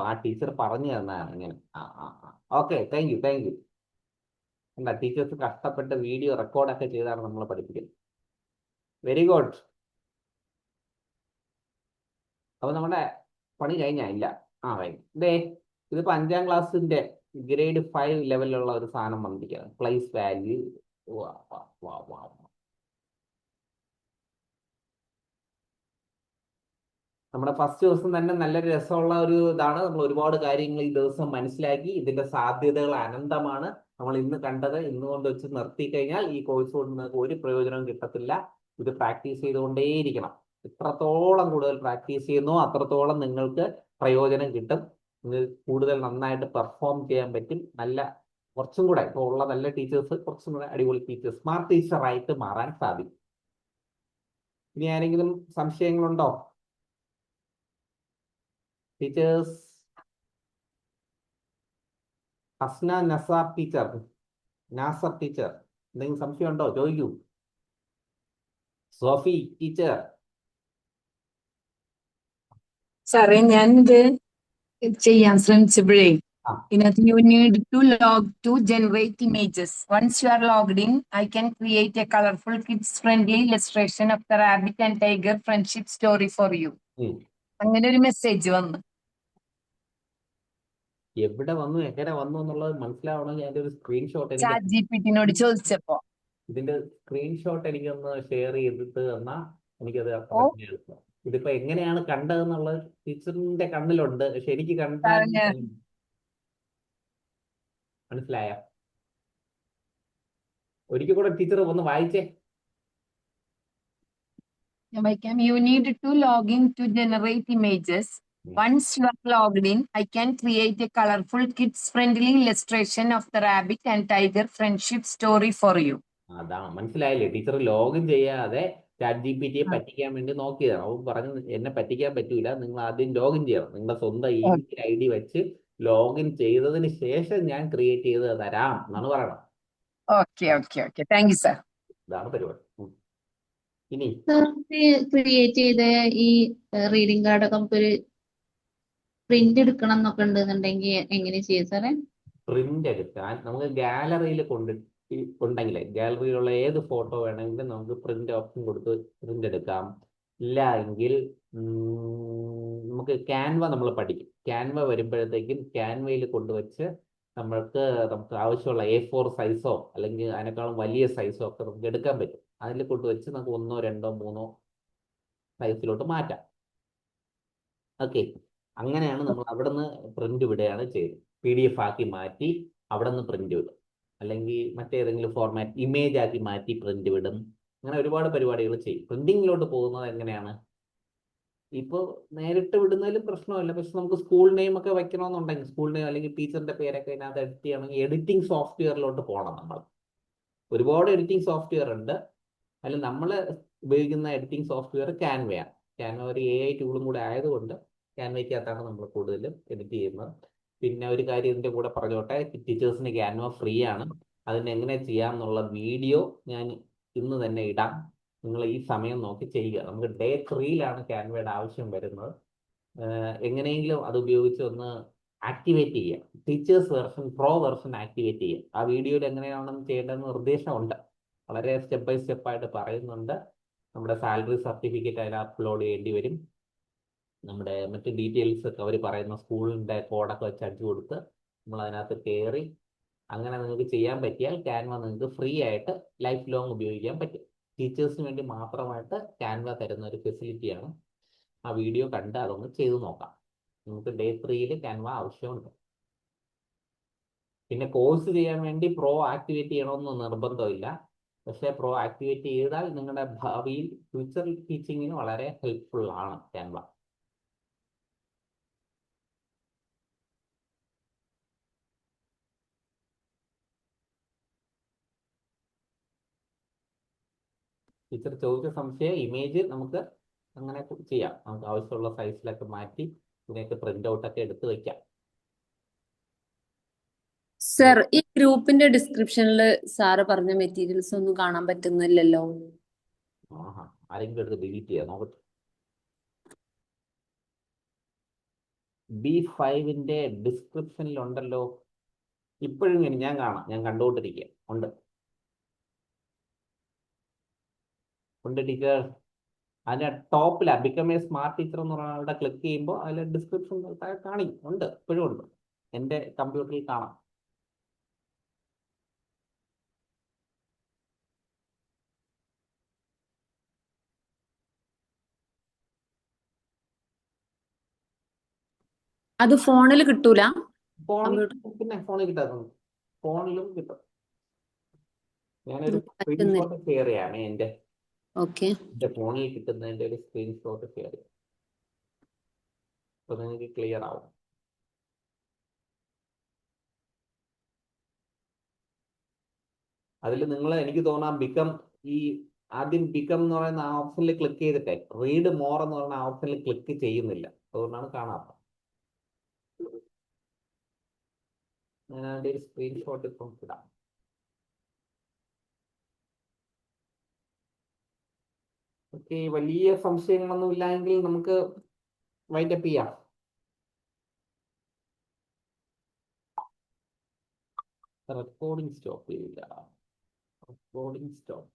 ആ ടീച്ചർ പറഞ്ഞു തന്നാണ് ഇങ്ങനെ. Okay, thank you. അല്ല, ടീച്ചേഴ്സ് കഷ്ടപ്പെട്ട് വീഡിയോ റെക്കോർഡൊക്കെ ചെയ്താണ് നമ്മളെ പഠിപ്പിക്കുന്നത്. Very good. അപ്പൊ നമ്മുടെ പണി കഴിഞ്ഞില്ല. ഇതിപ്പോ 5ാം ക്ലാസ്സിന്റെ ഗ്രേഡ് 5 ലെവലിലുള്ള ഒരു സാധനം വന്നിരിക്കുകയാണ്. Place value. നമ്മുടെ ഫസ്റ്റ് ദിവസം തന്നെ നല്ലൊരു രസമുള്ള ഒരു ഇതാണ്. നമ്മൾ ഒരുപാട് കാര്യങ്ങൾ ഈ ദിവസം മനസ്സിലാക്കി. ഇതിന്റെ സാധ്യതകൾ അനന്തമാണ്. നമ്മൾ ഇന്ന് കണ്ടത് ഇന്നുകൊണ്ട് വെച്ച് നിർത്തി കഴിഞ്ഞാൽ ഈ കോഴ്സ് കൊണ്ട് നിങ്ങൾക്ക് ഒരു പ്രയോജനവും കിട്ടത്തില്ല. ഇത് പ്രാക്ടീസ് ചെയ്തുകൊണ്ടേയിരിക്കണം. എത്രത്തോളം കൂടുതൽ പ്രാക്ടീസ് ചെയ്യുന്നോ അത്രത്തോളം നിങ്ങൾക്ക് പ്രയോജനം കിട്ടും. നിങ്ങൾക്ക് കൂടുതൽ നന്നായിട്ട് പെർഫോം ചെയ്യാൻ പറ്റും. കുറച്ചും കൂടെ ഇപ്പോൾ ഉള്ള നല്ല ടീച്ചേഴ്സ് കുറച്ചും കൂടെ അടിപൊളി ടീച്ചേഴ്സ്, സ്മാർട്ട് ടീച്ചറായിട്ട് മാറാൻ സാധിക്കും. ഇനി ആരെങ്കിലും സംശയങ്ങളുണ്ടോ ടീച്ചേഴ്സ്? ഹസ്ന നാസർ ടീച്ചർ എന്തെങ്കിലും സംശയമുണ്ടോ? ചോദിക്കൂ. സോഫി ടീച്ചർ, സാറേ ഞാനിത് ചെയ്യാൻ ശ്രമിച്ചപ്പോഴേ ആ ഇതിനകത്ത് you need to log to generate images once you are logged in I can create a colourful kids friendly illustration of the rabbit and tiger friendship story for you. ഉം. അങ്ങനെ ഒരു മെസ്സേജ് വന്നു. എവിടെ വന്നു എങ്ങനെ വന്നു എന്നുള്ളത് മനസ്സിലാവണമെങ്കിൽ അതിന്റെ ഒരു സ്ക്രീൻഷോട്ട് എനിക്ക് ചാറ്റ് ജിപിടിനോട് ചോദിച്ചപ്പോ ഇതിന്റെ സ്ക്രീൻഷോട്ട് എനിക്കൊന്ന് ഷെയർ ചെയ്തിട്ട് തന്നാ എനിക്കത് ഓ അത്ര എളുപ്പം. ഇതിപ്പോ എങ്ങനെയാണ് കണ്ടതെന്നുള്ളത് ടീച്ചറിന്റെ കണ്ണിലുണ്ട്, പക്ഷെ എനിക്ക് കണ്ടാൽ സാറേ ഞാൻ മനസ്സിലായ. ഒരിക്കൽ കൂടെ ടീച്ചർ ഒന്ന് വായിച്ചേ. വയ്ക്കാം. You need to log in to generate images. Once you are logged in, I can create a colorful kids-friendly illustration of the rabbit and tiger friendship story for you. അതാണ് മനസ്സിലായില്ലേ? ടീച്ചർ ലോഗിൻ ചെയ്യാതെ chat GPT യെ പറ്റിക്കാൻ വേണ്ടി നോക്കിയതാണ്. അവൻ പറഞ്ഞു എന്നെ പറ്റിക്കാൻ പറ്റൂല, നിങ്ങൾ ആദ്യം ലോഗിൻ ചെയ്യണം, നിങ്ങളുടെ സ്വന്തം ഇമെയിൽ ID വെച്ച് ലോഗിൻ ചെയ്തതിന് ശേഷം ഞാൻ ക്രിയേറ്റ് ചെയ്ത് തരാം എന്നാണ് പറയണം. Okay, okay, okay. Thank you, sir. ഇതാണ് പരിപാടി. ഇനി ക്രിയേറ്റ് ചെയ്ത ഈ റീഡിംഗ് കാർഡൊക്കെ നമുക്കൊരു പ്രിന്റ് എടുക്കണം എന്നൊക്കെ ഉണ്ടെന്നുണ്ടെങ്കിൽ എങ്ങനെ ചെയ്യും സാറേ? പ്രിന്റ് എടുക്കാൻ നമുക്ക് ഗാലറിയിൽ ഉണ്ടെങ്കിൽ ഗാലറിയിലുള്ള ഏത് ഫോട്ടോ വേണമെങ്കിലും നമുക്ക് പ്രിന്റ് ഓപ്ഷൻ കൊടുത്ത് പ്രിന്റ് എടുക്കാം. ഇല്ല എങ്കിൽ നമുക്ക് ക്യാൻവ നമ്മൾ പഠിക്കും. ക്യാൻവ വരുമ്പോഴത്തേക്കും ക്യാൻവയിൽ കൊണ്ടുവച്ച് നമുക്ക് ആവശ്യമുള്ള A4 സൈസോ അല്ലെങ്കിൽ അതിനേക്കാളും വലിയ സൈസോ ഒക്കെ നമുക്ക് എടുക്കാൻ പറ്റും. അതിൽ കൊണ്ടുവച്ച് നമുക്ക് 1, 2, 3 സൈസിലോട്ട് മാറ്റാം. ഓക്കെ, അങ്ങനെയാണ് നമ്മൾ അവിടെ നിന്ന് പ്രിന്റ് വിടുകയാണ് ചെയ്തത്. PDF ആക്കി മാറ്റി അവിടെ നിന്ന് പ്രിന്റ് വിടും, അല്ലെങ്കിൽ മറ്റേതെങ്കിലും ഫോർമാറ്റ് ഇമേജ് ആക്കി മാറ്റി പ്രിന്റ് വിടും. അങ്ങനെ ഒരുപാട് പരിപാടികൾ ചെയ്യും. പ്രിന്റിങ്ങിലോട്ട് പോകുന്നത് എങ്ങനെയാണ്? ഇപ്പോൾ നേരിട്ട് വിടുന്നതിലും പ്രശ്നമില്ല, പക്ഷെ നമുക്ക് സ്കൂൾ നെയിം ഒക്കെ വെക്കണമെന്നുണ്ടെങ്കിൽ സ്കൂൾ നെയിം അല്ലെങ്കിൽ ടീച്ചറിന്റെ പേരൊക്കെ അതിനകത്ത് എഡിറ്റ് ചെയ്യണമെങ്കിൽ എഡിറ്റിംഗ് സോഫ്റ്റ്വെയറിലോട്ട് പോകണം. നമ്മൾ ഒരുപാട് എഡിറ്റിംഗ് സോഫ്റ്റ്വെയർ ഉണ്ട്. അതിൽ നമ്മൾ ഉപയോഗിക്കുന്ന എഡിറ്റിംഗ് സോഫ്റ്റ്വെയർ ക്യാൻവയാണ്. ക്യാൻവ ഒരു AI ടൂളും കൂടെ ആയതുകൊണ്ട് ക്യാൻവയ്ക്കകത്താണ് നമ്മൾ കൂടുതലും എഡിറ്റ് ചെയ്യുന്നത്. പിന്നെ ഒരു കാര്യം ഇതിൻ്റെ കൂടെ പറഞ്ഞോട്ടെ, ടീച്ചേഴ്സിന് ക്യാൻവ ഫ്രീ ആണ്. അതിന് എങ്ങനെ ചെയ്യാം എന്നുള്ള വീഡിയോ ഞാൻ ഇന്ന് തന്നെ ഇടാം. നിങ്ങൾ ഈ സമയം നോക്കി ചെയ്യുക. നമുക്ക് Day 3 ക്യാൻവയുടെ ആവശ്യം വരുന്നത്. എങ്ങനെയെങ്കിലും അത് ഉപയോഗിച്ച് ഒന്ന് ആക്ടിവേറ്റ് ചെയ്യുക. Teachers version pro version activate ചെയ്യുക. ആ വീഡിയോയിൽ എങ്ങനെയാണെന്ന് ചെയ്യേണ്ടതെന്ന് നിർദ്ദേശമുണ്ട്. വളരെ സ്റ്റെപ്പ് ബൈ സ്റ്റെപ്പായിട്ട് പറയുന്നുണ്ട്. നമ്മുടെ സാലറി സർട്ടിഫിക്കറ്റ് അതിൽ അപ്ലോഡ് ചെയ്യേണ്ടി വരും. നമ്മുടെ മറ്റ് ഡീറ്റെയിൽസ് ഒക്കെ അവർ പറയുന്ന സ്കൂളിൻ്റെ കോഡൊക്കെ വെച്ച് അടിച്ചു കൊടുത്ത് നമ്മൾ അതിനകത്ത് കയറി അങ്ങനെ നിങ്ങൾക്ക് ചെയ്യാൻ പറ്റിയാൽ ക്യാൻവ നിങ്ങൾക്ക് ഫ്രീ ആയിട്ട് ലൈഫ് ലോങ് ഉപയോഗിക്കാൻ പറ്റും. ടീച്ചേഴ്സിന് വേണ്ടി മാത്രമായിട്ട് ക്യാൻവ തരുന്ന ഒരു ഫെസിലിറ്റിയാണ്. ആ വീഡിയോ കണ്ട് അതൊന്ന് ചെയ്തു നോക്കാം. നമുക്ക് Day 3 ക്യാൻവ ആവശ്യമുണ്ട്. പിന്നെ കോഴ്സ് ചെയ്യാൻ വേണ്ടി പ്രോ ആക്ടിവേറ്റ് ചെയ്യണമെന്ന് നിർബന്ധമില്ല. പക്ഷേ പ്രോ ആക്ടിവേറ്റ് ചെയ്താൽ നിങ്ങളുടെ ഭാവിയിൽ ഫ്യൂച്ചർ ടീച്ചിങ്ങിന് വളരെ ഹെൽപ്ഫുൾ ആണ് ക്യാൻവ. ടീച്ചർ ചോദിച്ച സംശയം ഇമേജ് നമുക്ക് അങ്ങനെ ചെയ്യാം. നമുക്ക് ആവശ്യമുള്ള സൈസിലൊക്കെ മാറ്റി ഇതിനൊക്കെ പ്രിന്റ് ഔട്ടൊക്കെ എടുത്ത് വെക്കാം. സർ, ഈ ഗ്രൂപ്പിന്റെ ഡിസ്ക്രിപ്ഷനിൽ സാറ് പറഞ്ഞ മെറ്റീരിയൽസ് ഒന്നും കാണാൻ പറ്റുന്നില്ലല്ലോ. ആഹാ, ആരെങ്കിലും എടുത്ത് ഡിലീറ്റ് ചെയ്യാം. നോക്കട്ടെ. B5ന്റെ ഡിസ്ക്രിപ്ഷനിലുണ്ടല്ലോ. ഇപ്പോഴും ഞാൻ കാണാം, ഞാൻ കണ്ടുകൊണ്ടിരിക്കുക. ഉണ്ട് ടീച്ചർ. അതിന്റെ ടോപ്പിലാ ബിക്കം എ സ്മാർട്ട് ടീച്ചർ എന്ന് പറഞ്ഞാൽ അവിടെ ക്ലിക്ക് ചെയ്യുമ്പോൾ അതിൽ ഡിസ്ക്രിപ്ഷൻ കാണിക്കും. ഉണ്ട്, ഇപ്പോഴും ഉണ്ട്. എൻ്റെ കമ്പ്യൂട്ടറിൽ കാണാം. അത് ഫോണിൽ കിട്ടൂല? പിന്നെ ഫോണിൽ കിട്ടാറുണ്ട്. ഫോണിലും കിട്ടും. ഞാനൊരു സ്ക്രീൻഷോട്ട് ഷെയർ ചെയ്യാമേ. എൻ്റെ ഫോണിൽ കിട്ടുന്നതിന്റെ ഒരു സ്ക്രീൻഷോട്ട് ഷെയർ ചെയ്യാം. അപ്പൊ നിങ്ങൾക്ക് ക്ലിയർ ആവും. അതിൽ നിങ്ങൾ എനിക്ക് തോന്നാം ആദ്യം ബിക്കം എന്ന് പറയുന്ന ആ ഓപ്ഷനിൽ ക്ലിക്ക് ചെയ്തിട്ടേ റീഡ് മോർ എന്ന് പറയുന്ന ആ ഓപ്ഷനിൽ ക്ലിക്ക് ചെയ്യുന്നില്ല. അതുകൊണ്ടാണ് കാണാത്തത്. ഞാൻ അതിൻ്റെ ഒരു സ്ക്രീൻഷോട്ട് ഇപ്പം ഇടാം. ഓക്കെ, വലിയ സംശയങ്ങളൊന്നും ഇല്ലെങ്കിൽ നമുക്ക് വൈൻഡപ്പ് ചെയ്യാം. റെക്കോർഡിംഗ് സ്റ്റോപ്പ് ചെയ്യില്ല. Recording stop